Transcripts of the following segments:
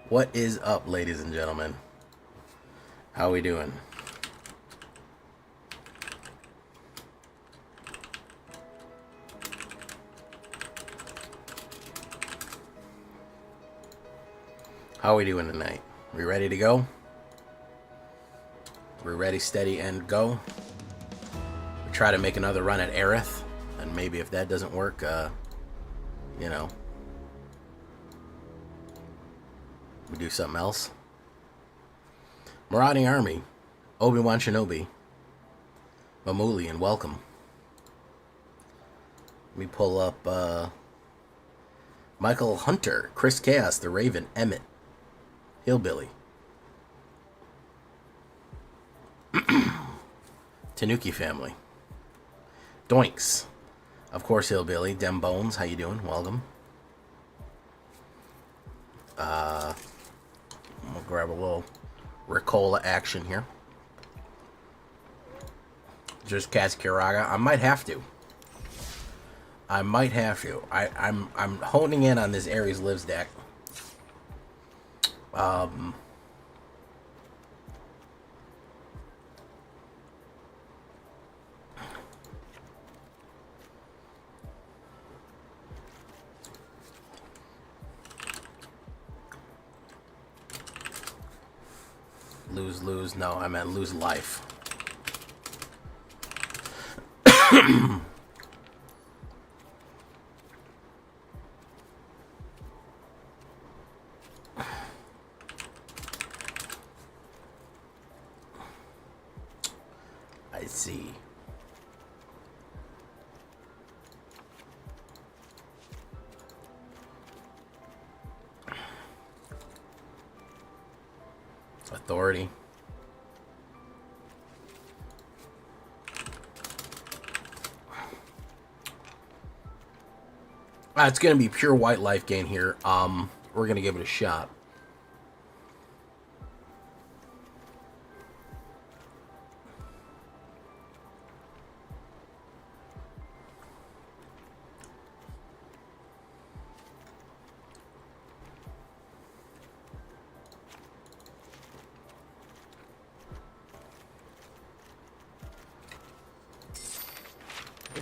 What is up, ladies and gentlemen? How we doing? How we doing tonight? We ready to go? We're ready, steady, and go. We try to make another run at Aerith, and maybe if that doesn't work, you know, we do something else. Marauding Army, Obi-Wan Shinobi, Mamuli, and welcome. Let me pull up Michael Hunter, Chris Chaos, The Raven, Emmett, Hillbilly, Tanuki family, Doinks, of course Hillbilly, Dem Bones, how you doing? Welcome. We'll grab a little Ricola action here. Just Kaz Kiraga. I might have to. I'm honing in on this Ares Lives deck. Lose. No, I meant lose life. I see. Authority. It's going to be pure white life gain here. We're going to give it a shot.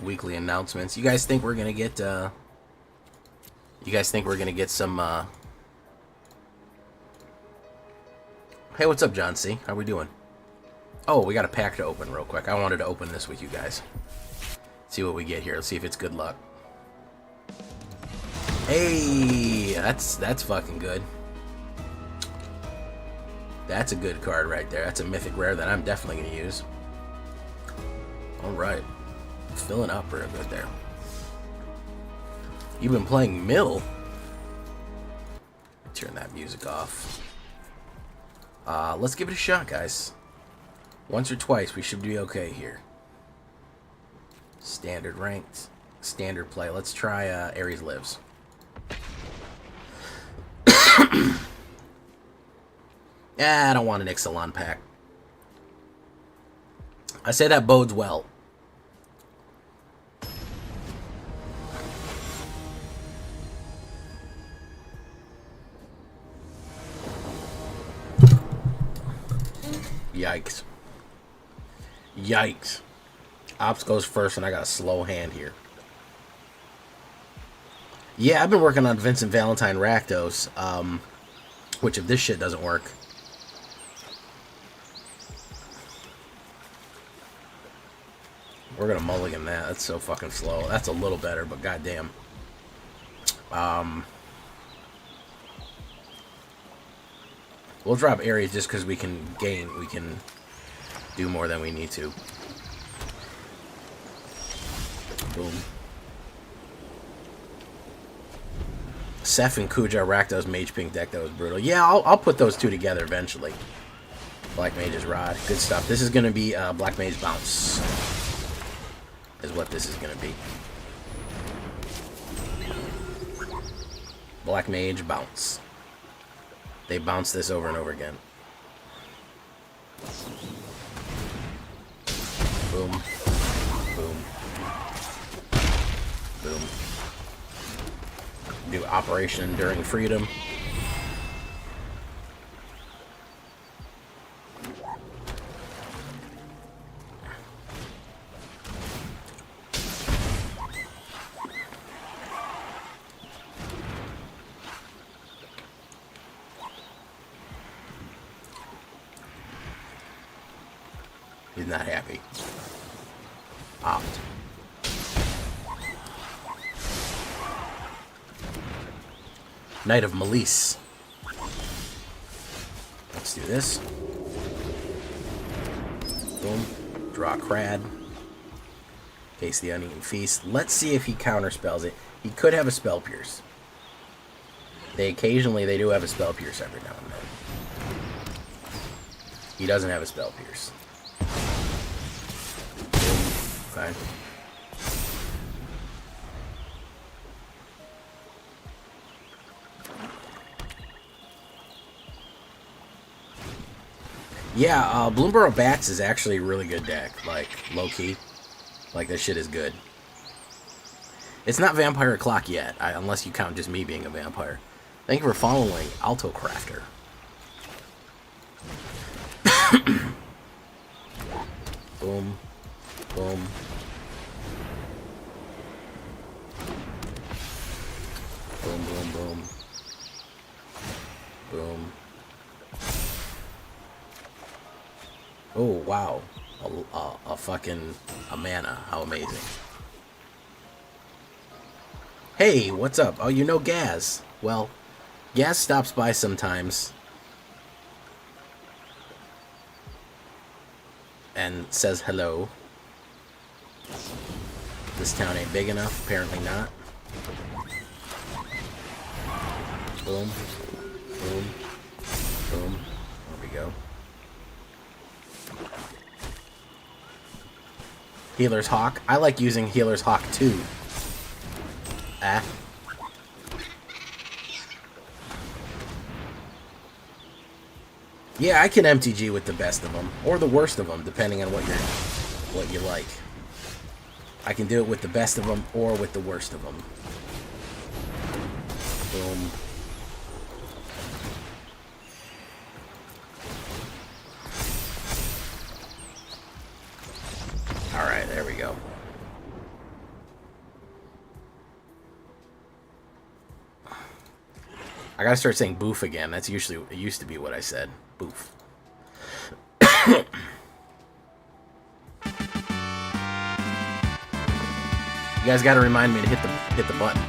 Weekly announcements. You guys think we're going to get... You guys think we're going to get some, Hey, what's up, John C? How we doing? Oh, we got a pack to open real quick. I wanted to open this with you guys. See what we get here. Let's see if it's good luck. Hey, that's fucking good. That's a good card right there. That's a mythic rare that I'm definitely going to use. Alright. Filling up real good there. You've been playing Mill. Turn that music off. Let's give it a shot, guys. Once or twice, we should be okay here. Standard ranked. Standard play. Let's try Ares Lives. I don't want an Ixalan pack. I say that bodes well. Yikes. Yikes. Ops goes first, and I got a slow hand here. Yeah, I've been working on Vincent Valentine Rakdos, which if this shit doesn't work... We're gonna mulligan that. That's so fucking slow. That's a little better, but goddamn. We'll drop Ares just because we can gain. We can do more than we need to. Boom. Seth and Kuja Rakdos Mage Pink deck. That was brutal. Yeah, I'll put those two together eventually. Black Mage's Rod. Good stuff. This is going to be Black Mage Bounce. Is what this is going to be. Black Mage Bounce. They bounce this over and over again. Boom. Boom. Boom. Do Operation Enduring Freedom. He's not happy. Opt. Knight of Malice. Let's do this. Boom. Draw Crad. Case the Uneaten Feast. Let's see if he counterspells it. He could have a Spell Pierce. They do have a Spell Pierce every now and then. He doesn't have a Spell Pierce. Okay. Yeah, Bloomborough Bats is actually a really good deck. Like, low-key. Like, this shit is good. It's not Vampire Clock yet, unless you count just me being a vampire. Thank you for following Alto Crafter. Boom. Boom. Boom, boom, boom. Boom. Oh, wow. A mana. How amazing. Hey, what's up? Oh, you know Gaz. Well, Gaz stops by sometimes and says hello. This town ain't big enough. Apparently not. Boom. Boom. Boom. There we go. Healer's Hawk. I like using Healer's Hawk too. Ah. Yeah, I can MTG with the best of them, or the worst of them, depending on what you like. I can do it with the best of them, or with the worst of them. Boom. Alright, there we go. I gotta start saying boof again. That's usually, it used to be what I said. Boof. You guys gotta remind me to hit the button.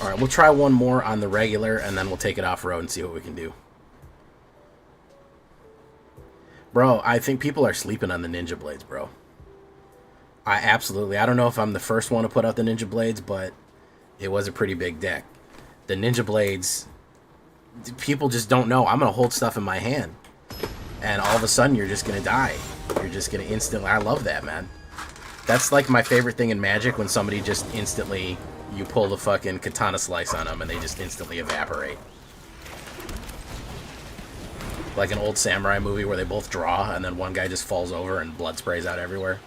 Alright, we'll try one more on the regular, and then we'll take it off-road and see what we can do. Bro, I think people are sleeping on the Ninja Blades, bro. I don't know if I'm the first one to put out the Ninja Blades, but it was a pretty big deck. The Ninja Blades, people just don't know. I'm going to hold stuff in my hand, and all of a sudden you're just going to die. You're just going to instantly... I love that, man. That's like my favorite thing in Magic, when somebody just instantly... You pull the fucking katana slice on them, and they just instantly evaporate. Like an old samurai movie where they both draw, and then one guy just falls over and blood sprays out everywhere.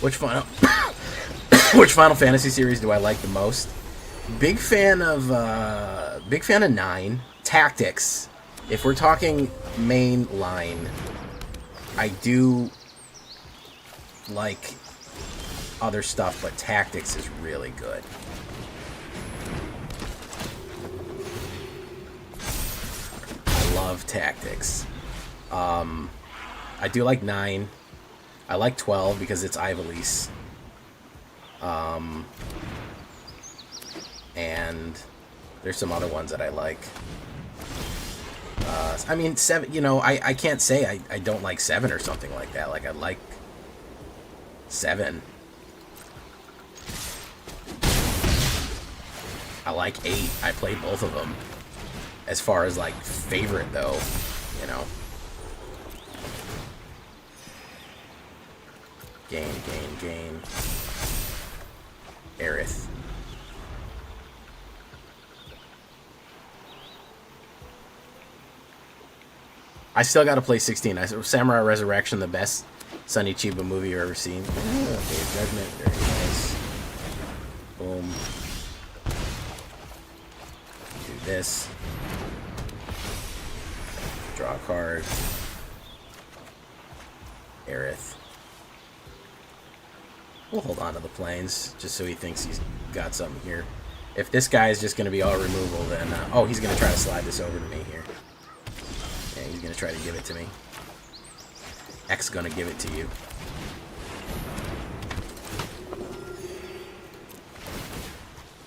Which Final Fantasy series do I like the most? Big fan of 9. Tactics. If we're talking main line, I do like other stuff, but Tactics is really good. I love Tactics. I do like 9. I like 12 because it's Ivalice. And there's some other ones that I like. I mean, 7, you know, I can't say I don't like 7 or something like that. Like, I like 7. I like 8. I played both of them. As far as, like, favorite, though, you know. Gain. Aerith. I still gotta play 16. Samurai Resurrection, the best Sonny Chiba movie you've ever seen. Okay, Judgment, very nice. Boom. Do this. Draw a card. Aerith. We'll hold on to the planes, just so he thinks he's got something here. If this guy is just going to be all removal, then... oh, he's going to try to slide this over to me here. Yeah, he's going to try to give it to me. X going to give it to you.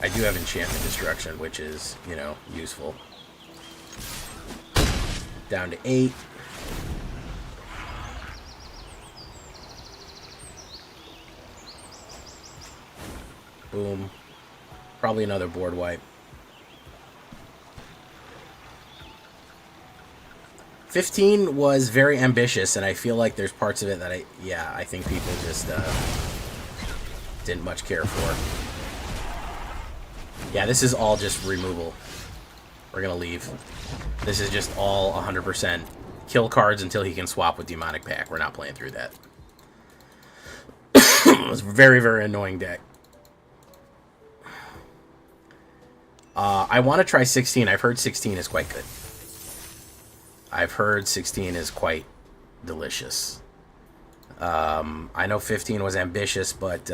I do have Enchantment Destruction, which is, you know, useful. Down to 8. Boom. Probably another board wipe. 15 was very ambitious, and I feel like there's parts of it that I think people just didn't much care for. Yeah, this is all just removal. We're gonna leave. This is just all 100% kill cards until he can swap with Demonic Pack. We're not playing through that. It was a very, very annoying deck. I want to try 16. I've heard 16 is quite good. I've heard 16 is quite delicious. I know 15 was ambitious, but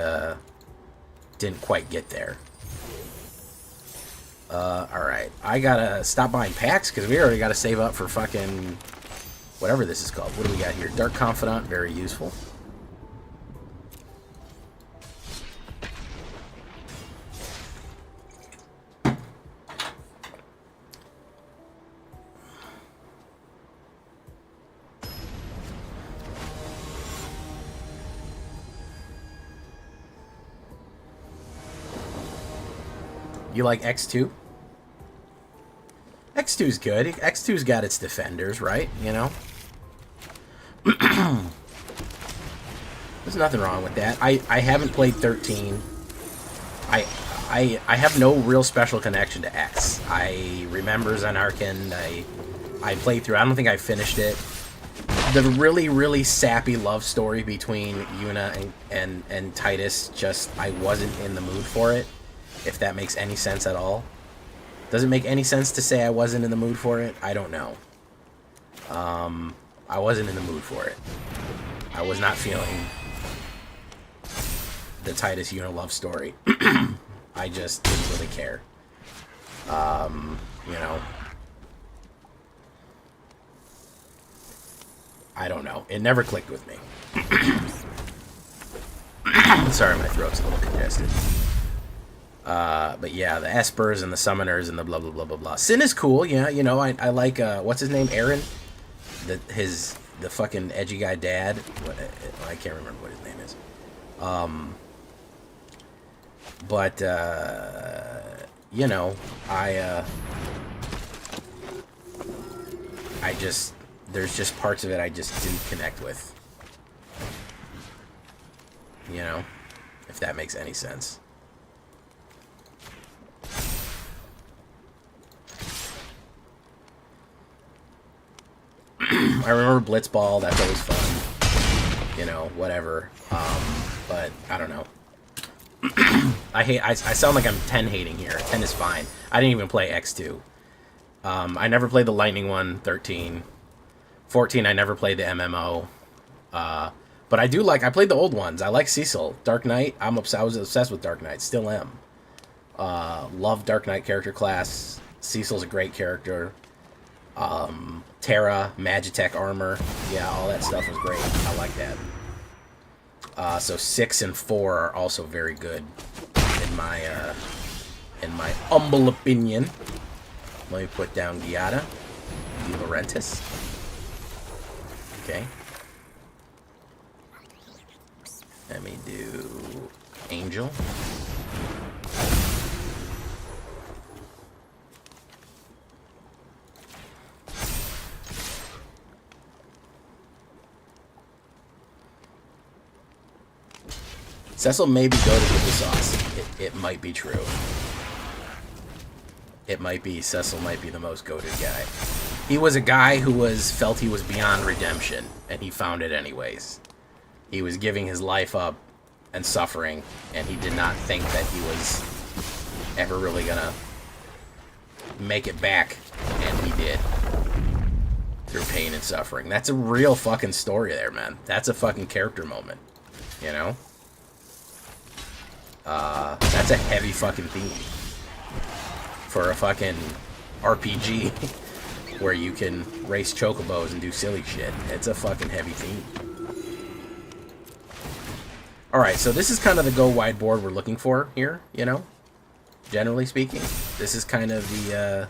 didn't quite get there. Alright. I gotta stop buying packs, because we already gotta save up for fucking... whatever this is called. What do we got here? Dark Confidant, very useful. You like X2? X2's good. X2's got its defenders, right? You know? There's nothing wrong with that. I haven't played 13. I have no real special connection to X. I remember Zanarkand. I played through. I don't think I finished it. The really, really sappy love story between Yuna and Titus, just, I wasn't in the mood for it. If that makes any sense at all. Does it make any sense to say I wasn't in the mood for it? I don't know. I wasn't in the mood for it. I was not feeling the Titus Yuna love story. I just didn't really care. You know. I don't know. It never clicked with me. Sorry, my throat's a little congested. But yeah, the Espers and the Summoners and the blah blah blah blah blah. Sin is cool, yeah. You know, I like what's his name, Aaron, the fucking edgy guy dad. I can't remember what his name is. But you know, I just, there's just parts of it I just didn't connect with. You know, if that makes any sense. I remember Blitzball, that's always fun. You know, whatever. But I don't know. I sound like I'm 10 hating here. 10 is fine. I didn't even play X2. I never played the Lightning one, 13. 14, I never played the MMO. But I do like, I played the old ones. I like Cecil. Dark Knight, I was obsessed with Dark Knight. Still am. Love Dark Knight character class. Cecil's a great character. Terra, Magitech armor. Yeah, all that stuff was great. I like that. So 6 and 4 are also very good in my humble opinion. Let me put down Giada. De Laurentiis. Okay. Let me do Angel. Cecil may be goated with the sauce. It might be true. It might be. Cecil might be the most goated guy. He was a guy who felt he was beyond redemption, and he found it anyways. He was giving his life up and suffering, and he did not think that he was ever really gonna make it back, and he did. through pain and suffering. That's a real fucking story there, man. That's a fucking character moment, you know? That's a heavy fucking theme for a fucking RPG where you can race chocobos and do silly shit. It's a fucking heavy theme. Alright, so this is kind of the go wide board we're looking for here, you know? Generally speaking. This is kind of the,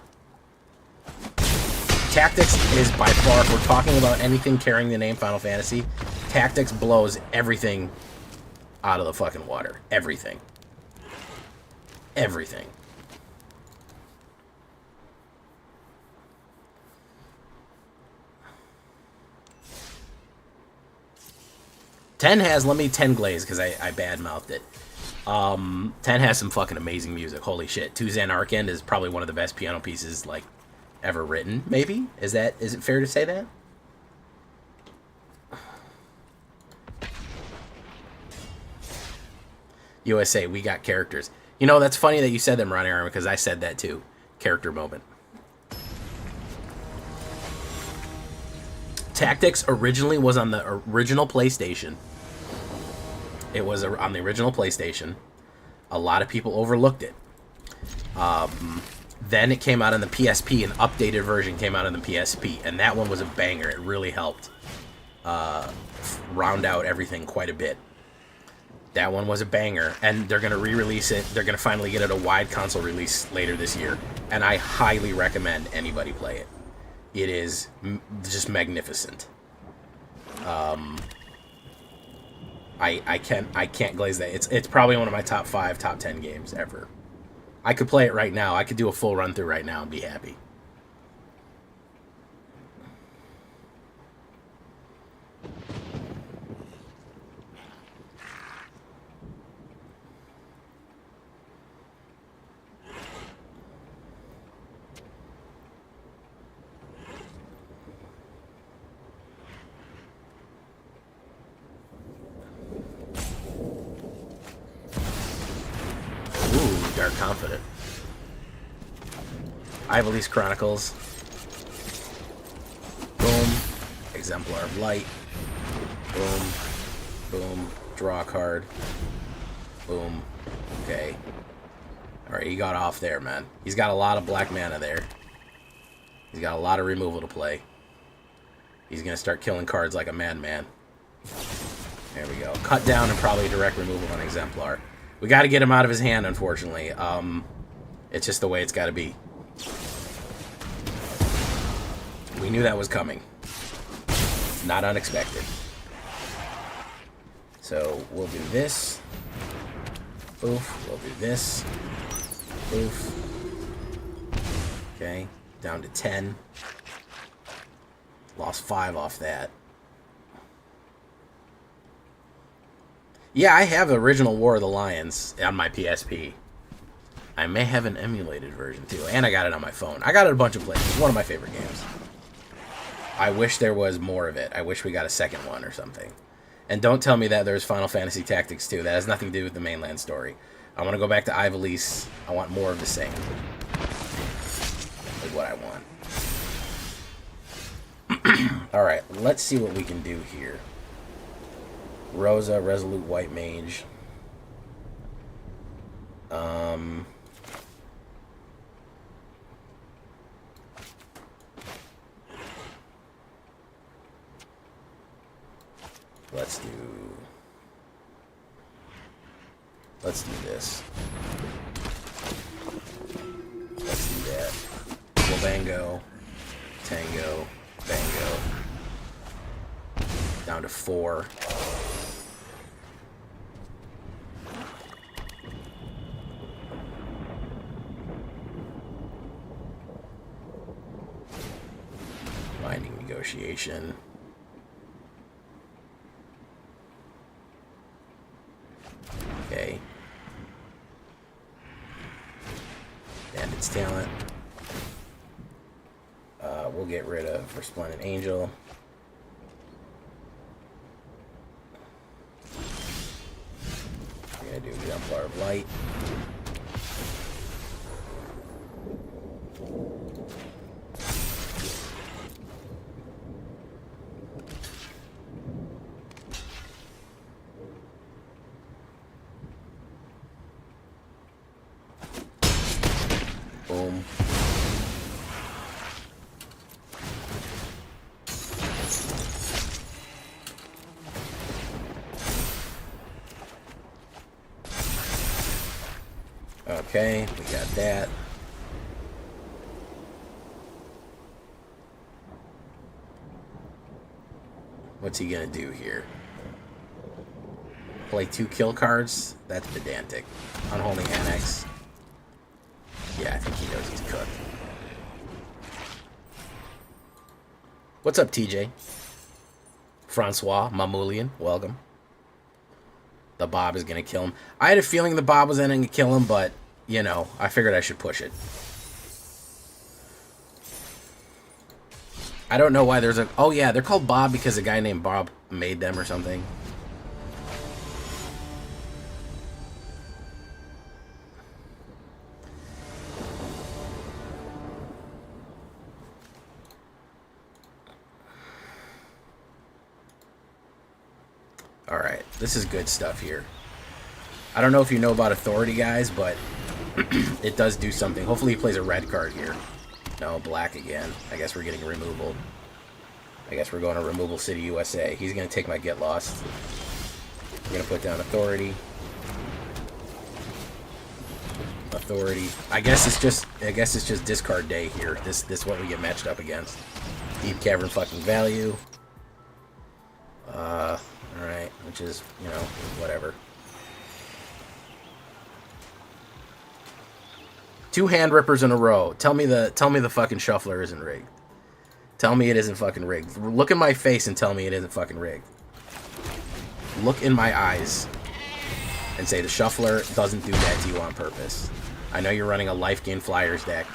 Tactics is by far, if we're talking about anything carrying the name Final Fantasy, Tactics blows everything out of the fucking water. Everything. Everything. Ten has, let me 10 glaze, because I bad-mouthed it. 10 has some fucking amazing music. Holy shit. Tuzan Arkend is probably one of the best piano pieces, like, ever written, maybe? Is it fair to say that? USA, we got characters. You know, that's funny that you said them, Ron Aaron, because I said that too. Character moment. Tactics originally was on the original PlayStation. It was on the original PlayStation. A lot of people overlooked it. Then it came out on the PSP. An updated version came out on the PSP, and that one was a banger. It really helped round out everything quite a bit. That one was a banger, and they're going to re-release it. They're going to finally get it a wide console release later this year, and I highly recommend anybody play it. It is just magnificent. I can't glaze that. It's probably one of my top 5, top 10 games ever. I could play it right now. I could do a full run through right now and be happy. Dark Confident. Ivalise Chronicles. Boom. Exemplar of Light. Boom. Boom. Draw a card. Boom. Okay. Alright, he got off there, man. He's got a lot of black mana there. He's got a lot of removal to play. He's going to start killing cards like a madman. There we go. Cut down and probably direct removal on Exemplar. We got to get him out of his hand, unfortunately. It's just the way it's got to be. We knew that was coming. Not unexpected. So we'll do this. Oof. We'll do this. Oof. Okay. Down to 10. Lost 5 off that. Yeah, I have the original War of the Lions on my PSP. I may have an emulated version, too. And I got it on my phone. I got it a bunch of places. It's one of my favorite games. I wish there was more of it. I wish we got a second one or something. And don't tell me that there's Final Fantasy Tactics 2. That has nothing to do with the mainland story. I want to go back to Ivalise. I want more of the same. Is what I want. Alright, let's see what we can do here. Rosa, Resolute White Mage. Let's do this. Let's do that. Bango, Tango, Bango. Down to 4. Binding Negotiation. Okay. Bandit's Talent. We'll get rid of Resplendent Angel. We're going to do Exemplar of Light. Okay, we got that. What's he gonna do here? Play 2 kill cards? That's pedantic. Unholy Annex. Yeah, I think he knows he's cooked. What's up, TJ? Francois, Mamoulian, welcome. The Bob is gonna kill him. I had a feeling the Bob was ending to kill him, but, you know, I figured I should push it. I don't know why there's a... Oh, yeah, they're called Bob because a guy named Bob made them or something. Alright, this is good stuff here. I don't know if you know about Authority, guys, but it does do something. Hopefully he plays a red card here. No, black again. I guess we're getting removal. I guess we're going to Removal City, USA. He's going to take my Get Lost. We're going to put down Authority. Authority. I guess it's just discard day here. This is what we get matched up against. Deep Cavern fucking Value. Alright, which is, you know, whatever. 2 hand rippers in a row. Tell me the fucking shuffler isn't rigged. Tell me it isn't fucking rigged. Look in my face and tell me it isn't fucking rigged. Look in my eyes and say the shuffler doesn't do that to you on purpose. I know you're running a life gain flyers deck,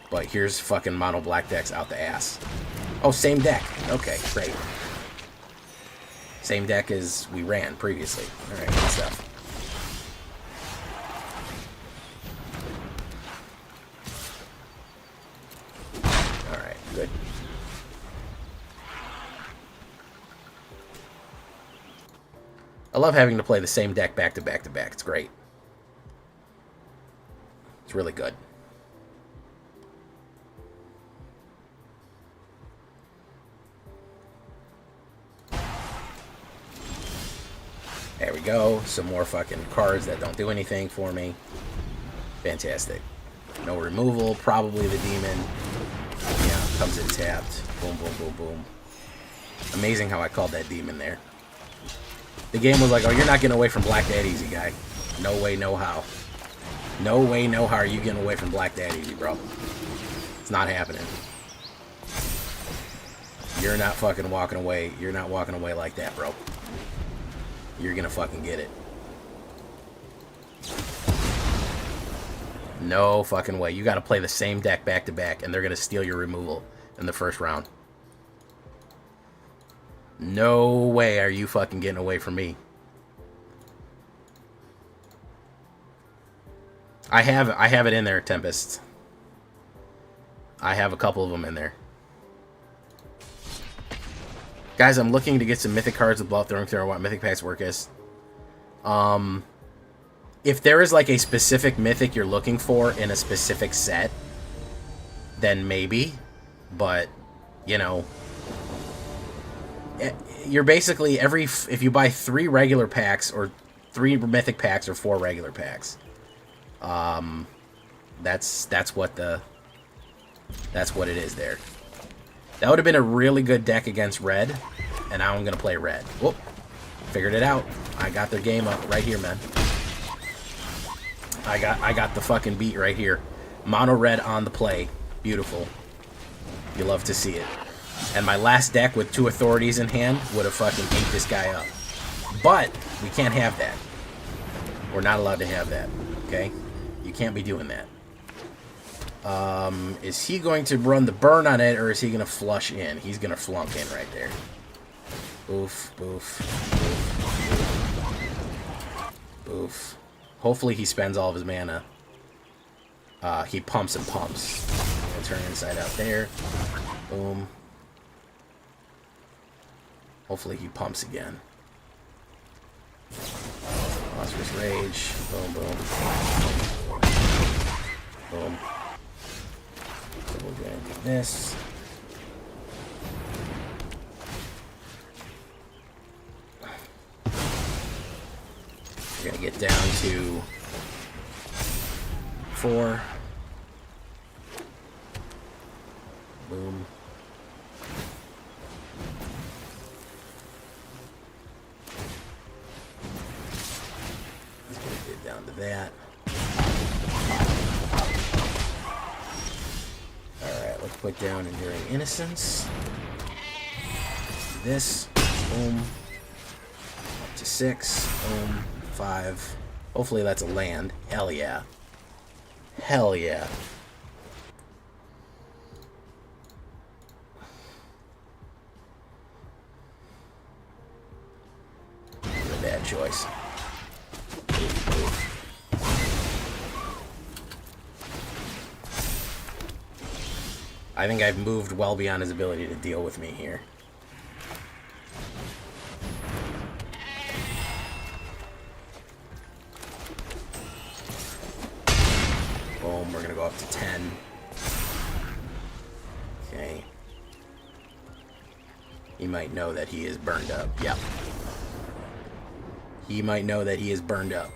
but here's fucking mono black decks out the ass. Oh, same deck. Okay, great. Same deck as we ran previously. Alright, good stuff. Alright, good. I love having to play the same deck back to back to back. It's great. It's really good. There we go. Some more fucking cards that don't do anything for me. Fantastic. No removal. Probably the demon. Yeah, comes in tapped. Boom, boom, boom, boom. Amazing how I called that demon there. The game was like, oh, you're not getting away from black that easy, guy. No way, no how. No way, no how are you getting away from black that easy, bro. It's not happening. You're not fucking walking away. You're not walking away like that, bro. You're gonna fucking get it. No fucking way. You gotta play the same deck back to back, and they're gonna steal your removal in the first round. No way are you fucking getting away from me. I have it in there, Tempest. I have a couple of them in there. Guys, I'm looking to get some mythic cards with Bluff Throwing Through what mythic packs work as. If there is like a specific mythic you're looking for in a specific set, then maybe. But, you know, you're basically if you buy 3 regular packs or 3 mythic packs or 4 regular packs, that's what it is there. That would have been a really good deck against red, and now I'm gonna play red. Whoop, figured it out. I got their game up right here, man. I got the fucking beat right here. Mono red on the play. Beautiful. You love to see it. And my last deck with 2 authorities in hand would have fucking ate this guy up. But we can't have that. We're not allowed to have that. Okay? You can't be doing that. Is he going to run the burn on it, or is he going to flush in? He's going to flunk in right there. Boof, boof, boof, boof. Hopefully he spends all of his mana. He pumps and pumps. I'll turn inside out there. Boom. Hopefully he pumps again. Monstrous Rage. Boom, boom. Boom. So we're going to do this. We're going to get down to 4. Boom. Let's get it down to that. Alright, let's put down Enduring Innocence. This. Boom. Up to 6. Boom. 5. Hopefully that's a land. Hell yeah. Hell yeah. A bad choice. I think I've moved well beyond his ability to deal with me here. Boom, we're gonna go up to 10. Okay. He might know that he is burned up. Yep. He might know that he is burned up.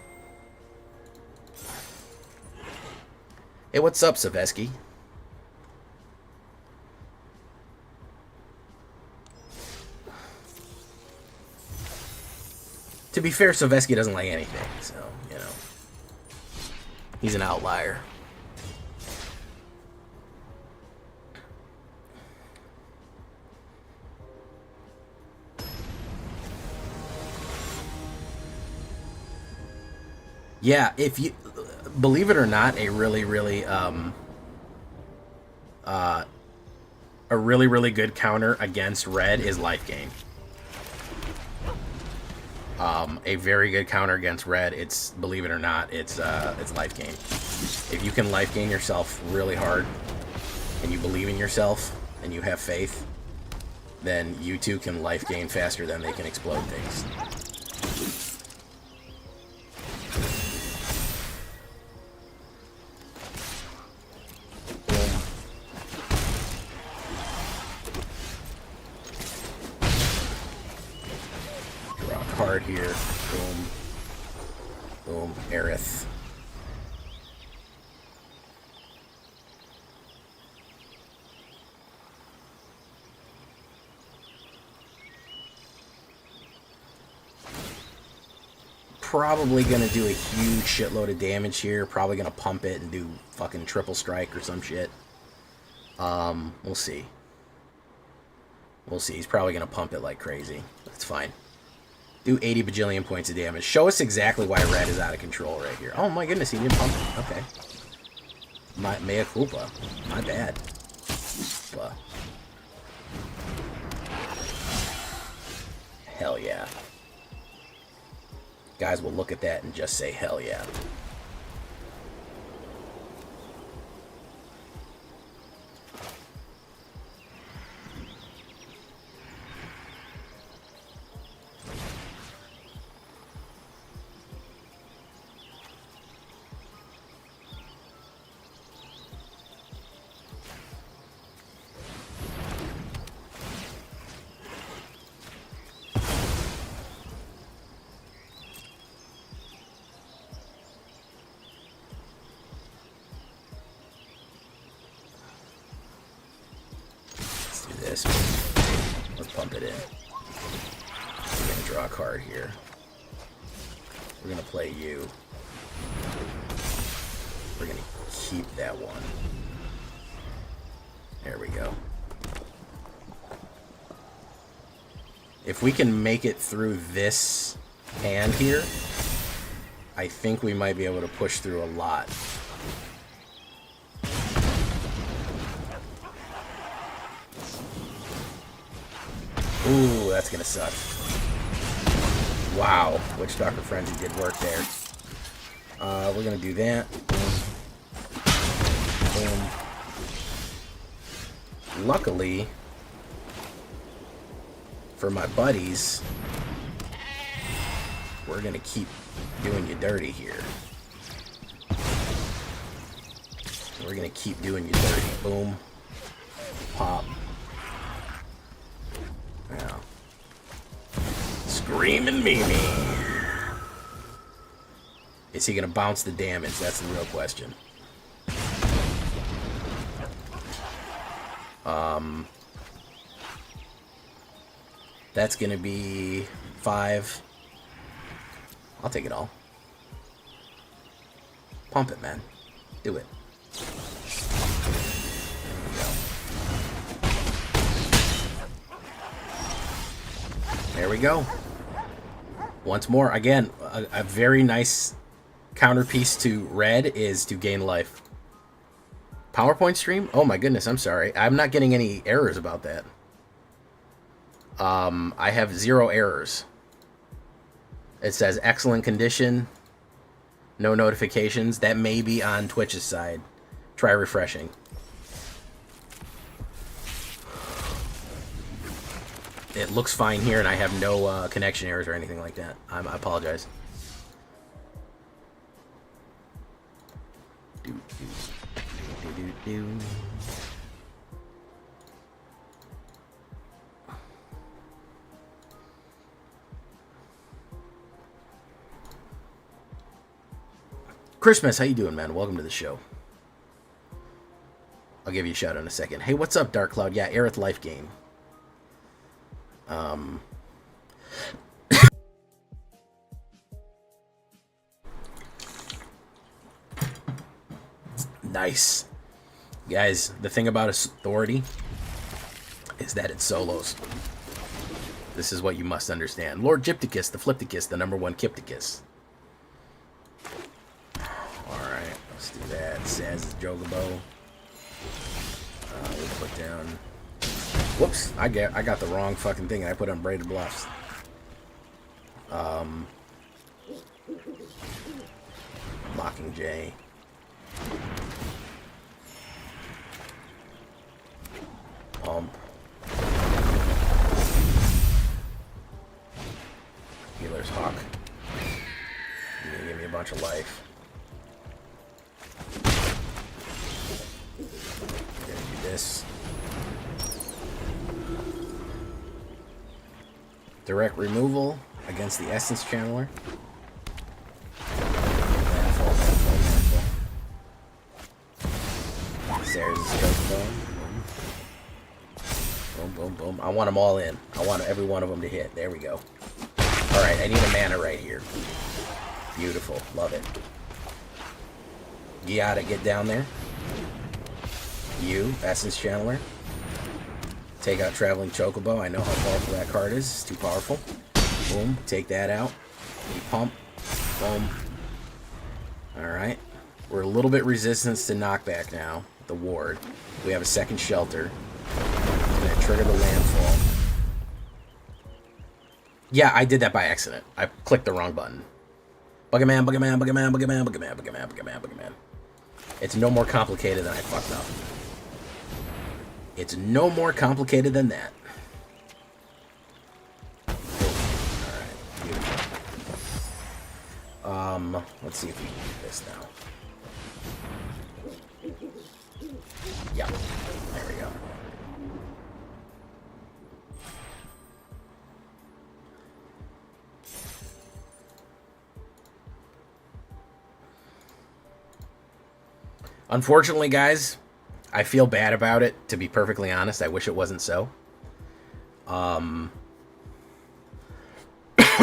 Hey, what's up, Savesky? To be fair, Savesky doesn't like anything, so, you know. He's an outlier. Yeah, if you believe it or not, a really good counter against red is life gain. A very good counter against red, it's, believe it or not, it's life gain. If you can life gain yourself really hard, and you believe in yourself, and you have faith, then you too can life gain faster than they can explode things. Card here. Boom. Boom. Aerith. Probably gonna do a huge shitload of damage here. Probably gonna pump it and do fucking triple strike or some shit. We'll see. We'll see. He's probably gonna pump it like crazy. That's fine. Do 80 bajillion points of damage. Show us exactly why red is out of control right here. Oh my goodness, he didn't pump it. Okay. My mea culpa. My bad. But hell yeah. Guys will look at that and just say hell yeah. This. Let's pump it in. We're going to draw a card here. We're going to play you. We're going to keep that one. There we go. If we can make it through this hand here, I think we might be able to push through a lot. Ooh, that's gonna suck. Wow, Witchstalker Frenzy did work there. We're gonna do that. Boom. Luckily, for my buddies, we're gonna keep doing you dirty here. We're gonna keep doing you dirty. Boom. Pop. Now. Screaming Mimi. Is he gonna bounce the damage? That's the real question. That's going to be 5. I'll take it all. Pump it, man. Do it. There we go. Once more, again, a very nice counterpiece to red is to gain life. PowerPoint stream? Oh my goodness, I'm sorry. I'm not getting any errors about that. I have 0 errors. It says excellent condition. No notifications. That may be on Twitch's side. Try refreshing. It looks fine here, and I have no connection errors or anything like that. I apologize. Christmas, how you doing, man? Welcome to the show. I'll give you a shout out in a second. Hey, what's up, Dark Cloud? Yeah, Aerith life gain. Nice. Guys, the thing about Authority is that it solos. This is what you must understand. Lord Gypticus, the Flipticus, the #1 Kipticus. Alright, let's do that. Saz Jogobo. We'll put down... Whoops, I got the wrong fucking thing, and I put on Braided Bluffs. Mockingjay. Pump. Healer's Hawk. Give me a bunch of life. Gonna do this. Direct removal against the Essence Channeler. There's boom, boom, boom. I want them all in. I want every one of them to hit. There we go. Alright, I need a mana right here. Beautiful. Love it. You gotta get down there. You, Essence Channeler. Take out Traveling Chocobo. I know how powerful that card is. It's too powerful. Boom. Take that out. You pump. Boom. Alright. We're a little bit resistant to knockback now. The ward. We have a second shelter. I'm gonna trigger the landfall. Yeah, I did that by accident. I clicked the wrong button. Buggerman, Buggerman, Buggerman, Buggerman, Buggerman, Buggerman, Buggerman, Buggerman. It's no more complicated than I fucked up. It's no more complicated than that. Alright, beautiful. Let's see if we can do this now. Yeah, there we go. Unfortunately, guys, I feel bad about it, to be perfectly honest. I wish it wasn't so.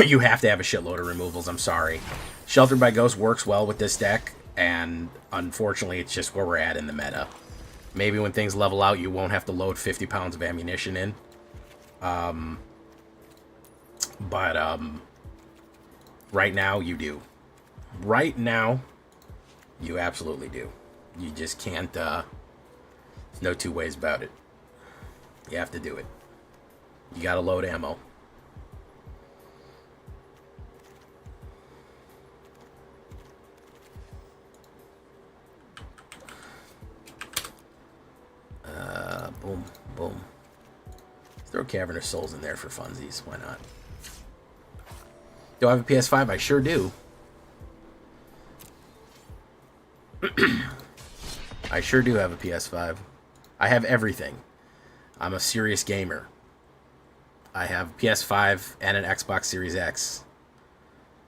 You have to have a shitload of removals, I'm sorry. Sheltered by Ghost works well with this deck, and unfortunately, it's just where we're at in the meta. Maybe when things level out, you won't have to load 50 pounds of ammunition in. Right now, you do. Right now, you absolutely do. You just can't, there's no two ways about it. You have to do it. You gotta load ammo. Boom, boom. Let's throw Cavern of Souls in there for funsies. Why not? Do I have a PS5? I sure do. I sure do have a PS5. I have everything. I'm a serious gamer. I have PS5 and an Xbox Series X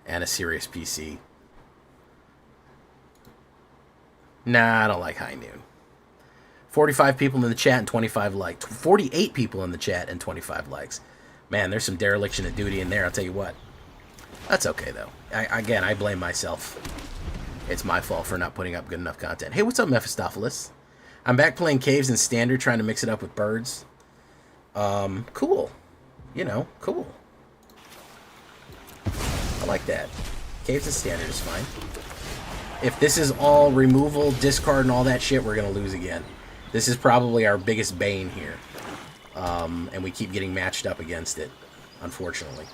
and a serious PC. Nah, I don't like High Noon. 45 people in the chat and 25 likes. 48 people in the chat and 25 likes. Man, there's some dereliction of duty in there, I'll tell you what. That's okay, though. Again, I blame myself. It's my fault for not putting up good enough content. Hey, what's up, Mephistopheles? I'm back playing Caves and Standard, trying to mix it up with birds. Cool. You know, cool. I like that. Caves and Standard is fine. If this is all removal, discard, and all that shit, we're going to lose again. This is probably our biggest bane here. And we keep getting matched up against it, unfortunately.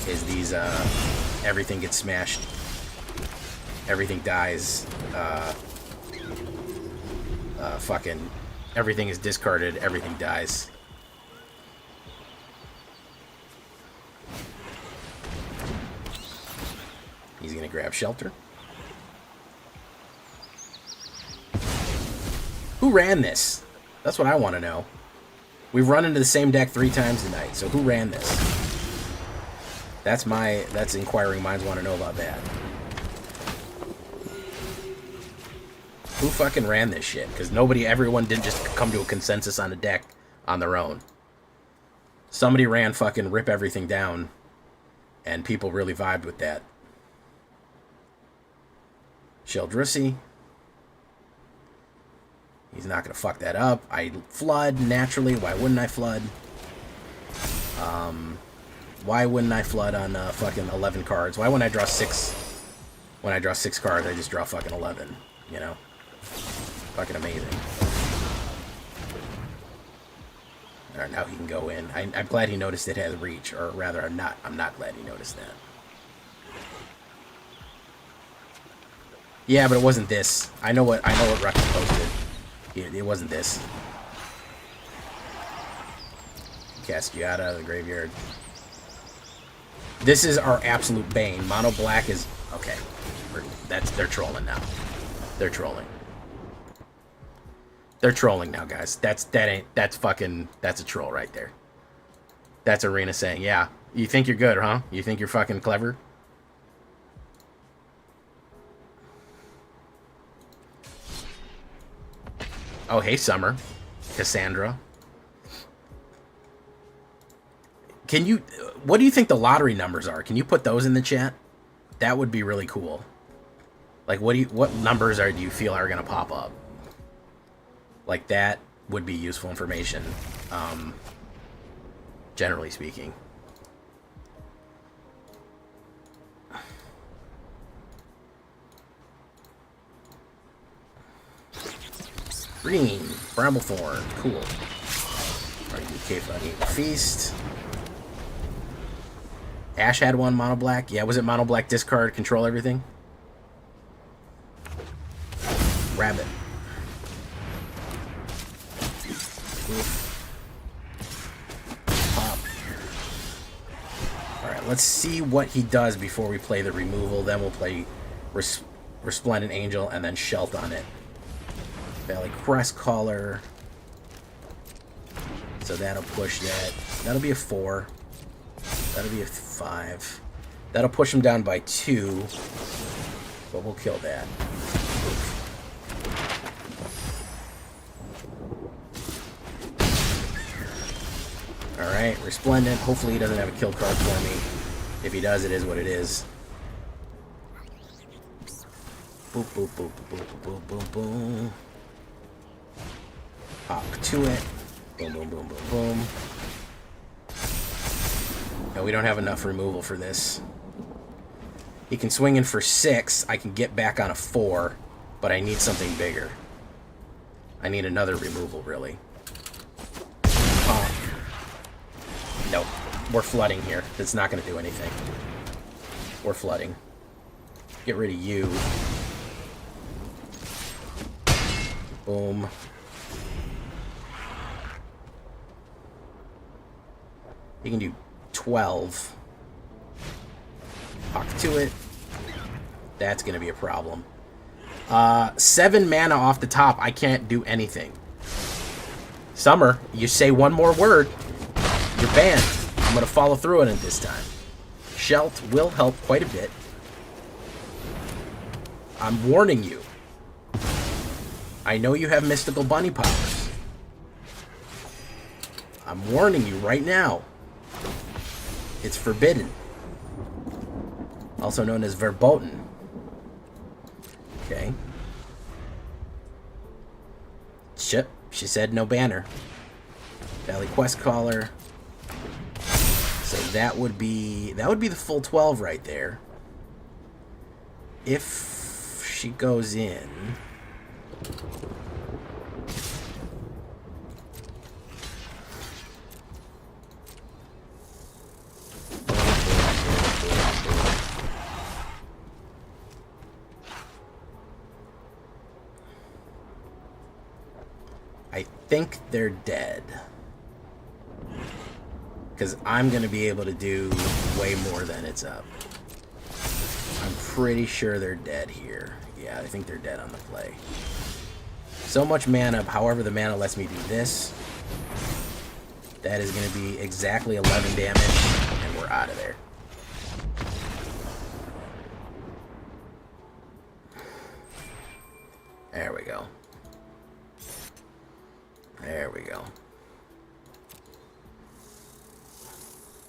Is these, everything gets smashed. Everything dies. Fucking, everything is discarded, everything dies. He's gonna grab shelter. Who ran this? That's what I want to know. We've run into the same deck 3 times tonight, so who ran this? That's inquiring minds want to know about that. Who fucking ran this shit? Because everyone didn't just come to a consensus on a deck on their own. Somebody ran fucking rip everything down, and people really vibed with that. Sheldrissy. He's not going to fuck that up. I flood, naturally. Why wouldn't I flood? Why wouldn't I flood on fucking 11 cards? Why wouldn't I draw 6? When I draw 6 cards, I just draw fucking 11, you know? Fucking amazing. Alright, now he can go in. I'm glad he noticed it has reach, or rather, I'm not glad he noticed that. Yeah, but it wasn't this. I know what Rucky posted. It wasn't this. Cast you out of the graveyard. This is our absolute bane. Mono black is okay. They're trolling now. They're trolling. They're trolling now, guys. That's a troll right there. That's Arena saying, yeah, you think you're good, huh? You think you're fucking clever? Oh, hey, Summer. Cassandra. What do you think the lottery numbers are? Can you put those in the chat? That would be really cool. Like, what numbers do you feel are going to pop up? Like, that would be useful information, generally speaking. Green, Bramblethorn, cool. Alright, you Cave Bunny Feast. Ash had one mono black. Yeah, was it mono black discard, control everything? Rabbit. Pop. Alright, let's see what he does before we play the removal. Then we'll play Resplendent Angel and then Shelt on it. Valley Crest Caller. So that'll push that. That'll be a 4. That'll be a 5. That'll push him down by 2. But we'll kill that. Alright, Resplendent. Hopefully he doesn't have a kill card for me. If he does, it is what it is. Boop, boop, boop, boop, boop, boop, boop, boom. Hop to it. Boom, boom, boom, boom, boom. No, we don't have enough removal for this. He can swing in for 6. I can get back on a 4, but I need something bigger. I need another removal, really. Nope. We're flooding here. That's not going to do anything. We're flooding. Get rid of you. Boom. You can do 12. Hawk to it. That's going to be a problem. 7 mana off the top. I can't do anything. Summer, you say one more word, you're banned. I'm going to follow through on it this time. Shelt will help quite a bit. I'm warning you. I know you have mystical bunny powers. I'm warning you right now. It's forbidden. Also known as verboten. Okay. Ship. She said no banner. Valley Quest Caller. So that would be the full 12 right there. If she goes in. I think they're dead. Because I'm going to be able to do way more than it's up. I'm pretty sure they're dead here. Yeah, I think they're dead on the play. So much mana, however the mana lets me do this. That is going to be exactly 11 damage, and we're out of there. There we go. There we go.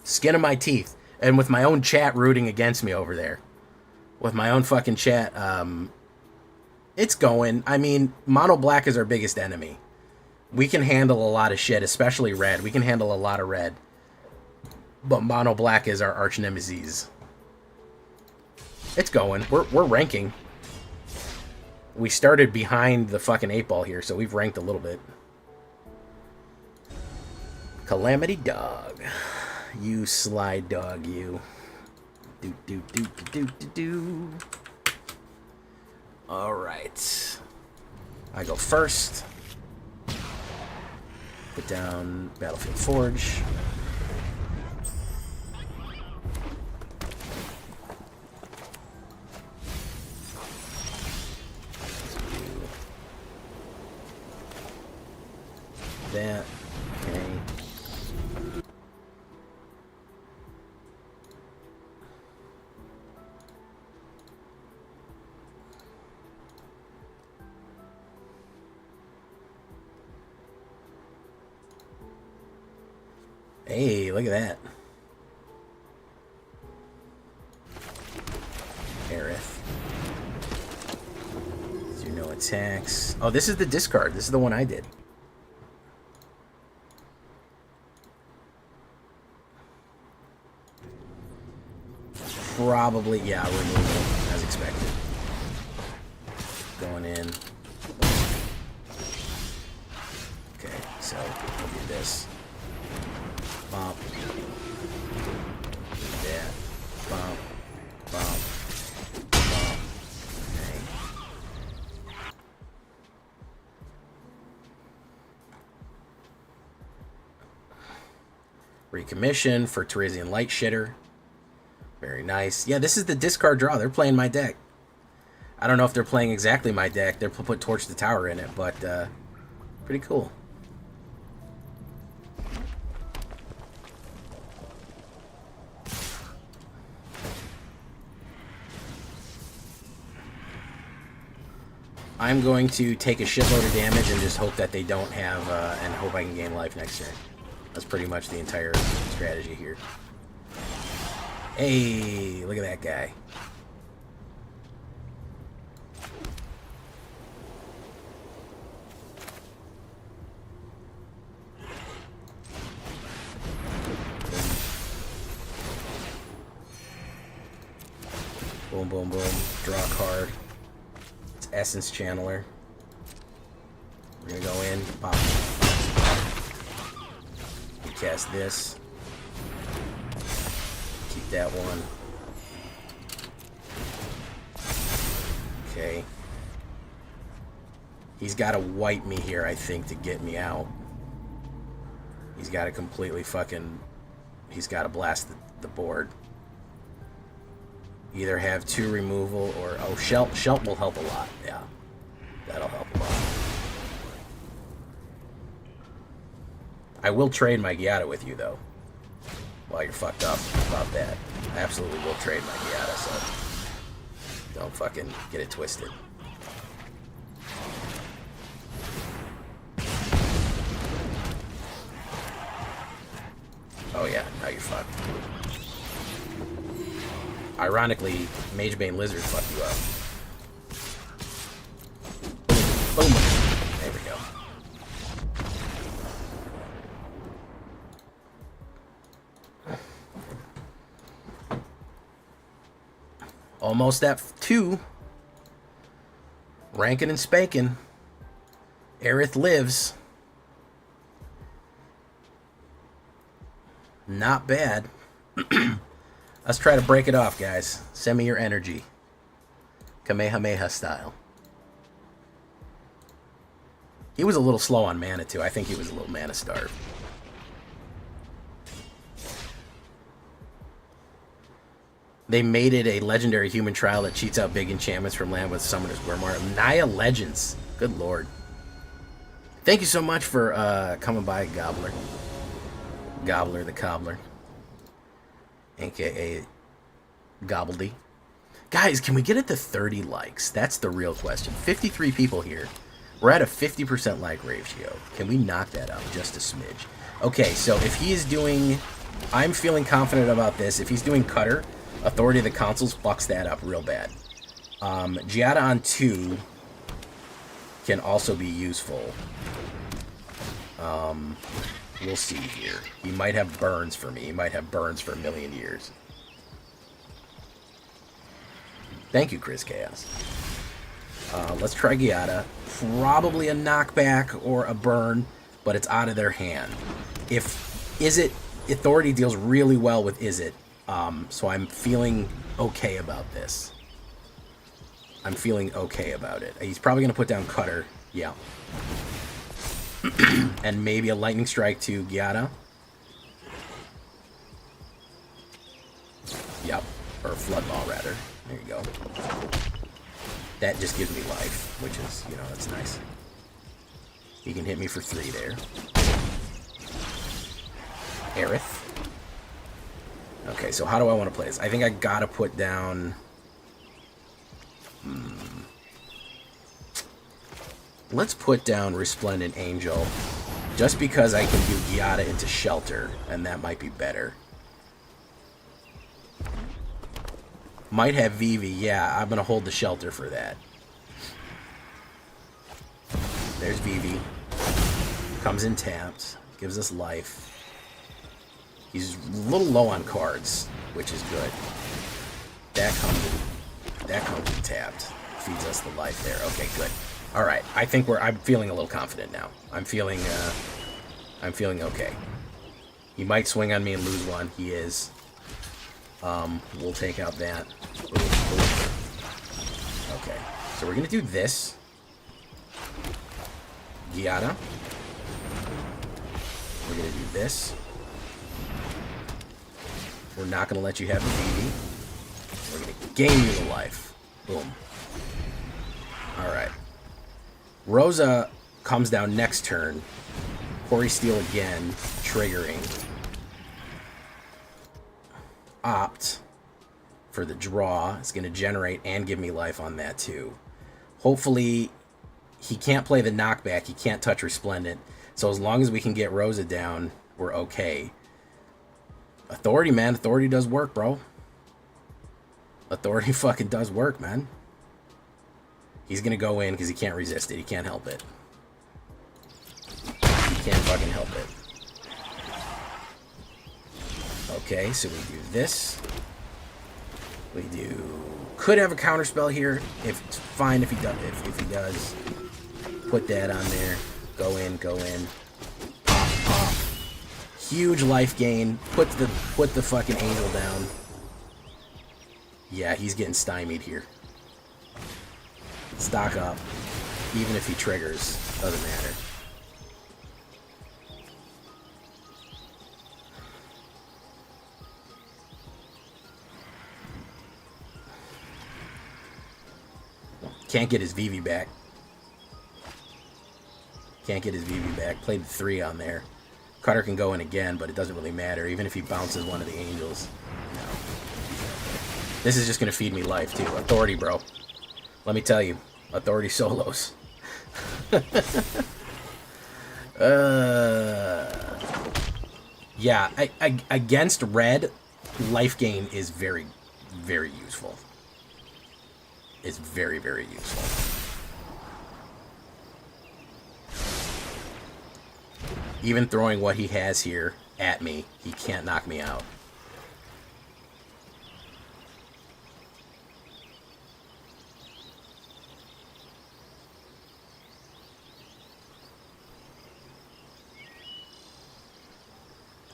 Skin of my teeth. And with my own chat rooting against me over there. With my own fucking chat, it's going. I mean, mono black is our biggest enemy. We can handle a lot of shit, especially red. We can handle a lot of red. But mono black is our arch nemesis. It's going. We're ranking. We started behind the fucking 8-ball here, so we've ranked a little bit. Calamity Dog. You slide dog, you. Do. Alright. I go first. Put down Battlefield Forge. That. Okay. Hey, look at that. Aerith. Do no attacks. Oh, this is the discard. This is the one I did. Probably, yeah, removal, as expected. Going in. Okay, so we'll do this. Bump. Yeah. Bump. Bump. Bump. Okay. Recommission for Terizian Light Shitter. Very nice. Yeah, this is the discard draw. They're playing my deck. I don't know if they're playing exactly my deck. They're put Torch the Tower in it, but pretty cool. I'm going to take a shitload of damage and just hope that they don't have, and hope I can gain life next turn. That's pretty much the entire strategy here. Hey, look at that guy. Boom, boom, boom. Draw a card. It's Essence Channeler. We're gonna go in, pop. We cast this. Keep that one. Okay. He's got to wipe me here, I think, to get me out. He's got to completely fucking... He's got to blast the board. Either have 2 removal or... Oh, Shelt will help a lot. Yeah. That'll help a lot. I will trade my Giada with you, though. While you're fucked up about that. I absolutely will trade my Giada, so... Don't fucking get it twisted. fucked. Ironically, Magebane Lizard fucked you up. Boom. There we go. Almost at 2. Rankin' and spankin'. Aerith lives. Not bad. Let's try to break it off, guys. Send me your energy. Kamehameha style. He was a little slow on mana, too. I think he was a little mana starved. They made it a legendary human trial that cheats out big enchantments from land with Summoner's Grimoire. Naya Legends. Good lord. Thank you so much for coming by, Gobbler. Gobbler the Cobbler. A.K.A. Gobbledy. Guys, can we get it to 30 likes? That's the real question. 53 people here. We're at a 50% like ratio. Can we knock that up just a smidge? Okay, so if he is doing... I'm feeling confident about this. If he's doing Cutter... Authority of the Councils fucks that up real bad. Giada on 2 can also be useful. We'll see here. He might have burns for me. He might have burns for a million years. Thank you, Chris Chaos. Let's try Giada. Probably a knockback or a burn, but it's out of their hand. If Izzet, Authority deals really well with Izzet. So I'm feeling okay about this. I'm feeling okay about it. He's probably going to put down Cutter. Yeah. And maybe a Lightning Strike to Giada. Yep. Or Flood Ball, rather. There you go. That just gives me life, which is, you know, that's nice. He can hit me for 3 there. Aerith. Okay, so how do I want to play this? I think I gotta put down... Let's put down Resplendent Angel. Just because I can do Giada into Shelter, and that might be better. Might have Vivi, yeah, I'm gonna hold the Shelter for that. There's Vivi. Comes in tapped. Gives us life. He's a little low on cards, which is good. That comes in tapped. Feeds us the life there. Okay, good. All right, I think I'm feeling a little confident now. I'm feeling okay. He might swing on me and lose 1. He is. We'll take out that. Okay, so we're gonna do this. Giada. We're gonna do this. We're not going to let you have the BB. We're going to gain you the life. Boom. Alright. Rosa comes down next turn. Quarry Steel again, triggering. Opt for the draw. It's going to generate and give me life on that too. Hopefully, he can't play the knockback. He can't touch Resplendent. So as long as we can get Rosa down, we're okay. Authority, man. Authority does work, bro. Authority fucking does work, man. He's gonna go in because he can't resist it. He can't help it. He can't fucking help it. Okay, so we do this. We do... Could have a counterspell here. If it's fine if he does. If he does, put that on there. Go in. Pop, pop. Huge life gain. Put the fucking angel down. Yeah, he's getting stymied here. Stock up. Even if he triggers, doesn't matter. Can't get his VV back. Can't get his VV back. Played the 3 on there. Cutter can go in again, but it doesn't really matter, even if he bounces one of the angels. No. This is just going to feed me life, too. Authority, bro. Let me tell you. Authority solos. Yeah, against red, life gain is very, very useful. It's very, very useful. Even throwing what he has here at me, he can't knock me out.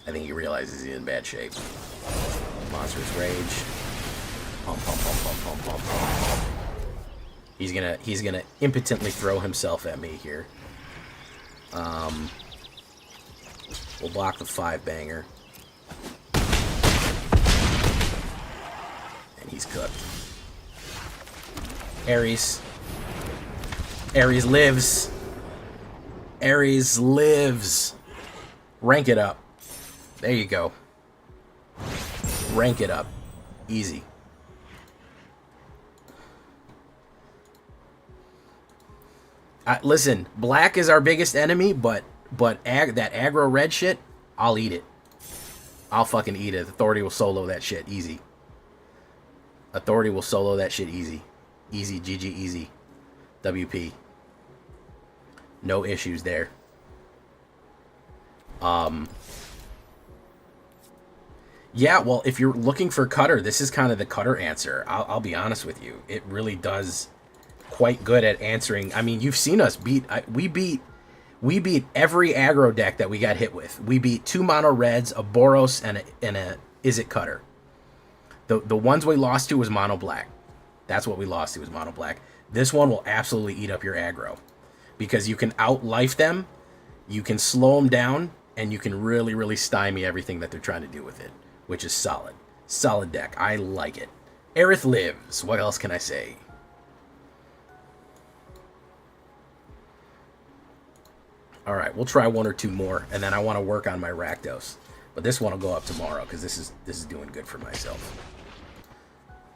I think he realizes he's in bad shape. Monstrous Rage. Pump, pump, pump, pump, pump, pump, pump. He's gonna impotently throw himself at me here. We'll block the 5-banger. And he's cooked. Ares. Ares lives. Ares lives. Rank it up. There you go. Rank it up. Easy. Listen, black is our biggest enemy, but that aggro red shit, I'll eat it. I'll fucking eat it. Authority will solo that shit easy. Authority will solo that shit easy. Easy, GG, easy. WP. No issues there. Yeah, well, if you're looking for cutter, this is kind of the cutter answer. I'll be honest with you. It really does quite good at answering. I mean, you've seen us beat. We beat every aggro deck that we got hit with. We beat 2 mono reds, a Boros, and a Izzet cutter. The ones we lost to was mono black. That's what we lost to, was mono black. This one will absolutely eat up your aggro because you can out-life them, you can slow them down, and you can really, really stymie everything that they're trying to do with it, which is solid. Solid deck. I like it. Aerith lives. What else can I say? All right, we'll try 1 or 2 more, and then I want to work on my Rakdos. But this one will go up tomorrow because this is doing good for myself.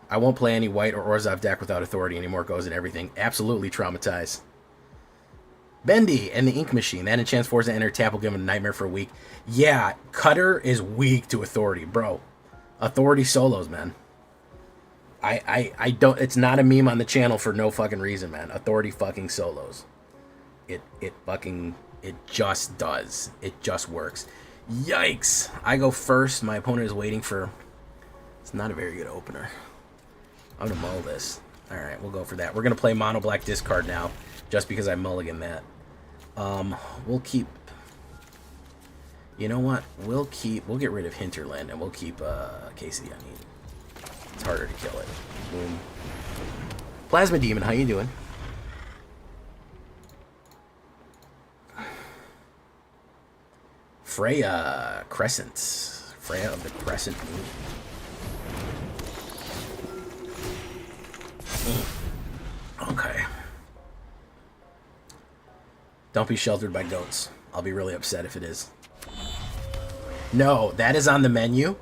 I won't play any white or Orzhov deck without authority anymore. Goes in everything. Absolutely traumatized. Bendy and the Ink Machine. That enchants Force to enter. Tap will give him a nightmare for a week. Yeah, Cutter is weak to authority, bro. Authority solos, man. I don't. It's not a meme on the channel for no fucking reason, man. Authority fucking solos. It just does. It just works. Yikes! I go first. My opponent is waiting for. It's not a very good opener. I'm gonna mull this. All right, we'll go for that. We're gonna play mono black discard now, just because I mulligan that. We'll keep. You know what? We'll get rid of Hinterland and we'll keep Case of the Onion. It's harder to kill it. Boom. Plasma Demon, how you doing? Freya Crescent. Freya of the Crescent Moon. Okay. Don't be sheltered by goats. I'll be really upset if it is. No, that is on the menu.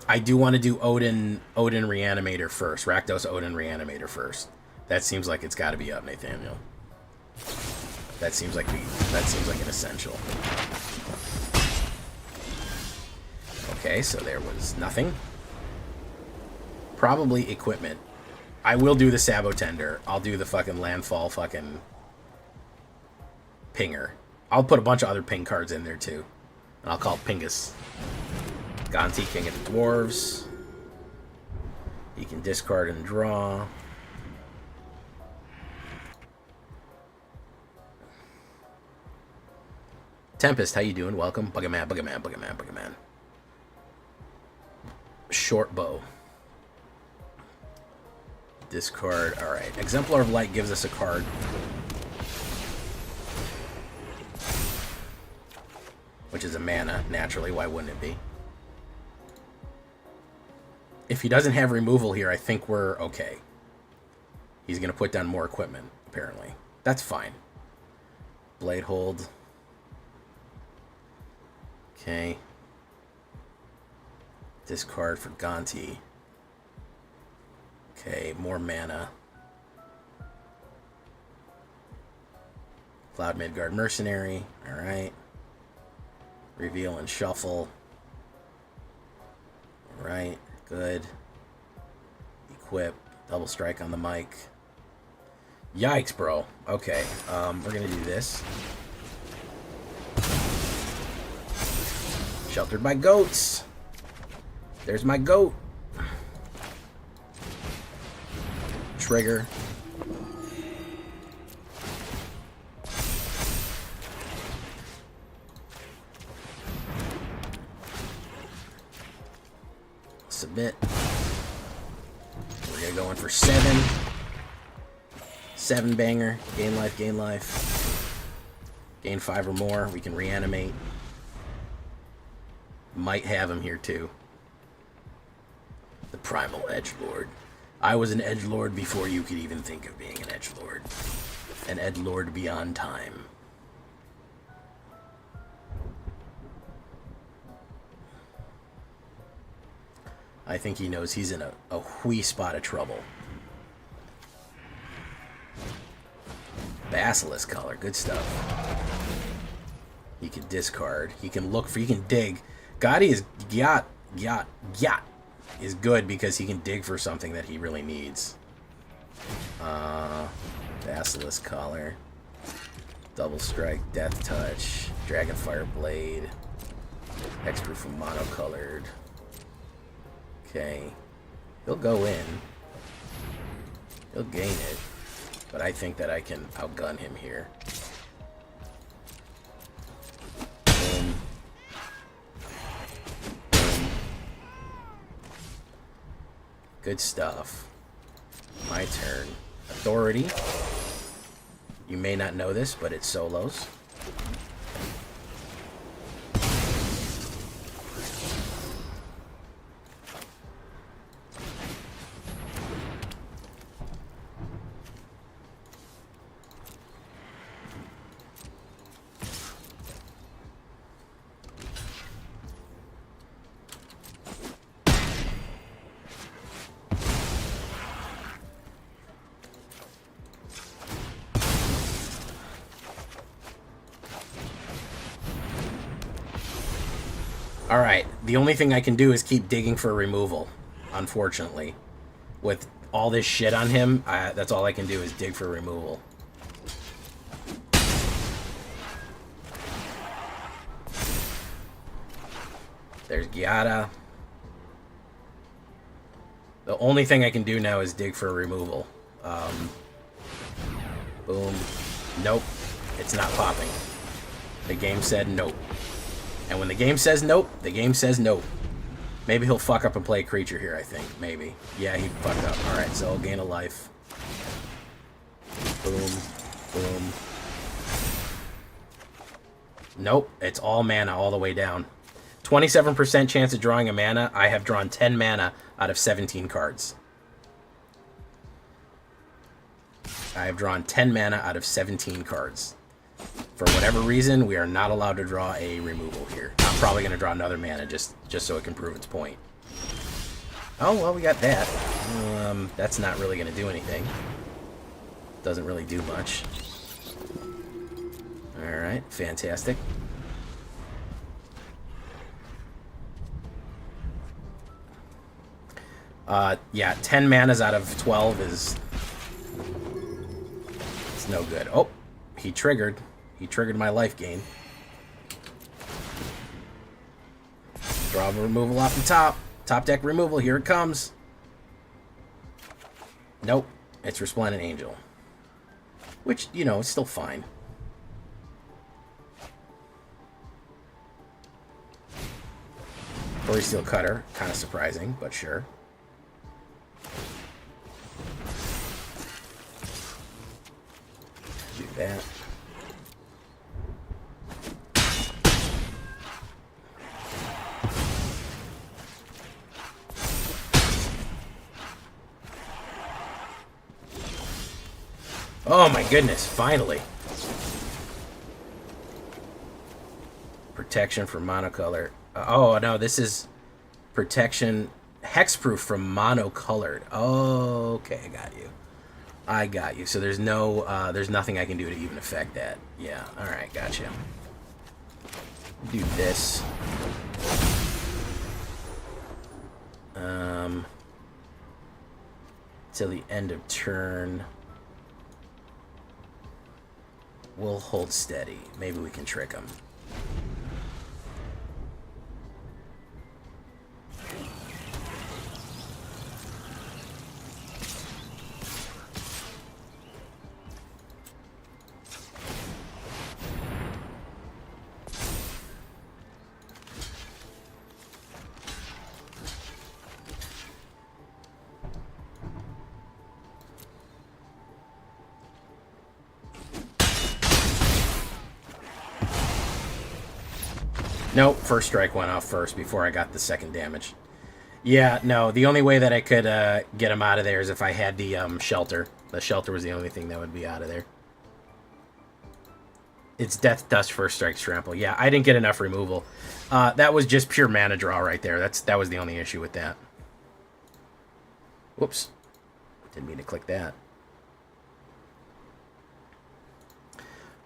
I do want to do Odin Reanimator first. Rakdos Odin Reanimator first. That seems like it's got to be up, Nathaniel. That seems like an essential. Okay, so there was nothing. Probably equipment. I will do the Sabotender. I'll do the fucking Landfall fucking Pinger. I'll put a bunch of other ping cards in there too. And I'll call it Pingus. Gonti, King of the Dwarves. He can discard and draw. Tempest, how you doing? Welcome. Buggerman, Buggerman, Buggerman, Buggerman. Short bow. Discard. Alright. Exemplar of Light gives us a card. Which is a mana, naturally. Why wouldn't it be? If he doesn't have removal here, I think we're okay. He's going to put down more equipment, apparently. That's fine. Blade Hold. Okay. Discard for Gonti. Okay, more mana. Cloud Midgard Mercenary. Alright. Reveal and shuffle. Right. Good. Equip. Double strike on the mic. Yikes, bro. Okay. We're gonna do this. Sheltered by goats. There's my goat. Trigger. Submit. We're gonna go in for 7. 7 banger. Gain life, gain life. Gain 5 or more. We can reanimate. Might have him here too. The Primal Edgelord. I was an Edgelord before you could even think of being an Edgelord. An Edgelord beyond time. I think he knows he's in a wee spot of trouble. Basilisk color, good stuff. He can discard. He can look for. He can dig. Gotti is Gyat is good because he can dig for something that he really needs. Basilisk collar, double strike, death touch, dragonfire blade, hexproof from monocolored. Okay, he'll go in. He'll gain it, but I think that I can outgun him here. Boom. Good stuff. My turn. Authority. You may not know this, but it solos. Alright, the only thing I can do is keep digging for removal, unfortunately. With all this shit on him, that's all I can do is dig for removal. There's Gyata. The only thing I can do now is dig for removal. Boom. Nope. It's not popping. The game said nope. And when the game says nope, the game says nope. Maybe he'll fuck up and play a creature here, I think. Maybe. Yeah, he fucked up. Alright, so I'll gain a life. Boom. Boom. Nope. It's all mana all the way down. 27% chance of drawing a mana. I have drawn 10 mana out of 17 cards. I have drawn 10 mana out of 17 cards. For whatever reason, we are not allowed to draw a removal here. I'm probably going to draw another mana just so it can prove its point. Oh, well, we got that. That's not really going to do anything. Doesn't really do much. Alright, fantastic. Yeah, 10 manas out of 12 is... it's no good. Oh, he triggered. He triggered my life gain. Draw a removal off the top. Top deck removal. Here it comes. Nope. It's Resplendent Angel. Which, you know, is still fine. Furry Steel Cutter. Kind of surprising, but sure. Do that. Oh my goodness, finally. Protection from monocolor. Oh no, this is protection hexproof from monocolored. Oh, okay, I got you. I got you. So there's no there's nothing I can do to even affect that. Yeah, alright, gotcha. Do this. Till the end of turn. We'll hold steady. Maybe we can trick him. Nope, first strike went off first before I got the second damage. Yeah, no, the only way that I could get him out of there is if I had the shelter. The shelter was the only thing that would be out of there. It's Death Dust First Strike Trample. Yeah, I didn't get enough removal. That was just pure mana draw right there. That was the only issue with that. Whoops. Didn't mean to click that.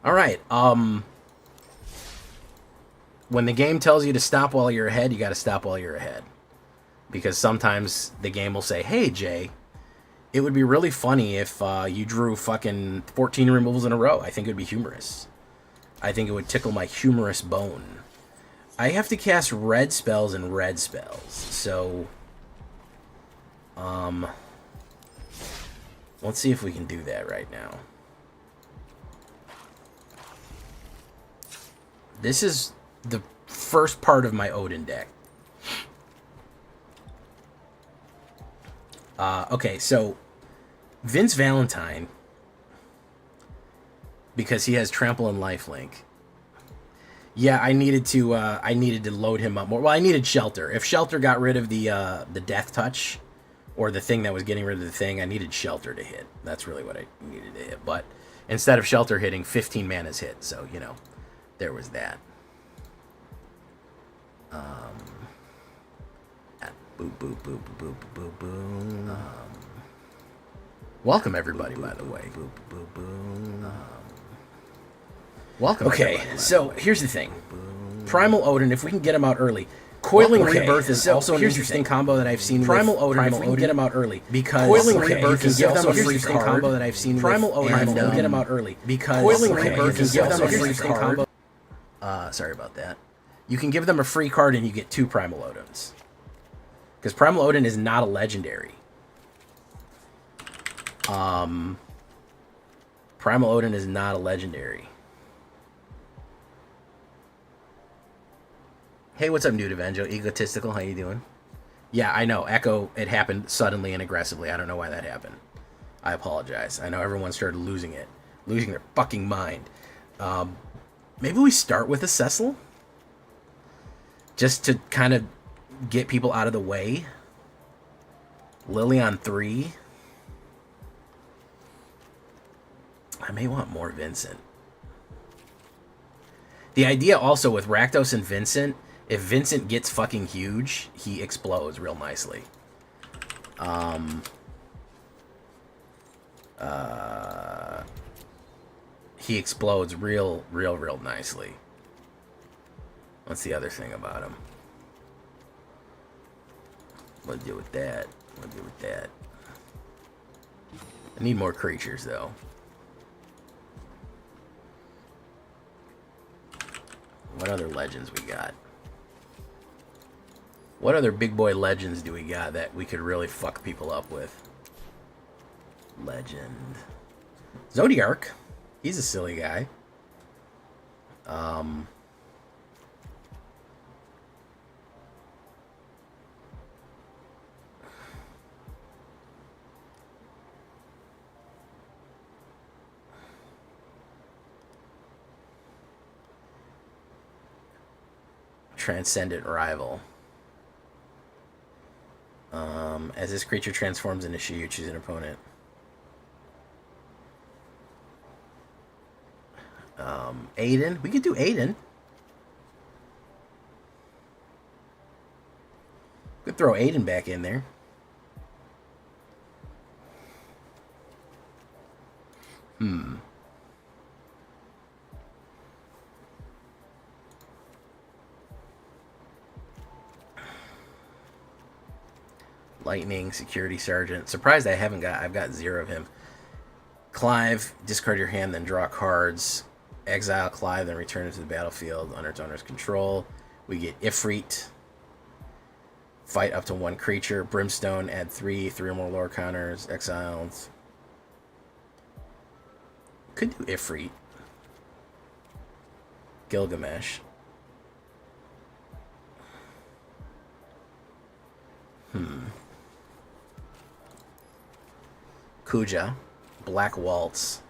Alright, when the game tells you to stop while you're ahead, you gotta stop while you're ahead. Because sometimes the game will say, hey, Jay, it would be really funny if you drew fucking 14 removals in a row. I think it would be humorous. I think it would tickle my humorous bone. I have to cast red spells and red spells. So, let's see if we can do that right now. This is the first part of my Odin deck. Okay, so Vince Valentine, because he has Trample and Lifelink. Yeah, I needed to load him up more. Well, I needed Shelter. If Shelter got rid of the Death Touch, or the thing that was getting rid of the thing, I needed Shelter to hit. That's really what I needed to hit. But instead of Shelter hitting, 15 mana's hit. So, you know, there was that. Boop, boop, boop, boop, boop, boop, boop. Welcome, everybody, by the way. Boop, boop, boop. Welcome. Okay, so here's the thing. Primal Odin, if we can get him out early. Coiling Rebirth is also an interesting combo that I've seen. Primal Odin, if we can get him out early. Because Coiling Rebirth is also a free combo that I've seen. Primal Odin, if we can get him out early. Because Coiling Rebirth is also a free combo. Sorry about that. You can give them a free card and you get 2 Primal Odins. Because Primal Odin is not a legendary. Primal Odin is not a legendary. Hey, what's up, Nude Avenjo? Egotistical, how you doing? Yeah, I know. Echo, it happened suddenly and aggressively. I don't know why that happened. I apologize. I know everyone started losing it. Losing their fucking mind. Maybe we start with a Cecil? Just to kind of get people out of the way. Lily on 3. I may want more Vincent. The idea also with Rakdos and Vincent, if Vincent gets fucking huge, he explodes real nicely. He explodes real nicely. What's the other thing about him? What to do with that? What to do with that? I need more creatures, though. What other legends we got? What other big boy legends do we got that we could really fuck people up with? Legend. Zodiark. He's a silly guy. Transcendent Rival. As this creature transforms into she, you choose an opponent. Aiden. We could do Aiden. Could throw Aiden back in there. Lightning, Security Sergeant. Surprised I've got 0 of him. Clive, discard your hand, then draw cards. Exile Clive, then return it to the battlefield under its owner's control. We get Ifrit. Fight up to 1 creature. Brimstone, add 3 or more lore counters. Exiled. Could do Ifrit. Gilgamesh. Kuja. Black Waltz.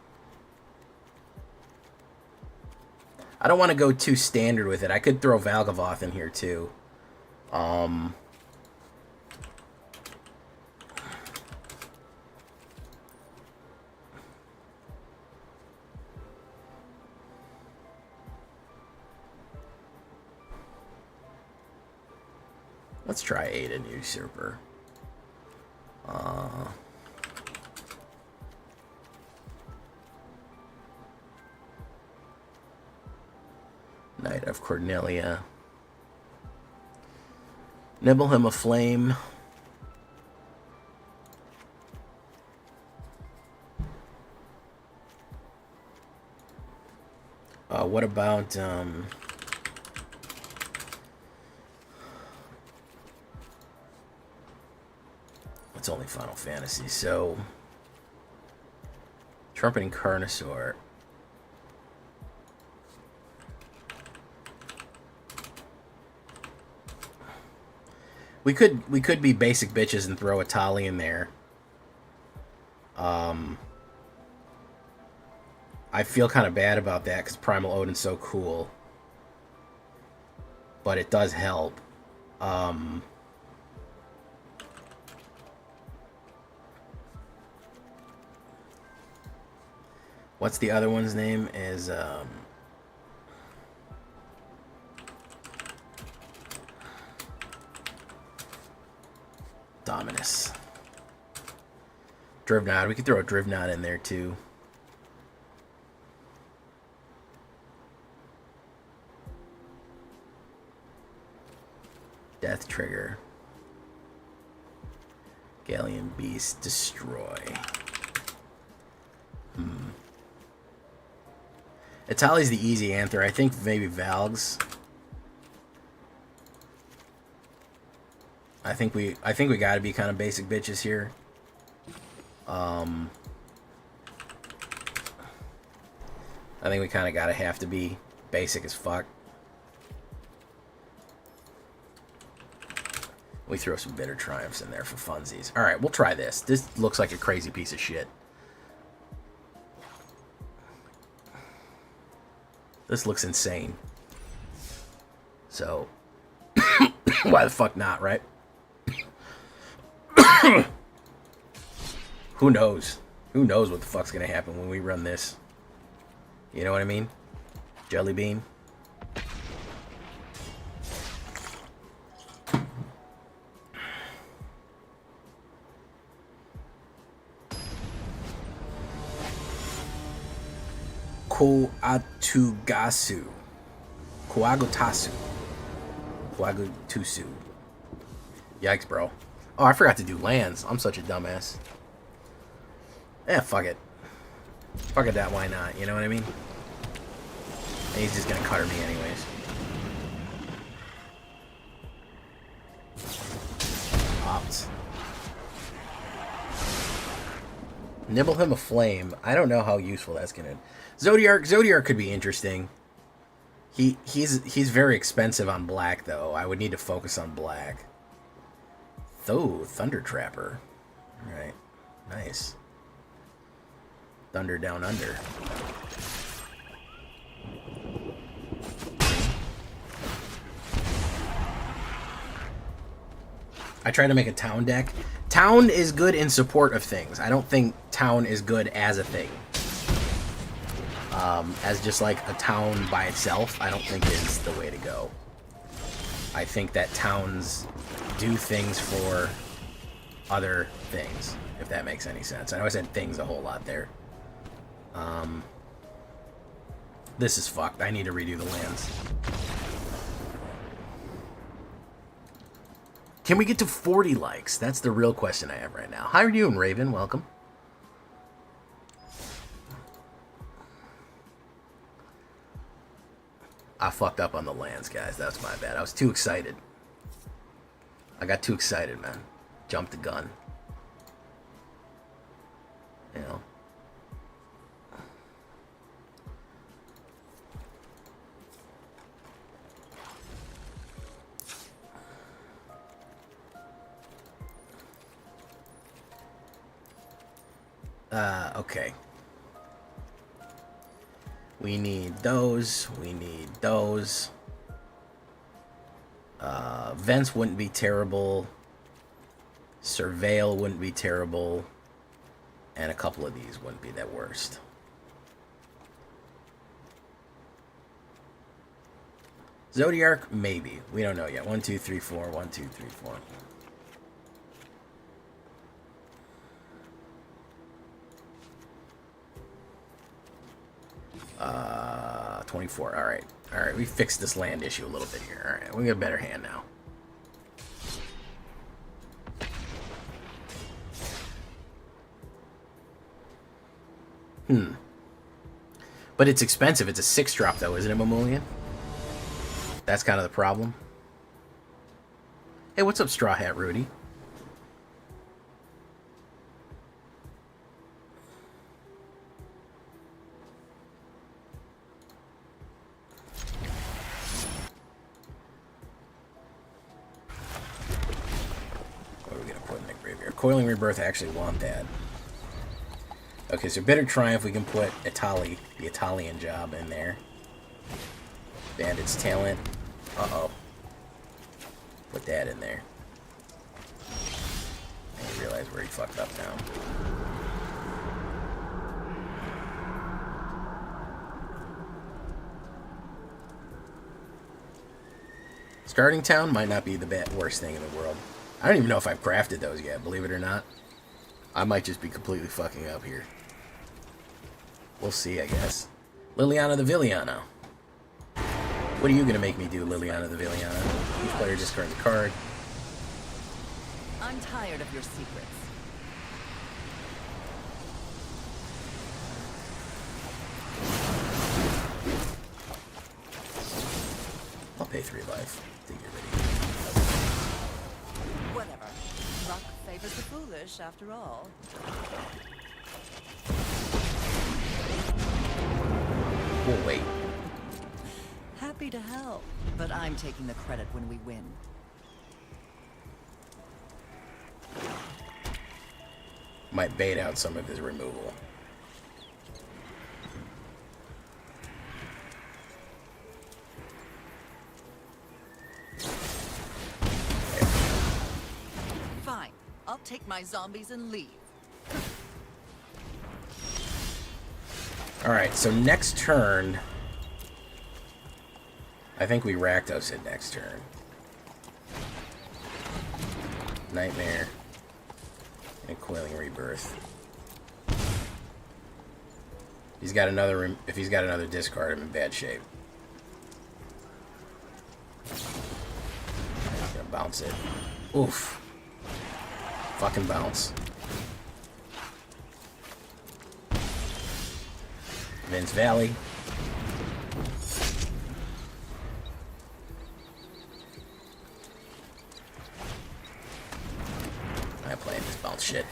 I don't want to go too standard with it. I could throw Valgavoth in here too. Let's try Aiden Usurper. Knight of Cornelia. Nibble him a flame. What about it's only Final Fantasy, so Trumpeting Carnosaur. We could be basic bitches and throw a Tali in there. I feel kind of bad about that because Primal Odin's so cool, but it does help. What's the other one's name? Is Dominus. Drivnod. We could throw a Drivnod in there too. Death Trigger. Galleon Beast. Destroy. Itali's the easy answer. I think maybe Valgs. I think we got to be kind of basic bitches here. I think we kind of have to be basic as fuck. We throw some Bitter Triumphs in there for funsies. All right, we'll try this. This looks like a crazy piece of shit. This looks insane. So, why the fuck not, right? Who knows? Who knows what the fuck's gonna happen when we run this? You know what I mean? Jelly Bean. Koatugasu. Koagutasu. Koagutusu. Yikes, bro. Oh, I forgot to do lands. I'm such a dumbass. Eh, fuck it. Fuck it that, why not? You know what I mean? And he's just gonna cutter me anyways. Opt. Nibble him a flame. I don't know how useful that's gonna... Zodiark could be interesting. He's very expensive on black, though. I would need to focus on black. Oh, Thunder Trapper. Alright. Nice. Thunder Down Under. I tried to make a town deck. Town is good in support of things. I don't think town is good as a thing. As just like a town by itself, I don't think is the way to go. I think that towns do things for other things, if that makes any sense. I know I said things a whole lot there. This is fucked. I need to redo the lands. Can we get to 40 likes? That's the real question I have right now. How are you doing, Raven? Welcome. I fucked up on the lands, guys. That's my bad. I was too excited. I got too excited, man. Jumped the gun. You know. Okay. We need those. We need those. Vents wouldn't be terrible. Surveil wouldn't be terrible. And a couple of these wouldn't be that worst. Zodiac, maybe. We don't know yet. 1, 2, 3, 4. 1, 2, 3, 4. 24. All right. All right. We fixed this land issue a little bit here. All right. We got a better hand now. But it's expensive. It's a 6-drop, though, isn't it, Mamoulian? That's kind of the problem. Hey, what's up, Straw Hat Rudy? What are we going to put in the graveyard? Coiling Rebirth, I actually want that. Okay, so Bitter Triumph, we can put Itali, the Italian job, in there. Bandit's Talent. Uh-oh. Put that in there. I realize where he fucked up now. Starting Town might not be the worst thing in the world. I don't even know if I've crafted those yet, believe it or not. I might just be completely fucking up here. We'll see, I guess. Liliana the Villano. What are you going to make me do, Liliana the Villano? Each player discards a card. I'm tired of your secrets. I'll pay 3 life to get ready. Whatever. Luck favors the foolish, after all. We'll wait. Happy to help, but I'm taking the credit when we win. Might bait out some of his removal. Fine. I'll take my zombies and leave. Alright, so next turn... I think we Rakdos it next turn. Nightmare. And Coiling Rebirth. If he's got another discard, I'm in bad shape. I'm gonna bounce it. Oof. Fucking bounce. Vince Valley. I'm playing this bounce shit.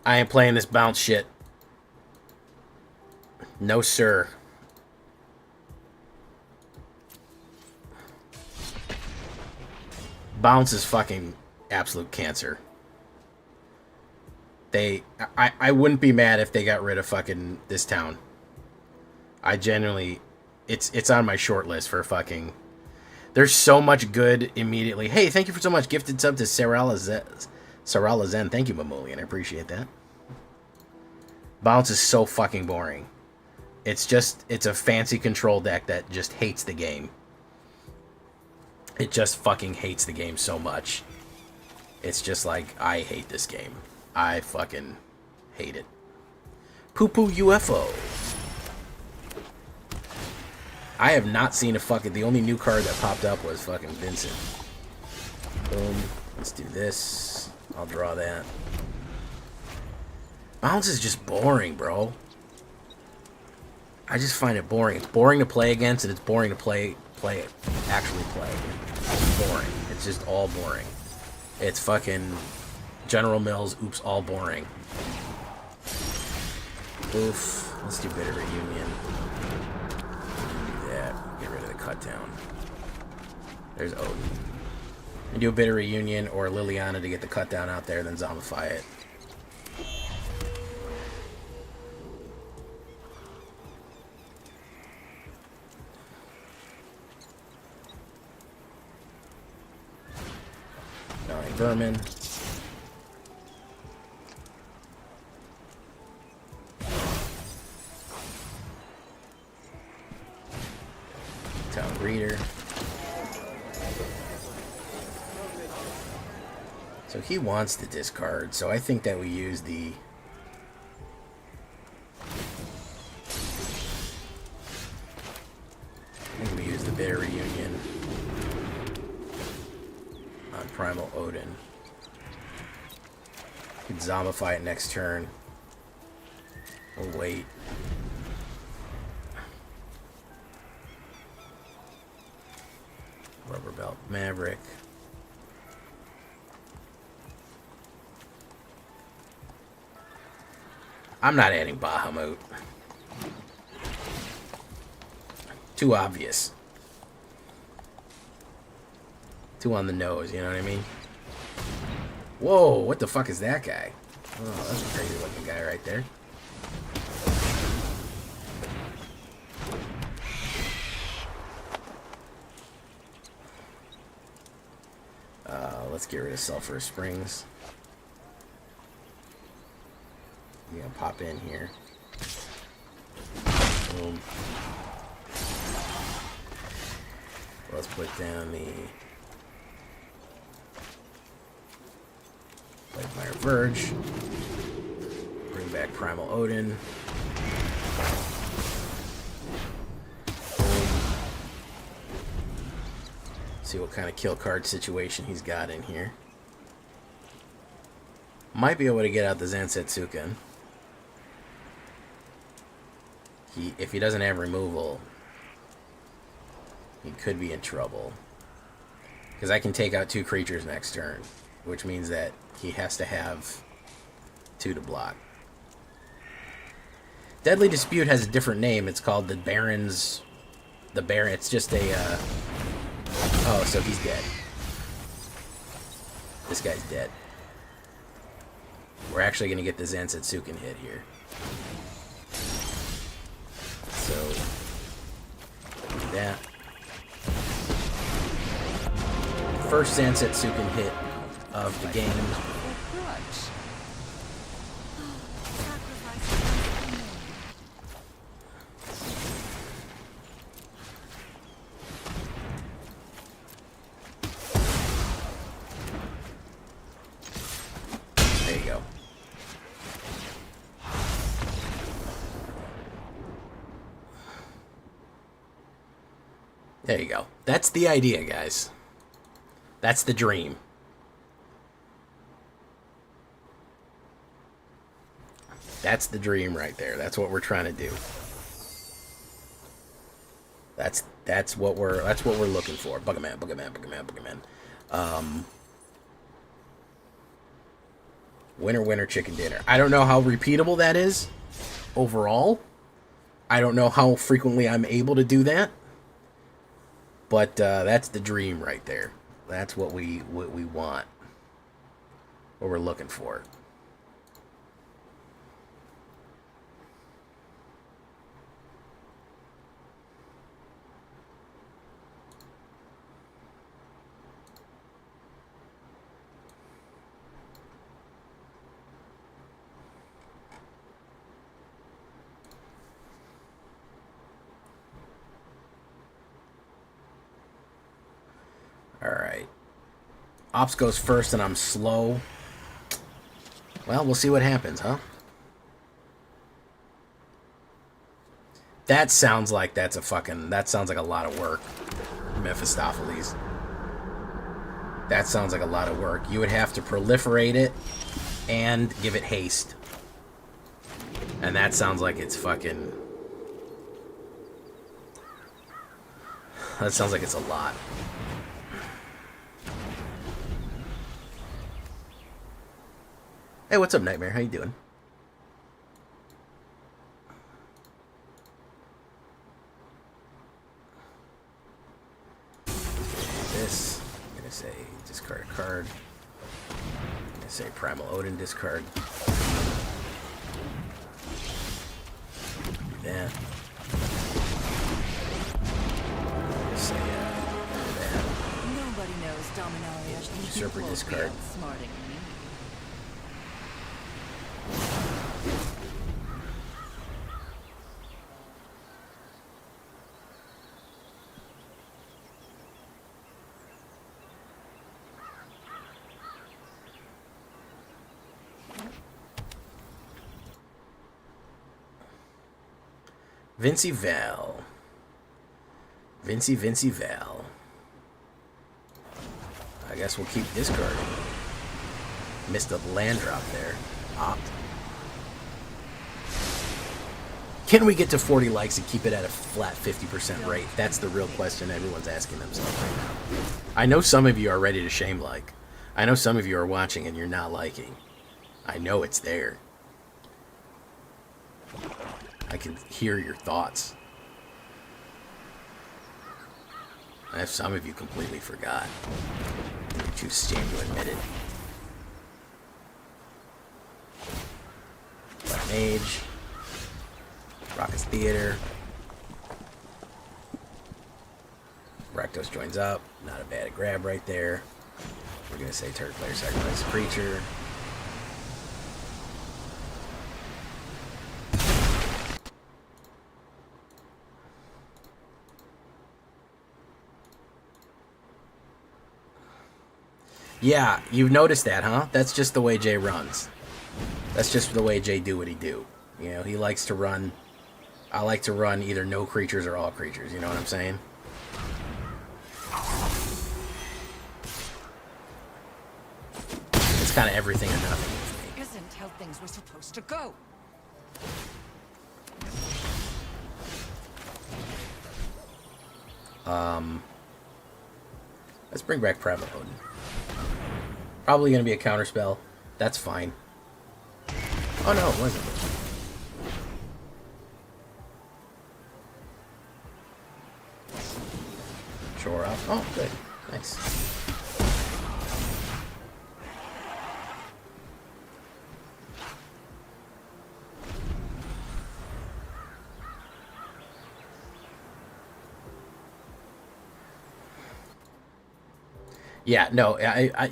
I ain't playing this bounce shit. No, sir. Bounce is fucking absolute cancer. I wouldn't be mad if they got rid of fucking this town. I genuinely, it's on my short list for fucking. There's so much good immediately. Hey, thank you for so much gifted sub to Sarala Zen. Thank you, Mamoulian. I appreciate that. Bounce is so fucking boring. It's a fancy control deck that just hates the game. It just fucking hates the game so much. It's just like, I hate this game. I fucking hate it. Poo Poo UFO. I have not seen a fucking... The only new card that popped up was fucking Vincent. Boom. Let's do this. I'll draw that. Bounce is just boring, bro. I just find it boring. It's boring to play against, and it's boring to actually play. It's boring. It's just all boring. It's fucking General Mills, oops, all boring. Oof. Let's do Bitter Reunion. Do that. Get rid of the cut down. There's Odin. And do a Bitter Reunion or Liliana to get the cut down out there, then zombify it. Vermin. Town Breeder. So he wants to discard, so I think that we use the... I think we use the Bitter Reunion on Primal Odin. Could zombify it next turn. We'll wait. Rubber Belt Maverick. I'm not adding Bahamut. Too obvious. Too on the nose, you know what I mean? Whoa, what the fuck is that guy? Oh, that's a crazy looking guy right there. Let's get rid of Sulphur Springs. I'm gonna pop in here. Boom. Let's put down the Lightmire Verge. Bring back Primal Odin. See what kind of kill card situation he's got in here. Might be able to get out the Zansetsuken. If he doesn't have removal, he could be in trouble. Because I can take out 2 creatures next turn, which means that he has to have 2 to block. Deadly Dispute has a different name. It's called the Baron's... The Baron... It's just a... Oh, so he's dead. This guy's dead. We're actually going to get the Zansetsuken hit here. So... do that. First Zansetsuken hit of the game. There you go. There you go. That's the idea, guys. That's the dream. That's the dream right there. That's what we're trying to do. That's what we're looking for. Buggerman, Buggerman, Buggerman, Buggerman. Winner, winner, chicken dinner. I don't know how repeatable that is overall. I don't know how frequently I'm able to do that. But that's the dream right there. That's what we want. What we're looking for. Alright. Ops goes first and I'm slow. Well, we'll see what happens, huh? That sounds like that's a fucking... That sounds like a lot of work, Mephistopheles. That sounds like a lot of work. You would have to proliferate it and give it haste. And that sounds like it's fucking... That sounds like it's a lot. Hey, what's up, Nightmare? How you doing? This. I'm gonna say discard a card. I'm gonna say Primal Odin discard. Do that. Say that. Nobody knows Dominaria. Usurper discard. Smarting me. Vincy Val. Vincy Val. I guess we'll keep discarding. Missed a land drop there. Opt. Can we get to 40 likes and keep it at a flat 50% rate? That's the real question everyone's asking themselves right now. I know some of you are ready to shame like. I know some of you are watching and you're not liking. I know it's there. I can hear your thoughts. I have some of you completely forgot. You're too ashamed to admit it. Black Mage. Rockets Theater. Rakdos joins up. Not a bad grab right there. We're going to say turret player sacrifice a creature. Yeah, you've noticed that, huh? That's just the way Jay runs. That's just the way Jay do what he do. You know, he likes to run... I like to run either no creatures or all creatures, you know what I'm saying? It's kind of everything or nothing with me. Isn't how things were supposed to go. Let's bring back Primal Odin. Probably going to be a counterspell. That's fine. Oh no, it wasn't. Shore up. Oh, good. Nice. Yeah, no,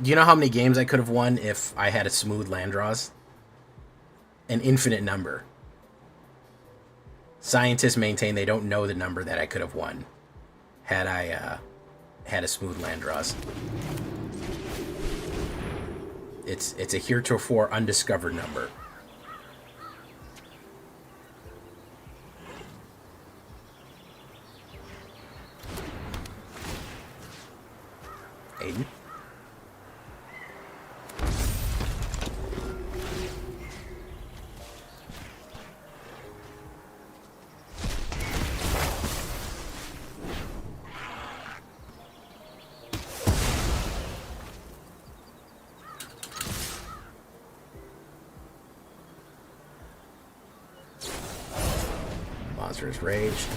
do you know how many games I could have won if I had a smooth land draws? An infinite number. Scientists maintain they don't know the number that I could have won had I had a smooth land draws. It's a heretofore undiscovered number. Aiden? Monster is raged.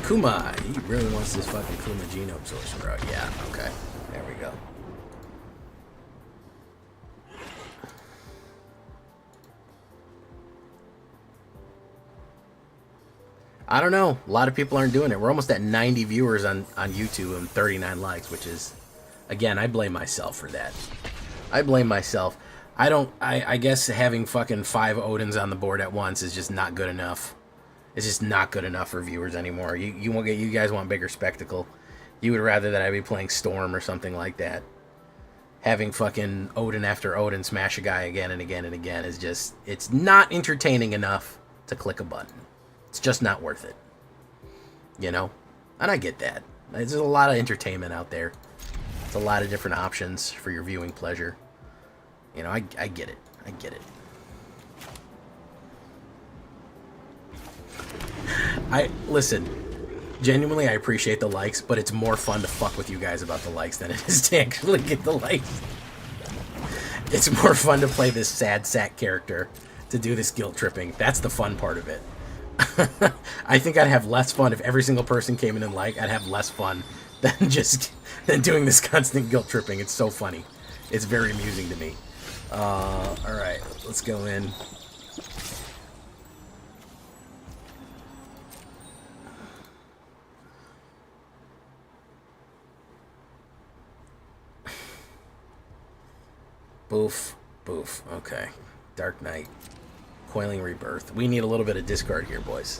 Kuma, he really wants this fucking Kuma genome source, bro. Yeah, okay. There we go. I don't know. A lot of people aren't doing it. We're almost at 90 viewers on YouTube and 39 likes, which is, again, I blame myself for that. I blame myself. I guess having fucking 5 Odins on the board at once is just not good enough. It's just not good enough for viewers anymore. You guys want bigger spectacle. You would rather that I be playing Storm or something like that. Having fucking Odin after Odin smash a guy again and again and again is just, it's not entertaining enough to click a button. It's just not worth it. You know? And I get that. There's a lot of entertainment out there. It's a lot of different options for your viewing pleasure. You know, I get it. I get it. Listen, genuinely I appreciate the likes, but it's more fun to fuck with you guys about the likes than it is to actually get the likes. It's more fun to play this sad sack character, to do this guilt tripping. That's the fun part of it. I think I'd have less fun if every single person came in and liked. I'd have less fun than doing this constant guilt tripping. It's so funny. It's very amusing to me. Alright, let's go in. Boof. Boof. Okay. Dark Knight. Coiling Rebirth. We need a little bit of discard here, boys.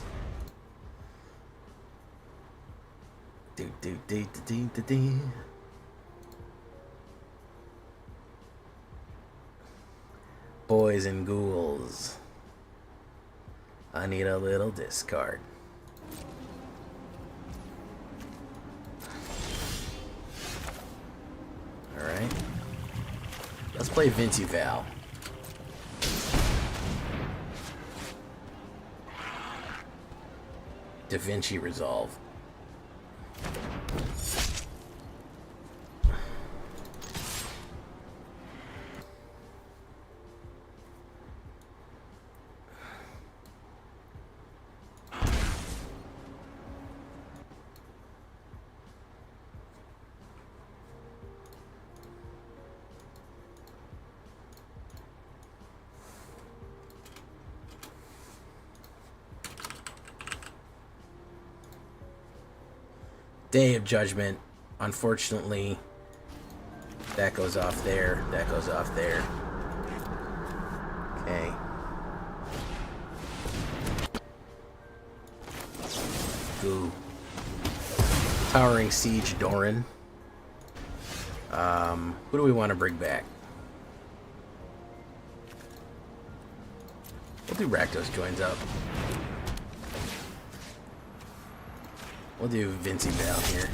Boys and ghouls. I need a little discard. Alright. Let's play Vinci Val. Da Vinci Resolve. Day of Judgment. Unfortunately, that goes off there. That goes off there. Okay. Goo. Towering Siege Doran. Who do we want to bring back? We'll do Rakdos joins up. We'll do Vinci Val here.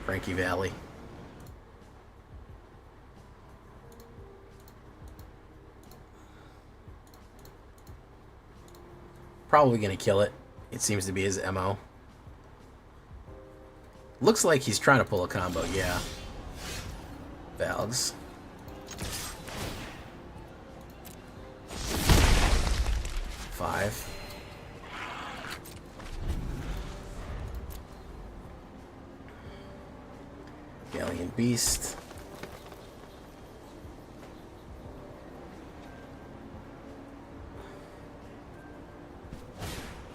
Frankie Valley. Probably gonna kill it. It seems to be his MO. Looks like he's trying to pull a combo, yeah. Valves. Five. Galleon Beast.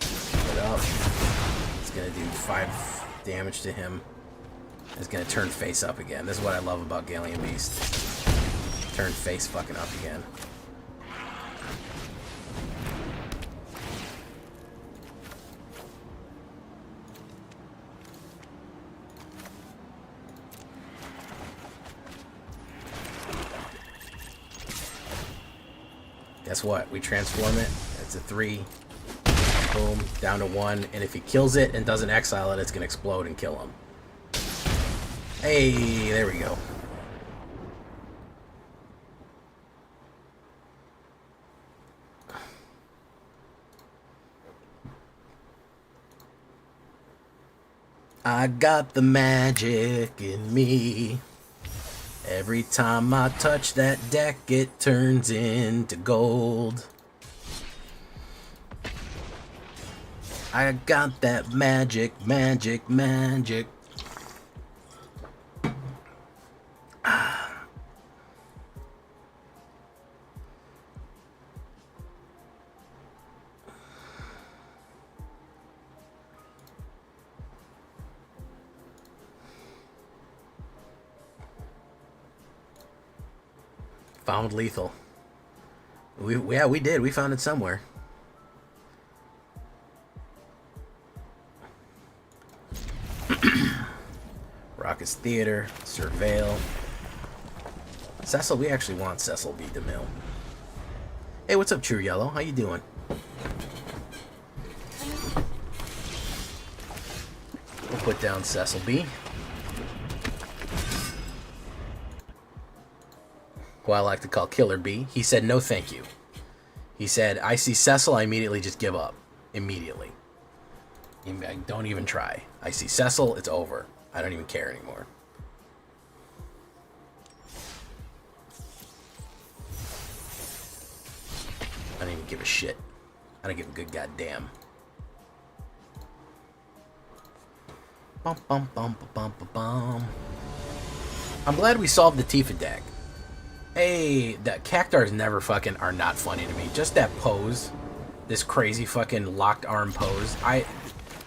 Put it up. It's gonna do 5 damage to him. It's gonna turn face up again. This is what I love about Galleon Beast. Turn face fucking up again. Guess what? We transform it. It's a 3. Boom. Down to 1. And if he kills it and doesn't exile it, it's going to explode and kill him. Hey, there we go. I got the magic in me. Every time I touch that deck, it turns into gold. I got that magic, magic, magic. Found lethal. Yeah, we did. We found it somewhere. Raucous Theater, Surveil. Cecil, we actually want Cecil B. DeMille. Hey, what's up, True Yellow? How you doing? We'll put down Cecil B. Who I like to call Killer B. He said, no thank you. He said, I see Cecil, I immediately just give up. Immediately. I don't even try. I see Cecil, it's over. I don't even care anymore. I don't even give a shit. I don't give a good goddamn. Bum, bum, bum, bum, bum, bum. I'm glad we solved the Tifa deck. Hey, that Cactars never fucking are not funny to me. Just that pose. This crazy fucking locked arm pose.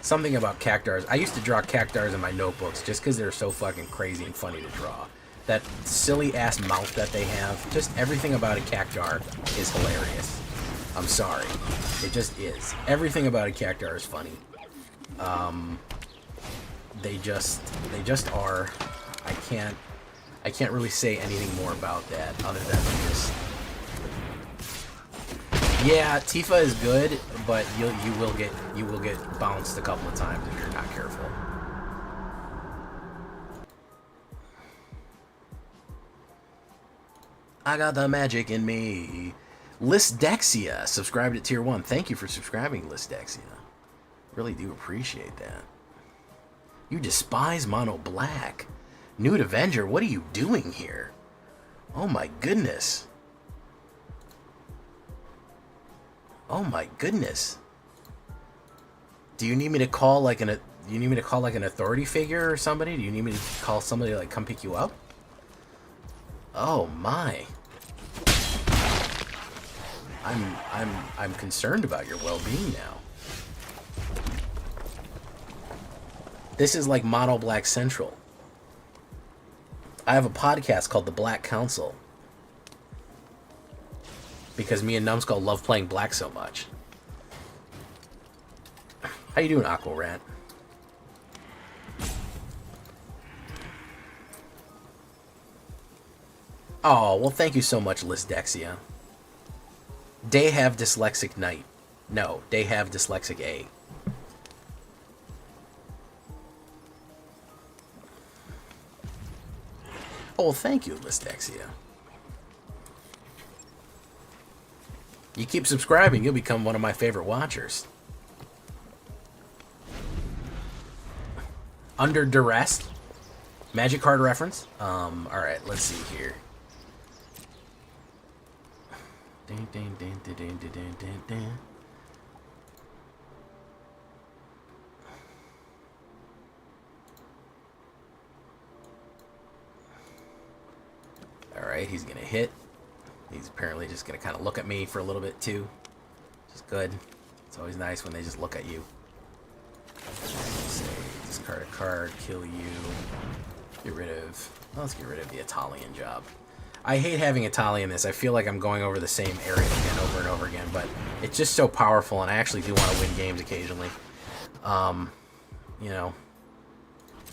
Something about Cactars. I used to draw Cactars in my notebooks just because they're so fucking crazy and funny to draw. That silly ass mouth that they have. Just everything about a Cactar is hilarious. I'm sorry. It just is. Everything about a Cactar is funny. They just are. I can't really say anything more about that other than just. Yeah, Tifa is good, but you will get bounced a couple of times if you're not careful. I got the magic in me. Listdexia subscribed at tier 1. Thank you for subscribing, Listdexia. Really do appreciate that. You despise Mono Black. Nude Avenger, what are you doing here? Oh my goodness. Oh my goodness. Do you need me to call like an authority figure or somebody? Do you need me to call somebody to like come pick you up? Oh my. I'm concerned about your well-being now. This is like Mono Black Central. I have a podcast called The Black Council. Because me and Numbskull love playing black so much. How you doing, Aqua Rat? Oh, well thank you so much, Listdexia. They have dyslexic night. No, they have dyslexic A. Oh, well, thank you, Listdexia. You keep subscribing, you'll become one of my favorite watchers. Under Duress. Magic card reference. Alright, let's see here. Ding, ding, ding, ding, ding, ding, ding, ding. Alright, he's gonna hit. He's apparently just gonna kind of look at me for a little bit too. Which is good. It's always nice when they just look at you. Say, discard a card, kill you. Get rid of... Well, let's get rid of the Italian job. I hate having Italian in this. I feel like I'm going over the same area again over and over again, but it's just so powerful, and I actually do want to win games occasionally. You know.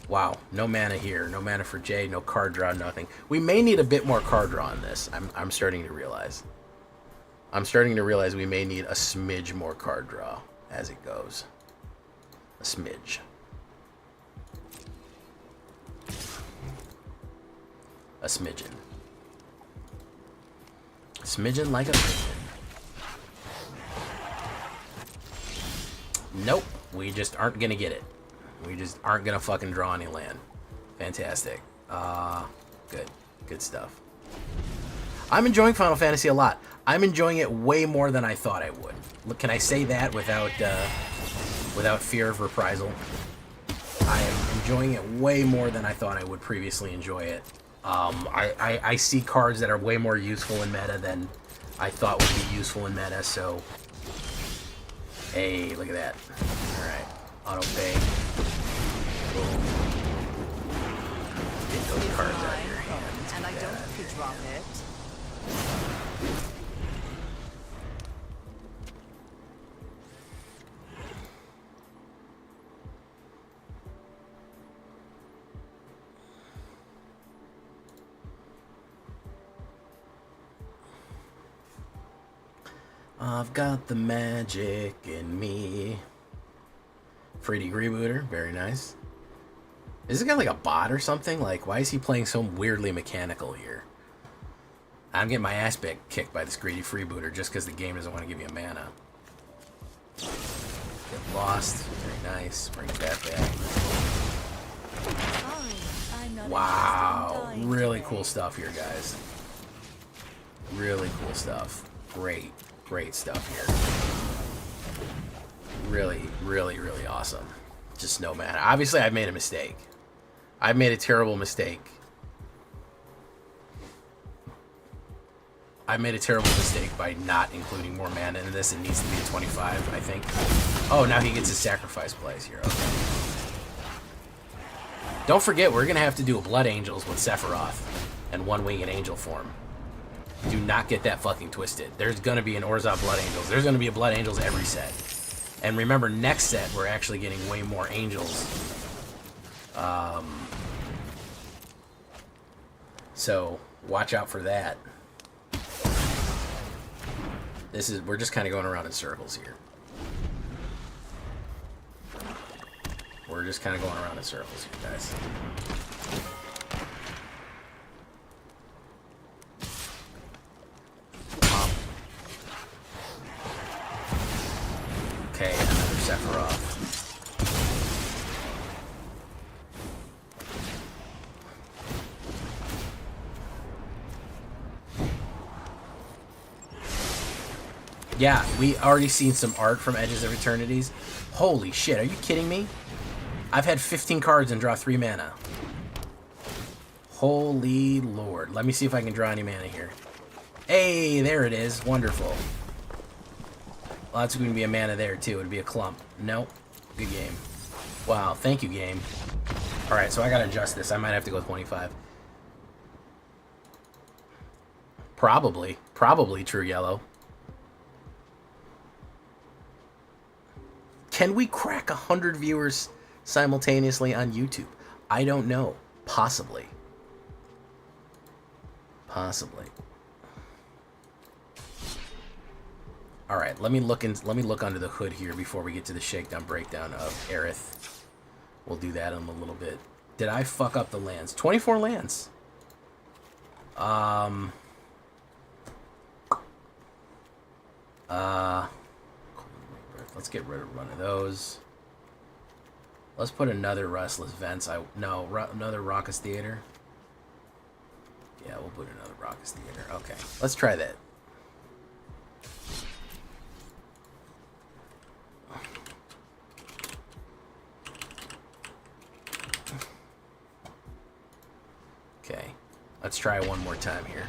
Wow, no mana here. No mana for Jay, no card draw, nothing. We may need a bit more card draw in this. I'm starting to realize. I'm starting to realize we may need a smidge more card draw as it goes. A smidge. A smidgen. A smidgen like a smidgen. Nope, we just aren't gonna get it. We just aren't gonna fucking draw any land. Fantastic. Good. Good stuff. I'm enjoying Final Fantasy a lot. I'm enjoying it way more than I thought I would. Look, can I say that without fear of reprisal? I am enjoying it way more than I thought I would previously enjoy it. I see cards that are way more useful in meta than I thought would be useful in meta, so... Hey, look at that. Alright. Auto pay. Boom. Get those cards out of your hand. And I don't have to drop it. I've got the magic in me. Free degree booter, very nice. Is this guy like a bot or something? Like, why is he playing so weirdly mechanical here? I'm getting my ass kicked by this greedy freebooter just because the game doesn't want to give you a mana. Get lost. Very nice. Bring that back. Wow. Really cool stuff here, guys. Really cool stuff. Great. Great stuff here. Really, really, really awesome. Just no mana. Obviously, I've made a mistake. I've made a terrible mistake. I made a terrible mistake by not including more mana in this. It needs to be a 25, I think. Oh, now he gets his sacrifice plays here. Okay. Don't forget, we're going to have to do a Blood Angels with Sephiroth and one-winged angel form. Do not get that fucking twisted. There's going to be an Orzhov Blood Angels. There's going to be a Blood Angels every set. And remember, next set, we're actually getting way more angels. So, watch out for that. We're just kind of going around in circles here. We're just kind of going around in circles here, guys. Okay, another Sephiroth. Yeah, we already seen some art from Edges of Eternities. Holy shit, are you kidding me? I've had 15 cards and draw 3 mana. Holy lord. Let me see if I can draw any mana here. Hey, there it is. Wonderful. Well, that's going to be a mana there, too. It'd be a clump. Nope. Good game. Wow, thank you, game. Alright, so I gotta adjust this. I might have to go 25. Probably. Probably true yellow. Can we crack 100 viewers simultaneously on YouTube? I don't know. Possibly. Possibly. All right, let me look under the hood here before we get to the shakedown breakdown of Aerith. We'll do that in a little bit. Did I fuck up the lands? 24 lands. Let's get rid of one of those. Let's put another Restless Vents. Another Raucous Theater. Yeah, we'll put another Raucous Theater. Okay, let's try that. Okay, let's try one more time here.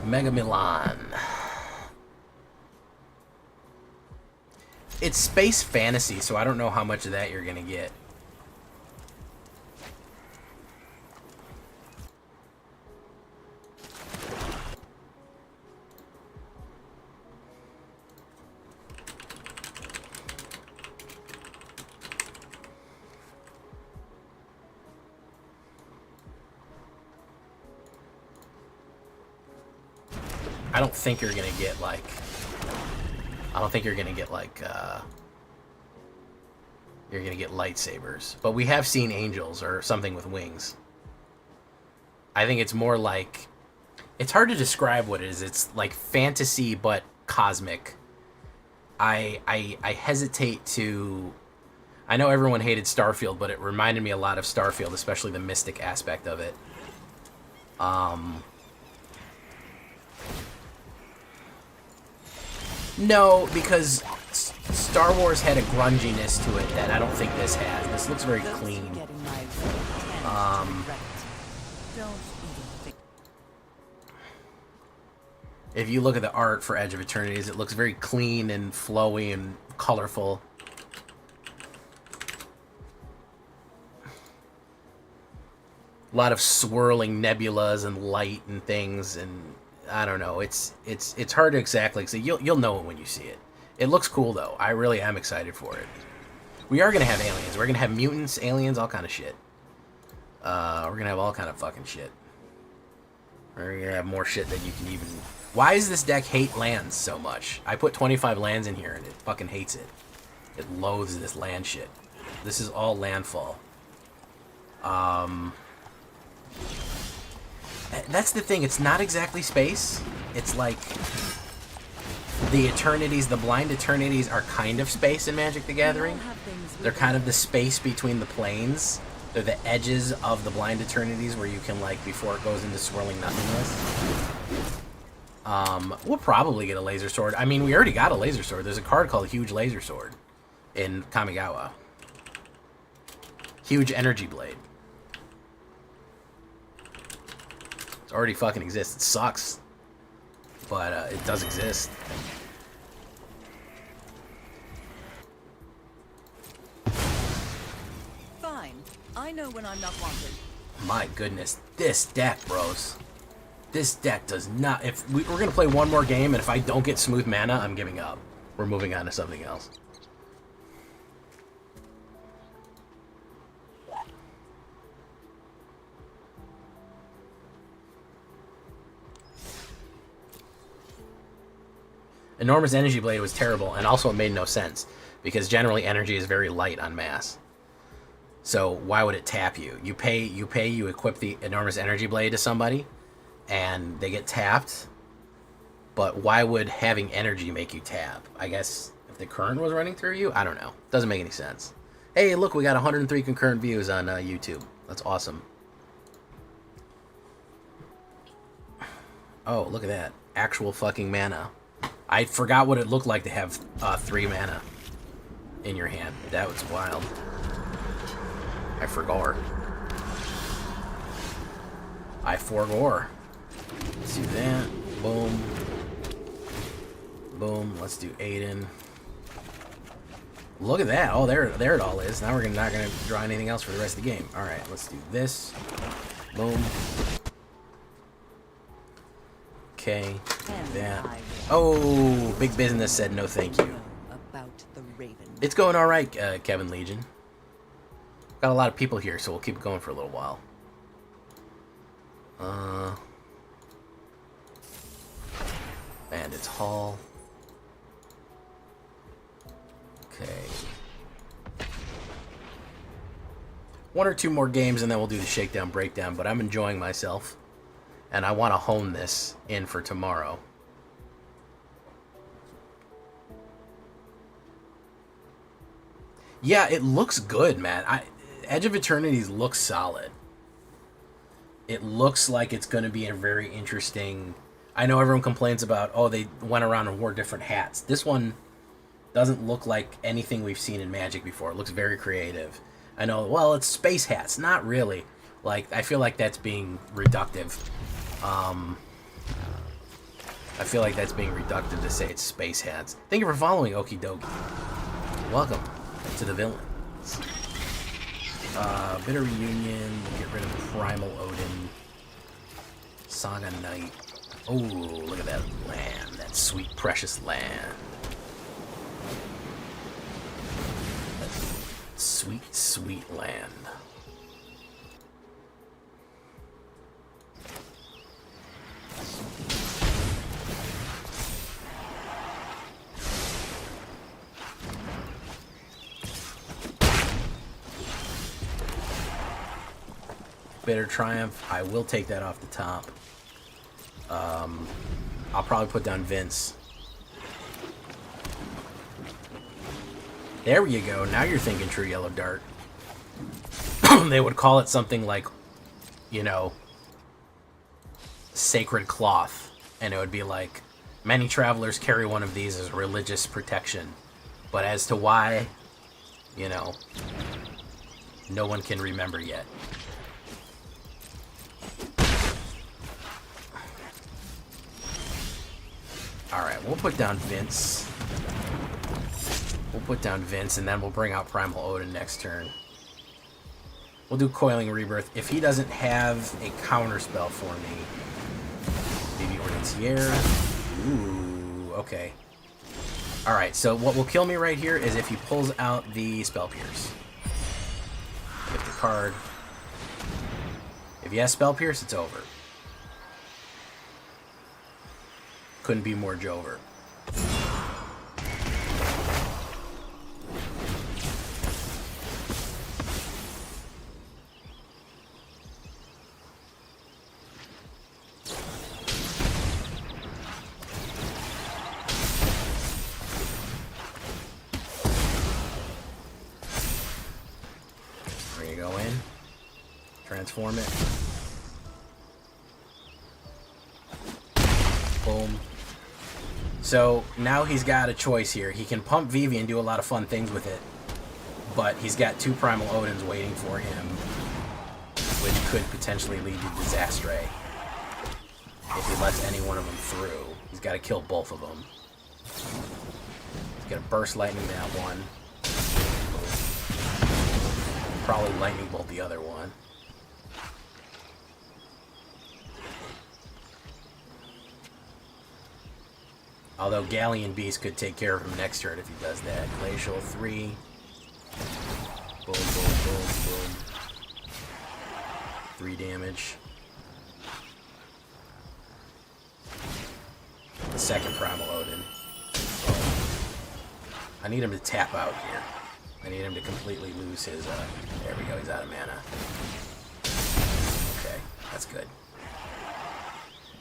Mega Milan. It's space fantasy, so I don't know how much of that you're gonna get. I don't think you're gonna get like. I don't think you're gonna get like. You're gonna get lightsabers, but we have seen angels or something with wings. I think it's more like. It's hard to describe what it is. It's like fantasy but cosmic. I hesitate to. I know everyone hated Starfield, but it reminded me a lot of Starfield, especially the mystic aspect of it. No, because Star Wars had a grunginess to it that I don't think this has. This looks very clean. If you look at the art for Edge of Eternities, it looks very clean and flowy and colorful. A lot of swirling nebulas and light and things, and I don't know. It's hard to exactly say. You'll know it when you see it. It looks cool though. I really am excited for it. We are gonna have aliens. We're gonna have mutants, aliens, all kind of shit. We're gonna have all kind of fucking shit. We're gonna have more shit than you can even. Why does this deck hate lands so much? I put 25 lands in here and it fucking hates it. It loathes this land shit. This is all landfall. That's the thing. It's not exactly space. It's like the Eternities, the Blind Eternities are kind of space in Magic the Gathering. They're kind of the space between the planes. They're the edges of the Blind Eternities where you can, like, before it goes into swirling nothingness. We'll probably get a Laser Sword. I mean, we already got a Laser Sword. There's a card called Huge Laser Sword in Kamigawa. Huge Energy Blade. It already fucking exists. It sucks. But it does exist. Fine. I know when I'm not wanted. My goodness. This deck, bros. This deck does not... If we're going to play one more game, and if I don't get smooth mana, I'm giving up. We're moving on to something else. Enormous Energy Blade was terrible, and also it made no sense, because generally energy is very light on mass. So why would it tap you? You equip the Enormous Energy Blade to somebody, and they get tapped, but why would having energy make you tap? I guess if the current was running through you? I don't know. Doesn't make any sense. Hey, look, we got 103 concurrent views on YouTube. That's awesome. Oh, look at that. Actual fucking mana. I forgot what it looked like to have 3 mana in your hand. That was wild. I forgot. I forgot. Let's do that. Boom. Boom. Let's do Aiden. Look at that. Oh, there it all is. Now we're not gonna draw anything else for the rest of the game. All right, let's do this. Boom. Okay. That. Oh, Big Business said no thank you. About the Raven. It's going all right, Kevin Legion. Got a lot of people here, so we'll keep it going for a little while. Bandits Hall. Okay. 1 or 2 more games and then we'll do the shakedown breakdown, but I'm enjoying myself. And I want to hone this in for tomorrow. Yeah, it looks good, man. Edge of Eternities looks solid. It looks like it's going to be a very interesting... I know everyone complains about, oh, they went around and wore different hats. This one doesn't look like anything we've seen in Magic before. It looks very creative. I know, well, it's space hats. Not really. Like, I feel like that's being reductive. I feel like that's being reductive to say it's space hats. Thank you for following, Okie Dokie. Welcome to the Villains. Bitter Reunion. Get rid of Primal Odin. Saga Knight. Oh, look at that land. That sweet, precious land. That sweet, sweet land. Bitter Triumph. I will take that off the top. I'll probably put down Vince. There you go. Now you're thinking True Yellow Dart. They would call it something like, you know, Sacred Cloth. And it would be like, many travelers carry one of these as religious protection. But as to why, you know, no one can remember yet. Alright, we'll put down Vince. We'll put down Vince, and then we'll bring out Primal Odin next turn. We'll do Coiling Rebirth. If he doesn't have a counter spell for me, maybe Ornitier. Ooh, okay. Alright, so what will kill me right here is if he pulls out the Spell Pierce. Get the card. If he has Spell Pierce, it's over. Couldn't be more Jover. Go in, transform it, boom. So now he's got a choice here. He can pump Vivi and do a lot of fun things with it, but he's got 2 Primal Odins waiting for him, which could potentially lead to Disastre if he lets any one of them through. He's got to kill both of them. He's got to Burst Lightning that one. Probably Lightning Bolt the other one. Although Galleon Beast could take care of him next turn if he does that. Glacial 3. Boom, boom, boom, boom. 3 damage. The second Primal Odin. I need him to tap out here. I need him to completely lose his, there we go, he's out of mana. Okay, that's good.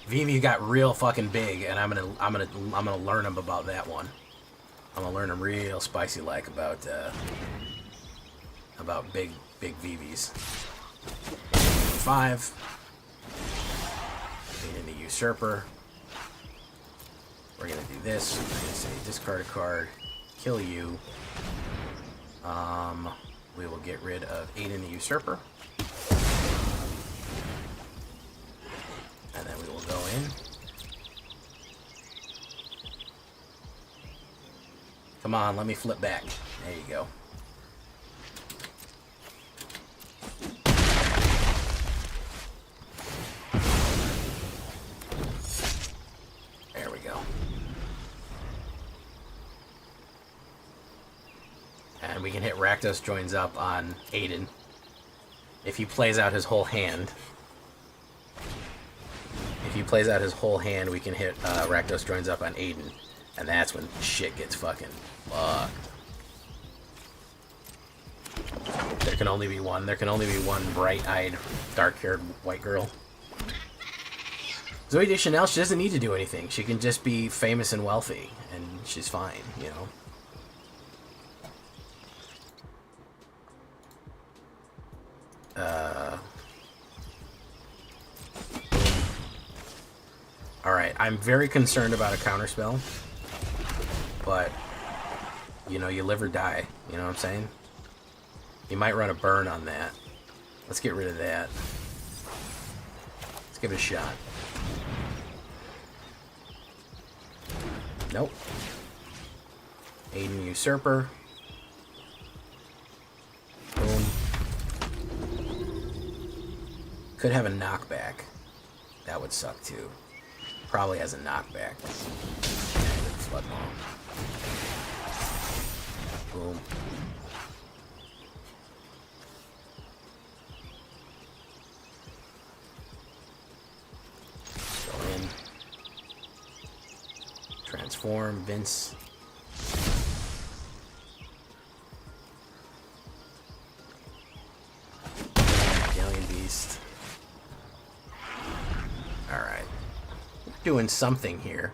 Vivi got real fucking big, and I'm gonna learn him about that one. I'm gonna learn him real spicy like about big Vivis. 5. Lean into Usurper. We're gonna do this. We're gonna say discard a card, kill you. We will get rid of Aiden the Usurper. And then we will go in. Come on, let me flip back. There you go. There we go. And we can hit Rakdos Joins Up on Aiden. If he plays out his whole hand. If he plays out his whole hand, we can hit Rakdos Joins Up on Aiden. And that's when shit gets fucking fucked. There can only be one. There can only be one bright-eyed, dark-haired white girl. Zoe Deschanel, she doesn't need to do anything. She can just be famous and wealthy, and she's fine, you know? Alright, I'm very concerned about a counterspell. But, you know, you live or die. You know what I'm saying? You might run a burn on that. Let's get rid of that. Let's give it a shot. Nope. Aiden Usurper. Boom. Could have a knockback. That would suck too. Probably has a knockback. Flood Maw. Boom. Go in. Transform, Vince. Galleon Beast. Alright. We're doing something here.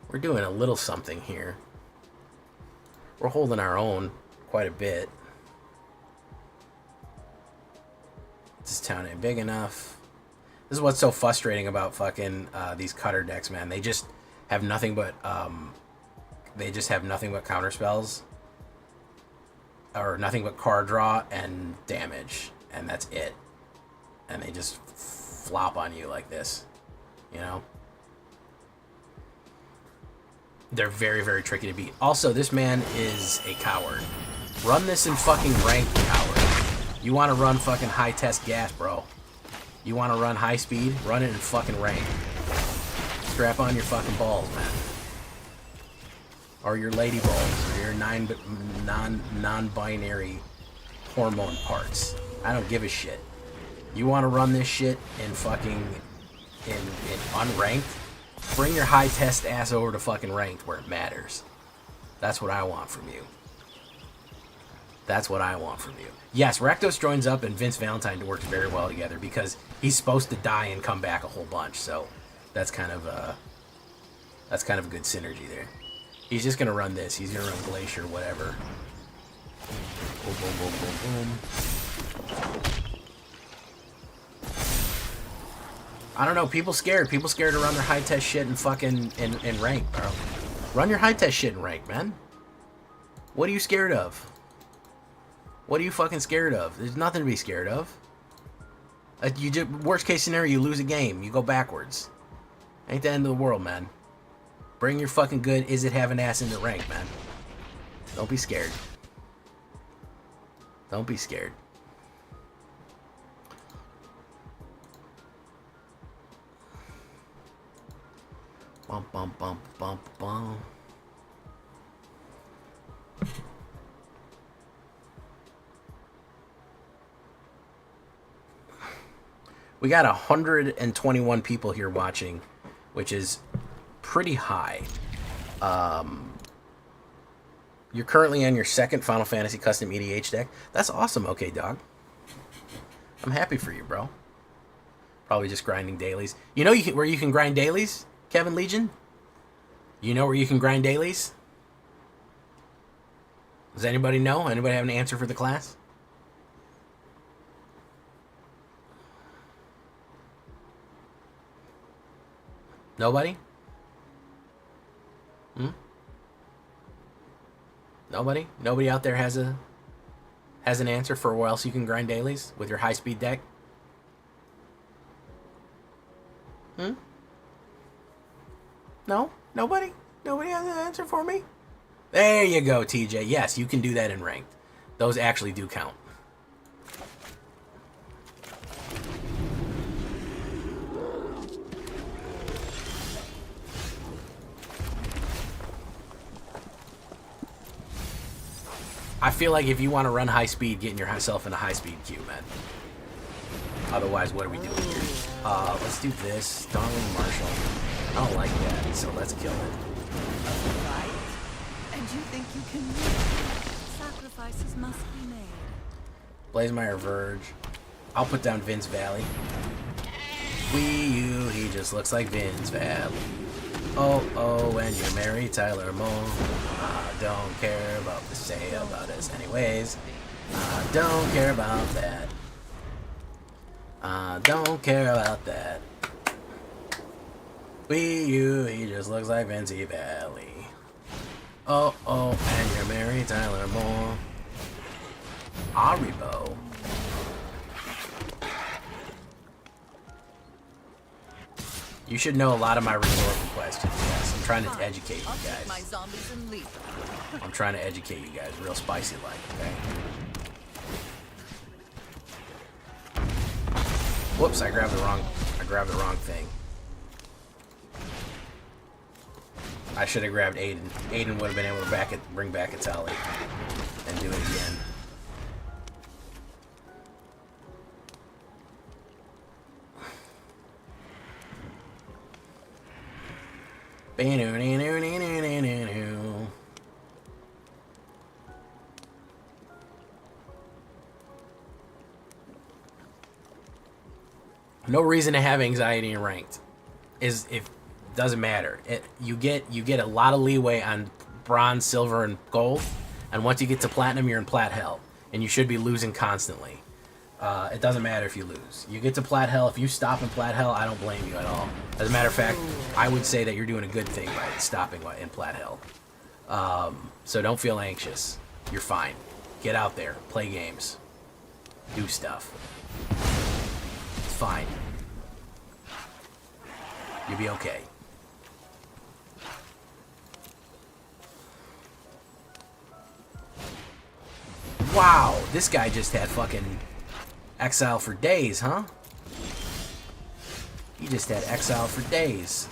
We're doing a little something here. We're holding our own quite a bit. This town ain't big enough. This is what's so frustrating about fucking these cutter decks, man. They just have nothing but counter spells. Or nothing but card draw and damage. And that's it. And they just flop on you like this. You know? They're very, very tricky to beat. Also, this man is a coward. Run this in fucking ranked, coward. You want to run fucking high test gas, bro. You want to run high speed? Run it in fucking rank. Strap on your fucking balls, man. Or your lady balls, or your non-binary hormone parts. I don't give a shit. You want to run this shit in fucking in unranked? Bring your high test ass over to fucking ranked where it matters. That's what I want from you. That's what I want from you. Yes, Rectos joins up and Vince Valentine works very well together because he's supposed to die and come back a whole bunch. So that's kind of a good synergy there. He's just gonna run this. He's gonna run Glacier, whatever. Boom, boom, boom, boom, boom. I don't know. People scared. People scared to run their high test shit in fucking in rank, bro. Run your high test shit in rank, man. What are you scared of? What are you fucking scared of? There's nothing to be scared of. Worst case scenario, you lose a game. You go backwards. Ain't the end of the world, man. Bring your fucking good is it having ass into rank, man. Don't be scared. Don't be scared. Bump, bump, bump, bump, bump. We got 121 people here watching, which is pretty high. You're currently on your second Final Fantasy Custom EDH deck. That's awesome, okay, dog. I'm happy for you, bro. Probably just grinding dailies. You know where you can grind dailies, Kevin Legion? You know where you can grind dailies? Does anybody know? Anybody have an answer for the class? Nobody? Nobody? Nobody out there has an answer for where else you can grind dailies with your high speed deck? No? Nobody? Nobody has an answer for me? There you go, TJ. Yes, you can do that in ranked. Those actually do count. I feel like if you want to run high speed, getting yourself in a high speed queue, man. Otherwise, what are we doing here? Let's do this. Donald Marshall. I don't like that, so let's kill it. Right? And you think you can win? Sacrifices must be made. Blazemeyer Verge. I'll put down Vince Valley. Wii U, he just looks like Vince Valley. Oh, when you marry Tyler Moore, I don't care about what they say about us anyways. I don't care about that. I don't care about that. Wii U, he just looks like Vincey Valley. Oh, and you marry Tyler Moore. Aribo. You should know a lot of my rhetorical questions, yes. I'm trying to educate you guys. My zombies and leave. I'm trying to educate you guys, real spicy like, okay? Whoops, I grabbed the wrong thing. I should have grabbed Aiden. Aiden would have been able to bring back a tally and do it again. No reason to have anxiety in ranked. Doesn't matter. You get a lot of leeway on bronze, silver, and gold, and once you get to platinum, you're in plat hell, and you should be losing constantly. It doesn't matter if you lose. You get to plat hell. If you stop in plat hell, I don't blame you at all. As a matter of fact, I would say that you're doing a good thing by stopping in plat hell. So don't feel anxious. You're fine. Get out there. Play games. Do stuff. It's fine. You'll be okay. Wow, this guy just had fucking Exile for days, huh? You just had exile for days.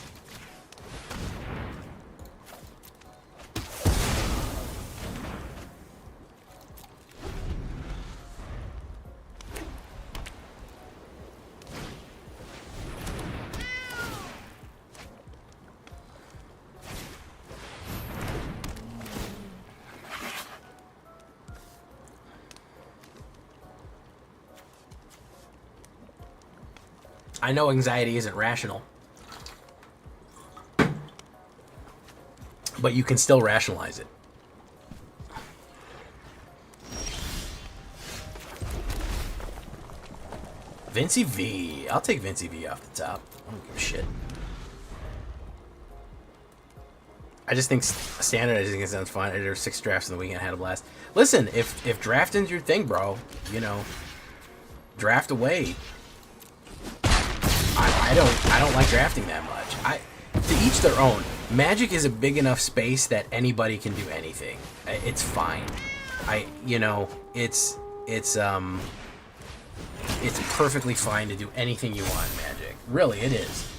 I know anxiety isn't rational, but you can still rationalize it. Vincey V. I'll take Vincey V off the top. I don't give a shit. I just think standard, I just think it sounds fun. I did 6 drafts in the weekend. I had a blast. Listen, if drafting's your thing, bro, you know, draft away. I don't like drafting that much. To each their own. Magic is a big enough space that anybody can do anything. It's fine. It's perfectly fine to do anything you want in Magic. Really, it is.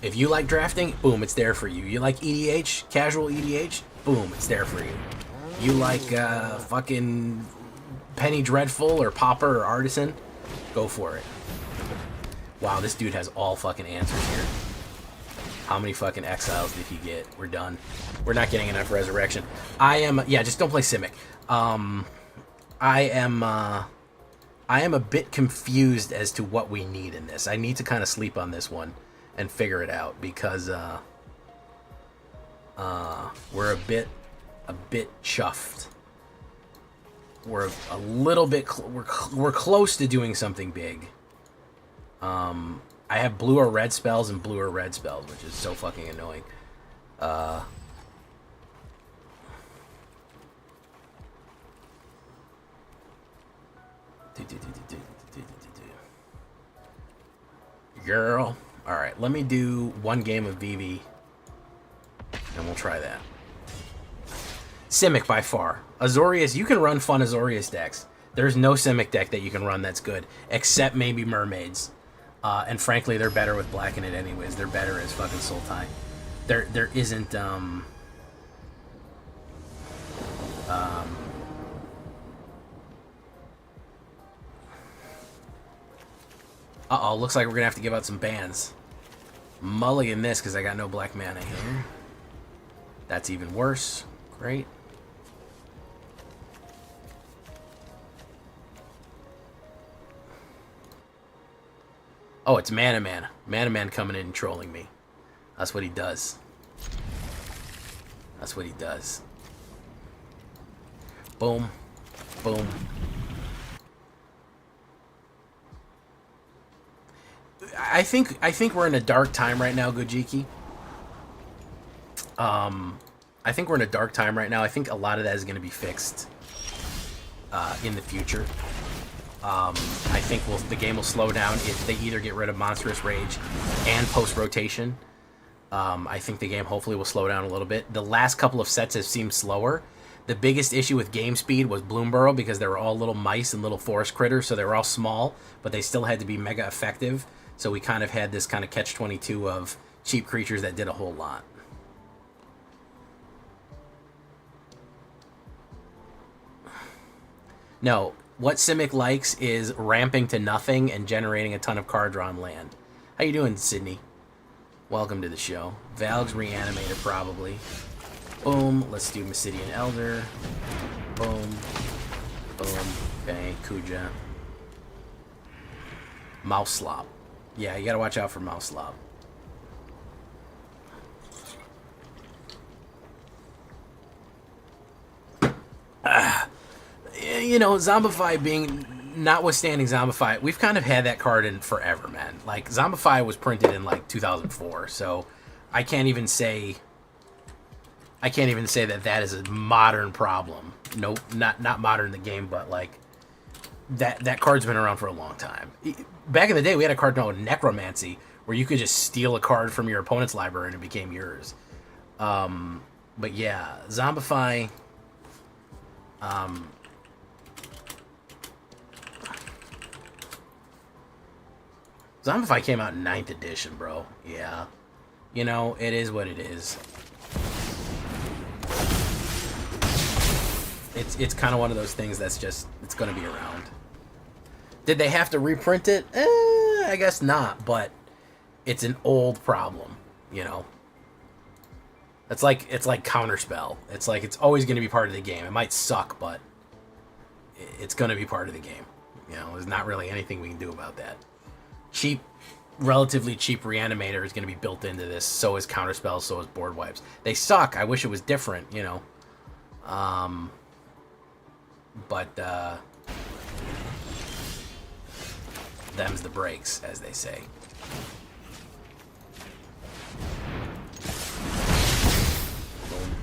If you like drafting, boom, it's there for you. You like EDH, casual EDH, boom, it's there for you. You like fucking Penny Dreadful or Pauper or Artisan, go for it. Wow, this dude has all fucking answers here. How many fucking exiles did he get? We're done. We're not getting enough resurrection. Yeah, just don't play Simic. I am a bit confused as to what we need in this. I need to kind of sleep on this one and figure it out, because we're a bit chuffed. We're a little bit we're close to doing something big. I have blue or red spells and blue or red spells, which is so fucking annoying. Girl. Alright, let me do one game of VV, and we'll try that. Simic by far. Azorius, you can run fun Azorius decks. There's no Simic deck that you can run that's good, except maybe Mermaids. And frankly, they're better with Black in it anyways. They're better as fucking Sultai. There isn't, uh-oh, looks like we're gonna have to give out some bans. Mulligan this, because I got no black mana here. That's even worse. Great. Oh, it's Mana Man. Mana Man coming in and trolling me. That's what he does. That's what he does. Boom. Boom. I think we're in a dark time right now, Gojiki. I think we're in a dark time right now. I think a lot of that is going to be fixed in the future. I think the game will slow down if they either get rid of Monstrous Rage and post-rotation. I think the game hopefully will slow down a little bit. The last couple of sets have seemed slower. The biggest issue with game speed was Bloomburrow, because they were all little mice and little forest critters, so they were all small, but they still had to be mega effective. So we kind of had this kind of catch-22 of cheap creatures that did a whole lot. No, what Simic likes is ramping to nothing and generating a ton of card draw on land. How you doing, Sydney? Welcome to the show. Valg's Reanimator, probably. Boom. Let's do Mysidian Elder. Boom. Boom. Okay, Kuja. Mouse Slop. Yeah, you gotta watch out for Mouse Slop. You know, Zombify being, notwithstanding Zombify, we've kind of had that card in forever, man. Like, Zombify was printed in, like, 2004, so I can't even say that that is a modern problem. Nope, not modern in the game, but, like, that card's been around for a long time. Back in the day, we had a card called Necromancy, where you could just steal a card from your opponent's library and it became yours. But yeah, Zombify. Zombify came out in 9th edition, bro. Yeah. You know, it is what it is. It's kind of one of those things that's just, it's going to be around. Did they have to reprint it? I guess not, but it's an old problem, you know. It's like Counterspell. It's like it's always going to be part of the game. It might suck, but it's going to be part of the game. You know, there's not really anything we can do about that. Relatively cheap Reanimator is going to be built into this. So is Counterspell, so is Board Wipes. They suck. I wish it was different, you know. But them's the breaks, as they say. Boom.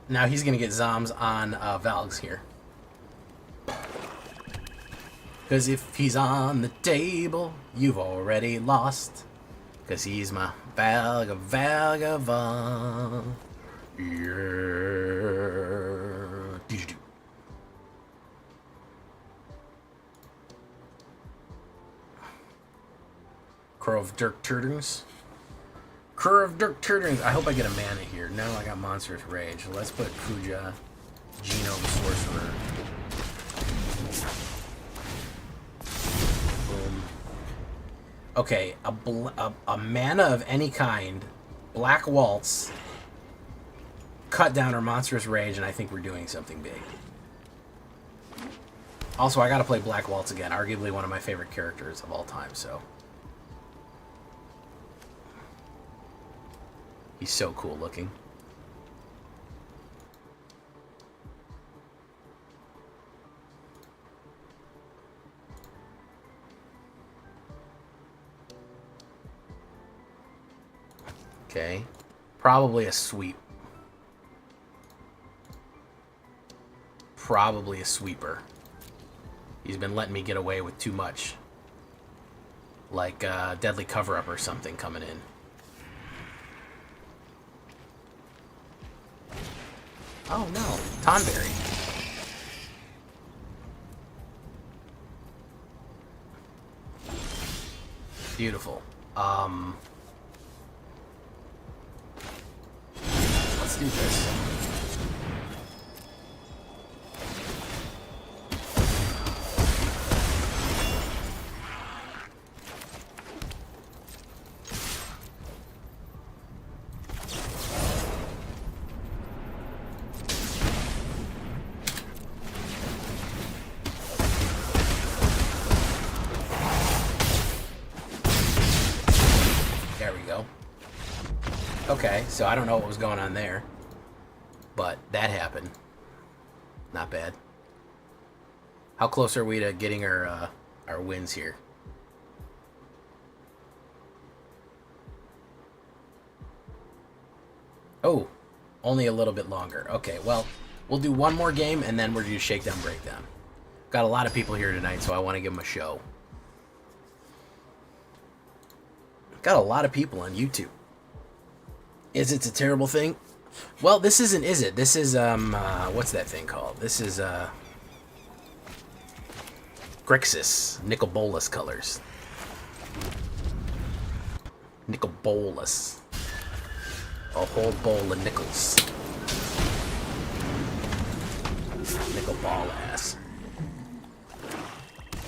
Now he's gonna get Zoms on Valgs here. Cause if he's on the table, you've already lost. Cause he's my Vagabond. Yeah. Crow of Dirk Turtings. Crow of Dirk Turtings. I hope I get a mana here. No, I got Monstrous Rage. Let's put Kuja, Geno the Sorcerer. Boom. Okay, a mana of any kind, Black Waltz, cut down our Monstrous Rage, and I think we're doing something big. Also, I gotta play Black Waltz again, arguably one of my favorite characters of all time, so. He's so cool looking. Okay. Probably a sweep. Probably a sweeper. He's been letting me get away with too much. Like Deadly Cover-Up or something coming in. Oh no, Tonberry. Beautiful. Let's do this. Okay, so I don't know what was going on there, but that happened. Not bad. How close are we to getting our wins here? Oh, only a little bit longer. Okay, well, we'll do one more game and then we'll do Shakedown Breakdown. Got a lot of people here tonight, so I want to give them a show. Got a lot of people on YouTube. Is it a terrible thing? Well, this isn't, is it? This is, what's that thing called? This is, Grixis, Nicol Bolas colors. Nicol Bolas. A whole bowl of nickels. Nicol ball ass.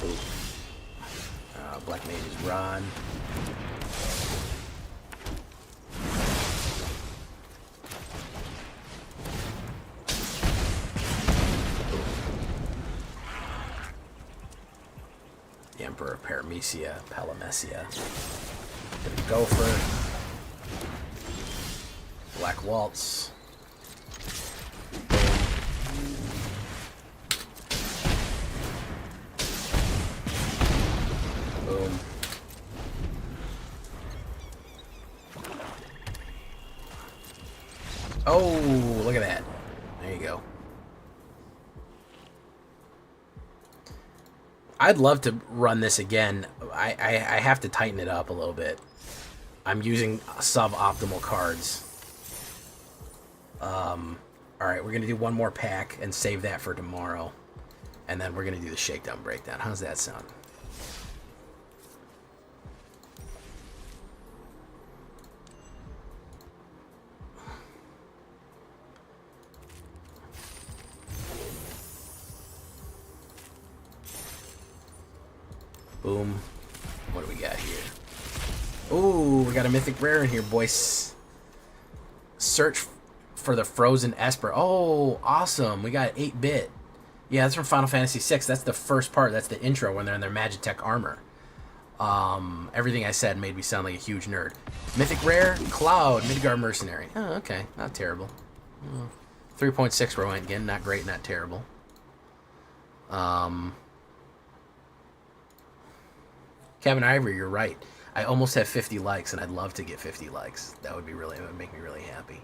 Ooh. Black Mage's Rod. The Emperor Paramecia, Palamecia. Get a Gopher. Black Waltz. Boom. Oh, look at that. There you go. I'd love to run this again. I have to tighten it up a little bit. I'm using suboptimal cards. Alright, we're going to do one more pack and save that for tomorrow. And then we're going to do the shakedown breakdown. How's that sound? Boom. What do we got here? Ooh, we got a mythic rare in here, boys. Search for the frozen Esper. Oh, awesome. We got 8-bit. Yeah, that's from Final Fantasy VI. That's the first part. That's the intro when they're in their Magitech armor. Everything I said made me sound like a huge nerd. Mythic rare, Cloud, Midgard Mercenary. Oh, okay. Not terrible. 3.6 for went again. Not great, not terrible. Kevin Ivory, you're right. I almost have 50 likes, and I'd love to get 50 likes. That would make me really happy.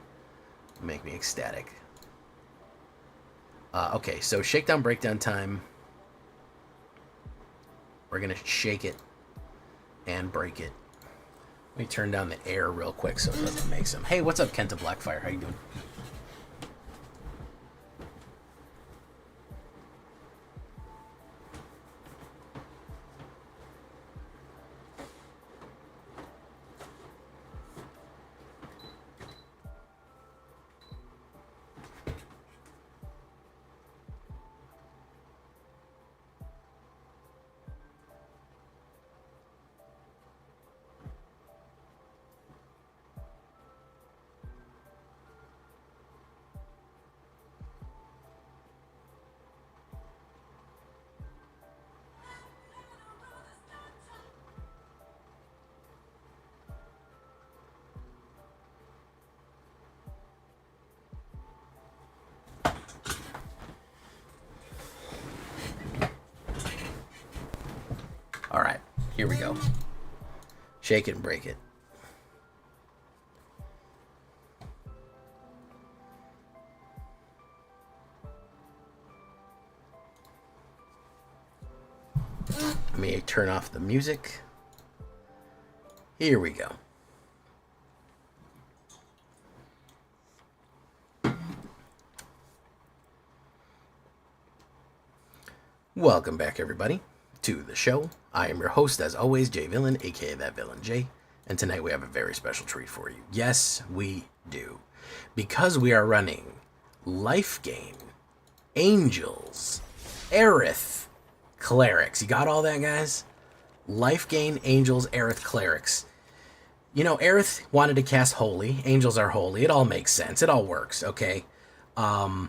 Make me ecstatic. Okay, so shakedown breakdown time. We're gonna shake it and break it. Let me turn down the air real quick so it doesn't make some. Hey, what's up, Kenta Blackfire? How you doing? Alright, here we go. Shake it and break it. Let me turn off the music. Here we go. Welcome back, everybody, to the show. I am your host, as always, Jay Villain, aka That Villain Jay, and tonight we have a very special treat for you. Yes, we do. Because we are running Life Gain, Angels, Aerith, Clerics. You got all that, guys? Life Gain, Angels, Aerith, Clerics. You know, Aerith wanted to cast Holy. Angels are holy. It all makes sense. It all works, okay? A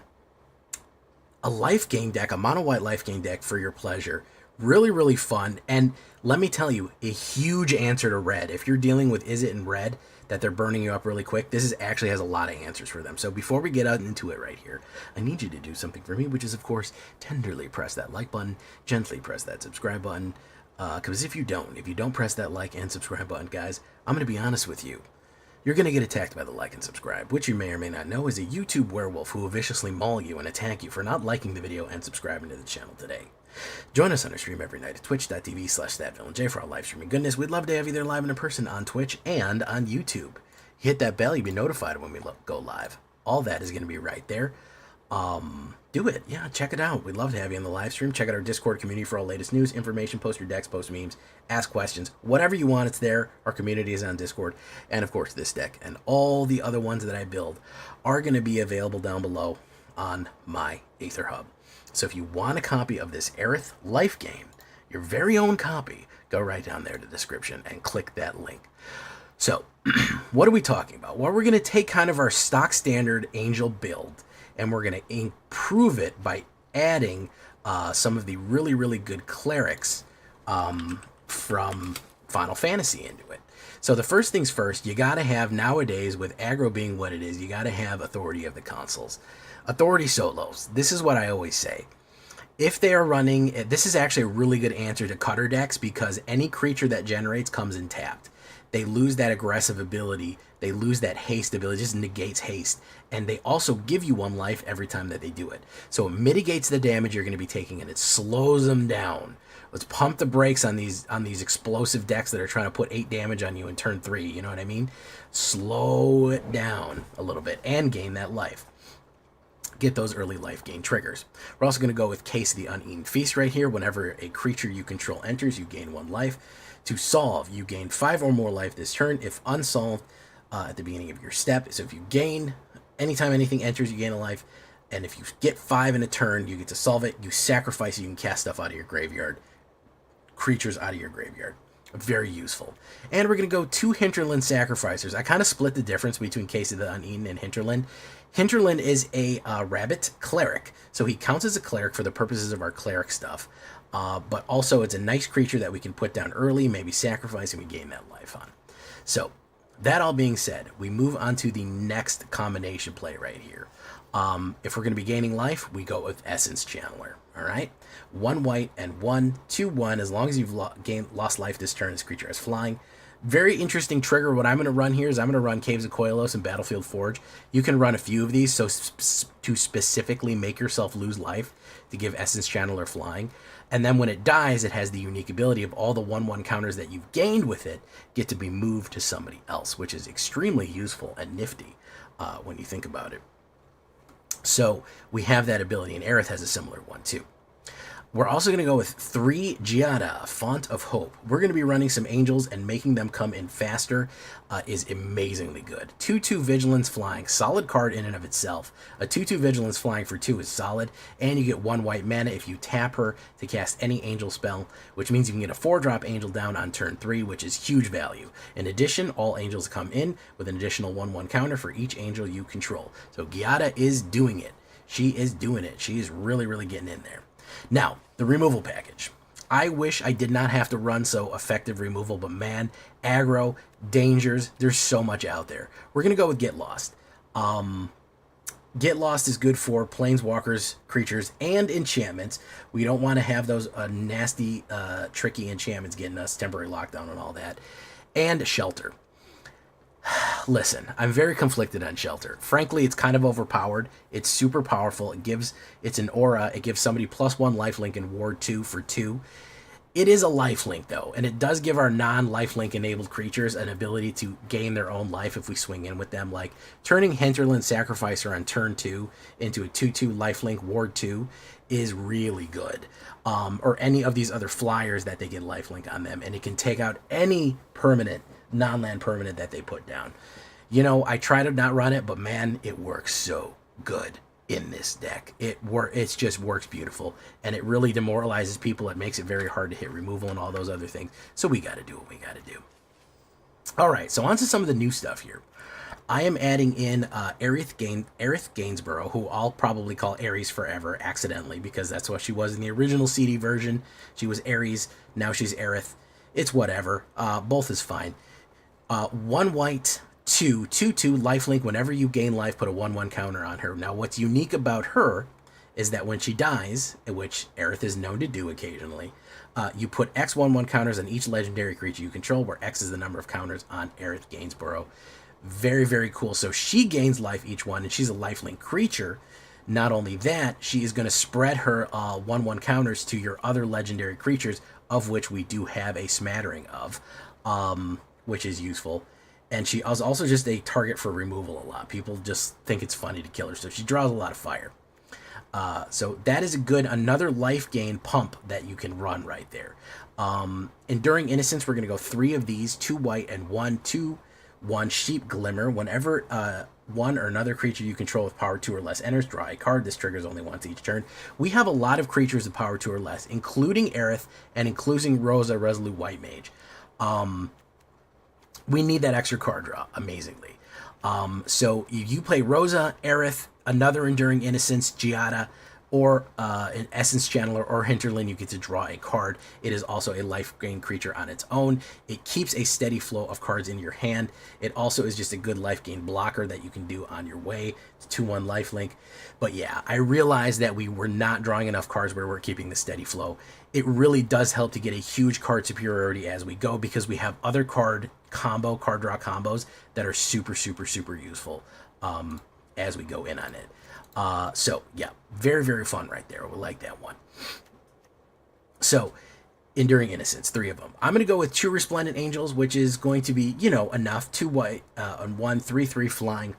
Life Gain deck, a mono white Life Gain deck for your pleasure. Really, really fun. And let me tell you, a huge answer to red. If you're dealing with Is It in red, that they're burning you up really quick, this actually has a lot of answers for them. So before we get out into it right here, I need you to do something for me, which is, of course, tenderly press that like button, gently press that subscribe button. Because if you don't press that like and subscribe button, guys, I'm going to be honest with you. You're going to get attacked by the like and subscribe, which you may or may not know is a YouTube werewolf who will viciously maul you and attack you for not liking the video and subscribing to the channel today. Join us on our stream every night at twitch.tv/thatvillainej for our live streaming goodness. We'd love to have you there live and in person on Twitch and on YouTube. Hit that bell, you'll be notified when we go live. All that is going to be right there. Do it. Yeah, check it out. We'd love to have you in the live stream. Check out our Discord community for all latest news, information, post your decks, post memes, ask questions. Whatever you want, it's there. Our community is on Discord. And, of course, this deck and all the other ones that I build are going to be available down below on my AetherHub. So if you want a copy of this Aerith Life Gain, your very own copy, go right down there to the description and click that link. So, what are we talking about? Well, we're going to take kind of our stock standard Angel build, and we're going to improve it by adding some of the really, really good clerics from Final Fantasy into it. So the first things first, you got to have, nowadays, with aggro being what it is, you got to have authority of the consoles. Authority solos. This is what I always say. If they are running, this is actually a really good answer to cutter decks because any creature that generates comes in tapped. they lose that aggressive ability, they lose that haste ability, it just negates haste, and they also give you 1 life every time that they do it. So it mitigates the damage you're going to be taking, and it slows them down. Let's pump the brakes on these explosive decks that are trying to put 8 damage on you in turn 3, you know what I mean? Slow it down a little bit and gain that life. Get those early life gain triggers. We're also going to go with Case of the Uneaten Feast right here. Whenever a creature you control enters, you gain 1 life. To solve, you gain 5 or more life this turn if unsolved at the beginning of your step. So if you gain, anytime anything enters, you gain a life. And if you get 5 in a turn, you get to solve it. You sacrifice it, you can cast stuff out of your graveyard. Creatures out of your graveyard. Very useful. And we're going to go 2 Hinterland Sacrificers. I kind of split the difference between Case of the Uneaten and Hinterland. Hinterland is a rabbit cleric, so he counts as a cleric for the purposes of our cleric stuff. But also it's a nice creature that we can put down early, maybe sacrifice, and we gain that life on. So, that all being said, we move on to the next combination play right here. If we're going to be gaining life, we go with Essence Channeler. All right, 1 white and 1, 2/1. As long as you've lost life this turn, this creature is flying. Very interesting trigger. What I'm going to run here is I'm going to run Caves of Koilos and Battlefield Forge. You can run a few of these so to specifically make yourself lose life to give Essence Channeler flying. And then when it dies, it has the unique ability of all the 1/1 counters that you've gained with it get to be moved to somebody else, which is extremely useful and nifty when you think about it. So we have that ability, and Aerith has a similar one too. We're also going to go with 3 Giada, Font of Hope. We're going to be running some angels, and making them come in faster is amazingly good. 2/2 Vigilance Flying, solid card in and of itself. A 2/2 Vigilance Flying for 2 is solid, and you get 1 white mana if you tap her to cast any angel spell, which means you can get a 4-drop angel down on turn 3, which is huge value. In addition, all angels come in with an additional 1/1 counter for each angel you control. So Giada is doing it. She is doing it. She is really, really getting in there. Now, the removal package. I wish I did not have to run so effective removal, but man, aggro, dangers, there's so much out there. We're going to go with Get Lost. Get Lost is good for planeswalkers, creatures, and enchantments. We don't want to have those nasty, tricky enchantments getting us temporary lockdown and all that. And Shelter. Listen, I'm very conflicted on Shelter. Frankly, it's kind of overpowered. It's super powerful. It's an aura. It gives somebody +1 lifelink and ward 2 for 2. It is a lifelink, though, and it does give our non-lifelink enabled creatures an ability to gain their own life if we swing in with them, like turning Hinterland Sacrificer on turn 2 into a 2/2 lifelink ward 2 is really good. Or any of these other flyers that they get lifelink on them, and it can take out any permanent non-land permanent that they put down. You know, I try to not run it, but man, it works so good in this deck. It just works beautiful, and it really demoralizes people. It makes it very hard to hit removal and all those other things. So we got to do what we got to do. All right, so on to some of the new stuff here. I am adding in Aerith Gainsborough, who I'll probably call Ares forever, accidentally, because that's what she was in the original CD version. She was Ares, now she's Aerith. It's whatever. Both is fine. 1 white, 2/2 lifelink. Whenever you gain life, put a 1/1 counter on her. Now, what's unique about her is that when she dies, which Aerith is known to do occasionally, you put X 1/1 counters on each legendary creature you control, where X is the number of counters on Aerith Gainsborough. Very, very cool. So she gains life each one, and she's a lifelink creature. Not only that, she is going to spread her 1/1 counters to your other legendary creatures, of which we do have a smattering of, which is useful. And she is also just a target for removal a lot. People just think it's funny to kill her, so she draws a lot of fire. So that is another life gain pump that you can run right there. Enduring Innocence, we're going to go 3 of these, 2 white and 1/2/1 Sheep Glimmer. Whenever one or another creature you control with power 2 or less enters, draw a card. This triggers only once each turn. We have a lot of creatures with power 2 or less, including Aerith and including Rosa, Resolute White Mage. We need that extra card draw, amazingly. So you play Rosa, Aerith, another Enduring Innocence, Giada, or an Essence Channeler or Hinterland, you get to draw a card. It is also a life gain creature on its own. It keeps a steady flow of cards in your hand. It also is just a good life gain blocker that you can do on your way. It's 2/1 lifelink. But yeah, I realized that we were not drawing enough cards where we're keeping the steady flow. It really does help to get a huge card superiority as we go, because we have other card draw combos that are super, super, super useful as we go in on it. So yeah, very, very fun right there. We like that one. So Enduring Innocence, 3 of them. I'm going to go with 2 Resplendent Angels, which is going to be, enough. 2 white on 1, 3/3 flying.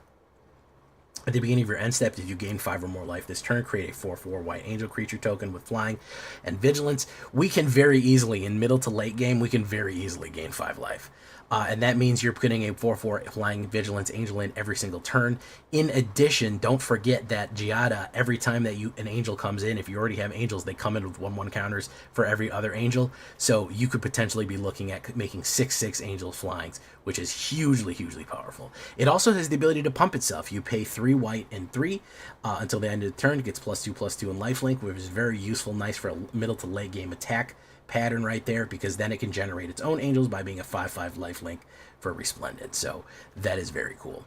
At the beginning of your end step, if you gain 5 or more life this turn, create a 4/4 white angel creature token with flying and vigilance. We can very easily, in middle to late game, we can very easily gain 5 life. And that means you're putting a 4/4 flying vigilance angel in every single turn. In addition, don't forget that Giada, every time that an angel comes in, if you already have angels, they come in with 1/1 counters for every other angel. So you could potentially be looking at making 6/6 angel flyings, which is hugely, hugely powerful. It also has the ability to pump itself. You pay 3 white and 3 until the end of the turn. It gets +2/+2 in lifelink, which is very useful, nice for a middle to late game attack pattern right there, because then it can generate its own angels by being a 5/5 lifelink for Resplendent. So that is very cool.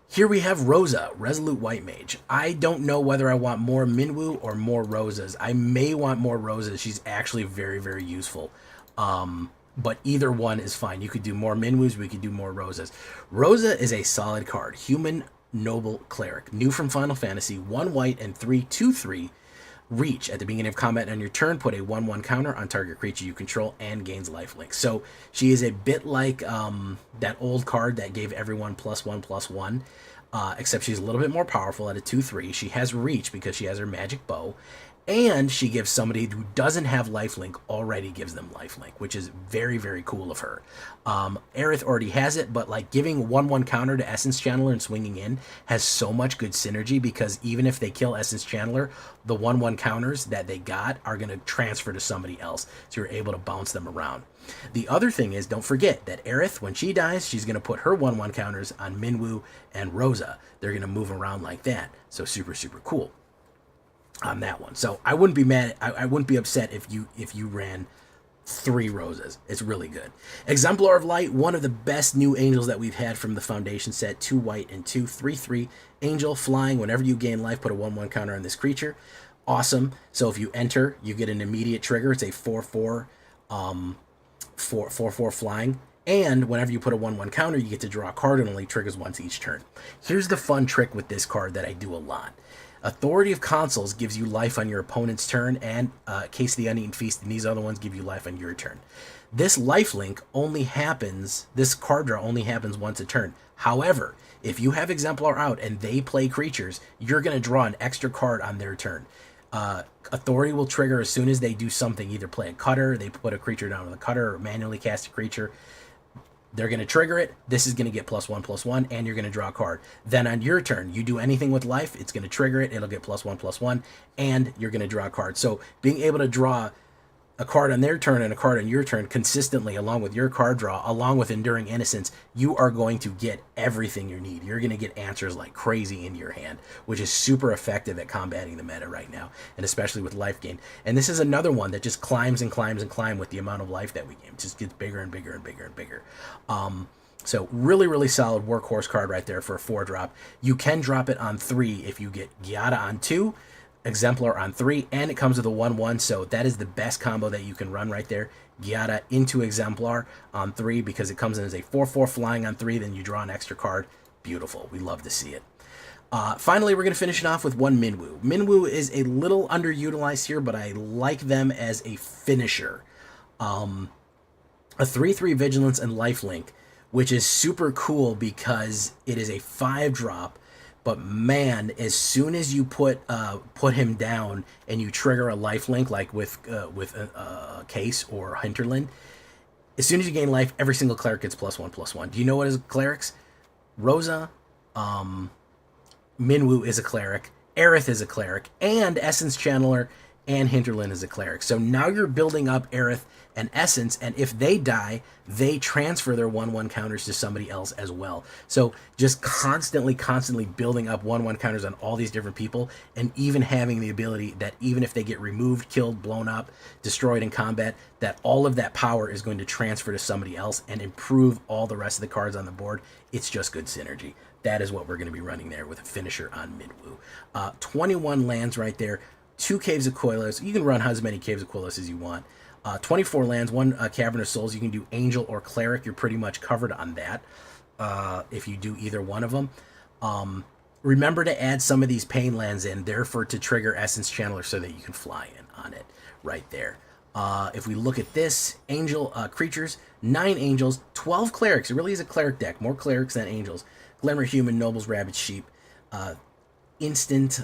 Here we have Rosa, Resolute White Mage. I don't know whether I want more Minwu or more Rosas. I may want more Rosas. She's actually very, very useful. But either one is fine. You could do more Minwus, we could do more Rosas. Rosa is a solid card. Human Noble Cleric. New from Final Fantasy. 1 white and 3/2/3. Reach. At the beginning of combat on your turn, put a 1/1 counter on target creature you control and gains lifelink. So she is a bit like that old card that gave everyone +1/+1, except she's a little bit more powerful at a 2/3. She has reach because she has her magic bow, and she gives somebody who doesn't have lifelink already gives them lifelink, which is very, very cool of her. Aerith already has it, but like giving 1/1 counter to Essence Channeler and swinging in has so much good synergy, because even if they kill Essence Channeler, the 1/1 counters that they got are going to transfer to somebody else, so you're able to bounce them around. The other thing is, don't forget that Aerith, when she dies, she's going to put her 1/1 counters on Minwu and Rosa. They're going to move around like that, so super, super cool on that one. So I wouldn't be mad. I wouldn't be upset if you ran 3 Rosas. It's really good. Exemplar of Light, one of the best new angels that we've had from the Foundation set. 2 white and 2 3/3 angel flying. Whenever you gain life, put a 1/1 counter on this creature. Awesome. So if you enter, you get an immediate trigger. It's a 4/4 4/4 flying. And whenever you put a 1/1 counter, you get to draw a card, and only triggers once each turn. Here's the fun trick with this card that I do a lot. Authority of Consuls gives you life on your opponent's turn, and Case of the Uneaten Feast and these other ones give you life on your turn. This lifelink only happens, this card draw only happens once a turn. However, if you have Exemplar out and they play creatures, you're going to draw an extra card on their turn. Authority will trigger as soon as they do something, either play a cutter, they put a creature down with a cutter, or manually cast a creature. They're going to trigger it. This is going to get +1/+1, and you're going to draw a card. Then on your turn, you do anything with life, it's going to trigger it. It'll get +1/+1, and you're going to draw a card. So being able to draw a card on their turn and a card on your turn consistently, along with your card draw, along with Enduring Innocence, you are going to get everything you need. You're going to get answers like crazy in your hand, which is super effective at combating the meta right now, and especially with life gain. And this is another one that just climbs and climbs and climbs with the amount of life that we gain. It just gets bigger and bigger and bigger and bigger. So really, really solid workhorse card right there for a 4-drop. You can drop it on 3 if you get Giada on 2, Exemplar on 3, and it comes with a 1/1, so that is the best combo that you can run right there. Giada into Exemplar on 3, because it comes in as a 4/4 flying on 3, then you draw an extra card. Beautiful. We love to see it. Finally, we're going to finish it off with 1 Minwu. Minwu is a little underutilized here, but I like them as a finisher. A 3/3 Vigilance and Lifelink, which is super cool because it is a 5-drop. But man, as soon as you put him down and you trigger a lifelink, like with Case or Hinterland, as soon as you gain life, every single cleric gets +1/+1. Do you know what is clerics? Rosa, Minwu is a cleric, Aerith is a cleric, and Essence Channeler and Hinterland is a cleric. So now you're building up Aerith and Essence, and if they die, they transfer their 1/1 counters to somebody else as well. So just constantly building up 1/1 counters on all these different people, and even having the ability that even if they get removed, killed, blown up, destroyed in combat, that all of that power is going to transfer to somebody else and improve all the rest of the cards on the board. It's just good synergy. That is what we're going to be running there with a finisher on Midwoo. 21 lands right there. 2 Caves of Koilos. You can run as many Caves of Koilos as you want. 24 lands, 1 Cavern of Souls. You can do Angel or Cleric. You're pretty much covered on that if you do either one of them. Remember to add some of these Pain lands in, therefore to trigger Essence Channeler so that you can fly in on it right there. If we look at this, Angel creatures, 9 Angels, 12 Clerics. It really is a Cleric deck. More Clerics than Angels. Glimmer Human, Nobles, Rabbits, Sheep. Instant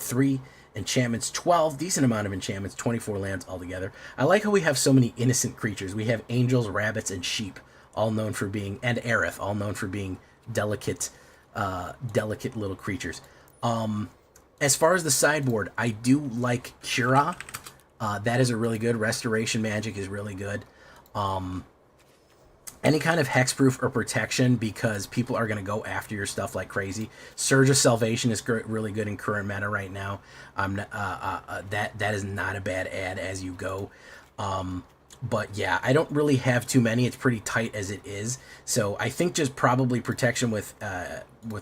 3 enchantments, 12, decent amount of enchantments, 24 lands altogether. I like how we have so many innocent creatures. We have angels, rabbits, and sheep, all known for being, and Aerith, all known for being delicate little creatures. As far as the sideboard, I do like Cura. That is a really good. Restoration Magic is really good. Any kind of hexproof or protection, because people are going to go after your stuff like crazy. Surge of Salvation is really good in current meta right now. That is not a bad add as you go. But yeah, I don't really have too many. It's pretty tight as it is. So I think just probably protection with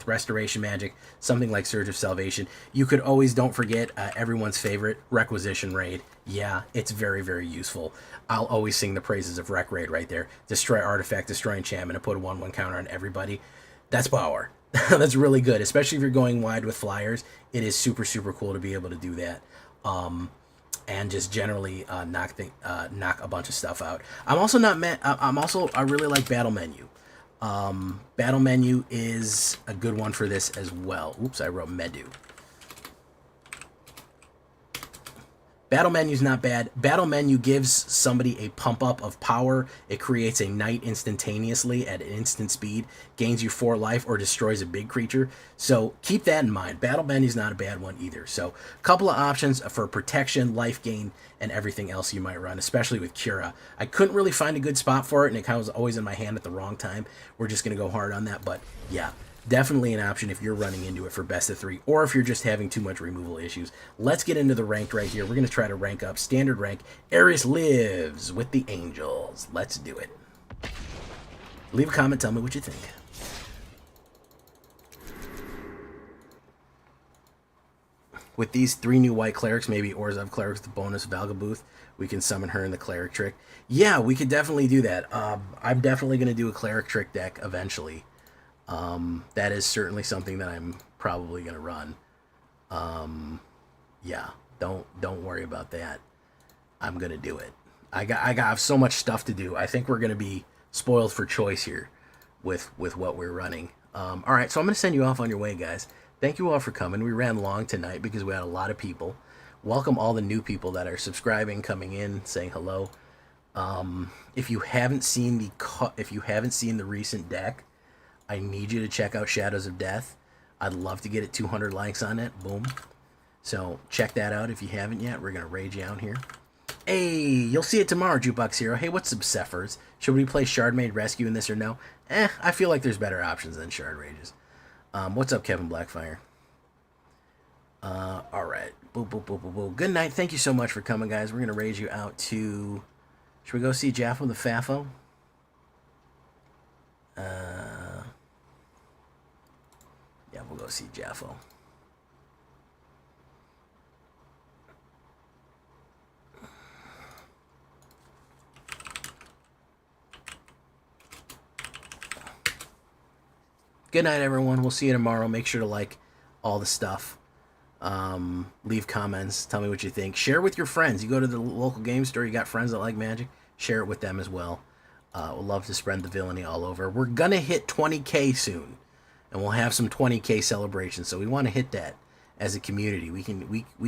Restoration Magic, something like Surge of Salvation. You could always, don't forget, everyone's favorite, Requisition Raid. Yeah, it's very, very useful. I'll always sing the praises of Rec Raid right there. Destroy artifact, destroy enchantment, and put a 1/1 counter on everybody. That's power. That's really good, especially if you're going wide with flyers. It is super, super cool to be able to do that. And just generally knock a bunch of stuff out. I'm also I really like Battle Menu. Battle Menu is a good one for this as well. Oops, I wrote Medu. Battle Menu's not bad. Battle Menu gives somebody a pump up of power. It creates a knight instantaneously at instant speed, gains you 4 life, or destroys a big creature. So keep that in mind. Battle Menu's not a bad one either. So a couple of options for protection, life gain, and everything else you might run, especially with Cura. I couldn't really find a good spot for it, and it kind of was always in my hand at the wrong time. We're just going to go hard on that, but yeah. Definitely an option if you're running into it for best of 3, or if you're just having too much removal issues. Let's get into the ranked right here. We're going to try to rank up standard rank. Ares lives with the Angels. Let's do it. Leave a comment. Tell me what you think. With these 3 new white clerics, maybe Orzhov clerics, the bonus Valgabuth, we can summon her in the cleric trick. Yeah, we could definitely do that. I'm definitely going to do a cleric trick deck eventually. That is certainly something that I'm probably going to run. Yeah, don't worry about that. I'm going to do it. I got so much stuff to do. I think we're going to be spoiled for choice here with what we're running. All right, so I'm going to send you off on your way, guys. Thank you all for coming. We ran long tonight because we had a lot of people. Welcome all the new people that are subscribing, coming in, saying hello. If you haven't seen the recent deck, I need you to check out Shadows of Death. I'd love to get it 200 likes on it. Boom. So check that out if you haven't yet. We're going to raid you out here. Hey, you'll see it tomorrow, Jukebox Hero. Hey, what's up, Zephyrs? Should we play Shardmaid Rescue in this or no? I feel like there's better options than Shard Rages. What's up, Kevin Blackfire? All right. Boo, boo, boo, boo, boo. Good night. Thank you so much for coming, guys. We're going to raid you out to... Should we go see Jaffo the Fafo? Yeah, we'll go see Jaffo. Good night, everyone. We'll see you tomorrow. Make sure to like all the stuff. Leave comments. Tell me what you think. Share with your friends. You go to the local game store. You got friends that like Magic. Share it with them as well. We'll love to spread the villainy all over. We're going to hit 20K soon. And we'll have some 20K celebrations. So we want to hit that as a community. We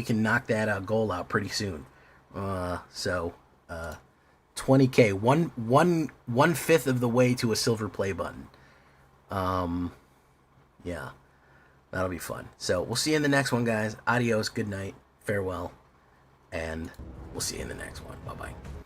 can knock that goal out pretty soon. 20K. One fifth of the way to a silver play button. Yeah. That'll be fun. So we'll see you in the next one, guys. Adios. Good night. Farewell. and we'll see you in the next one. Bye-bye.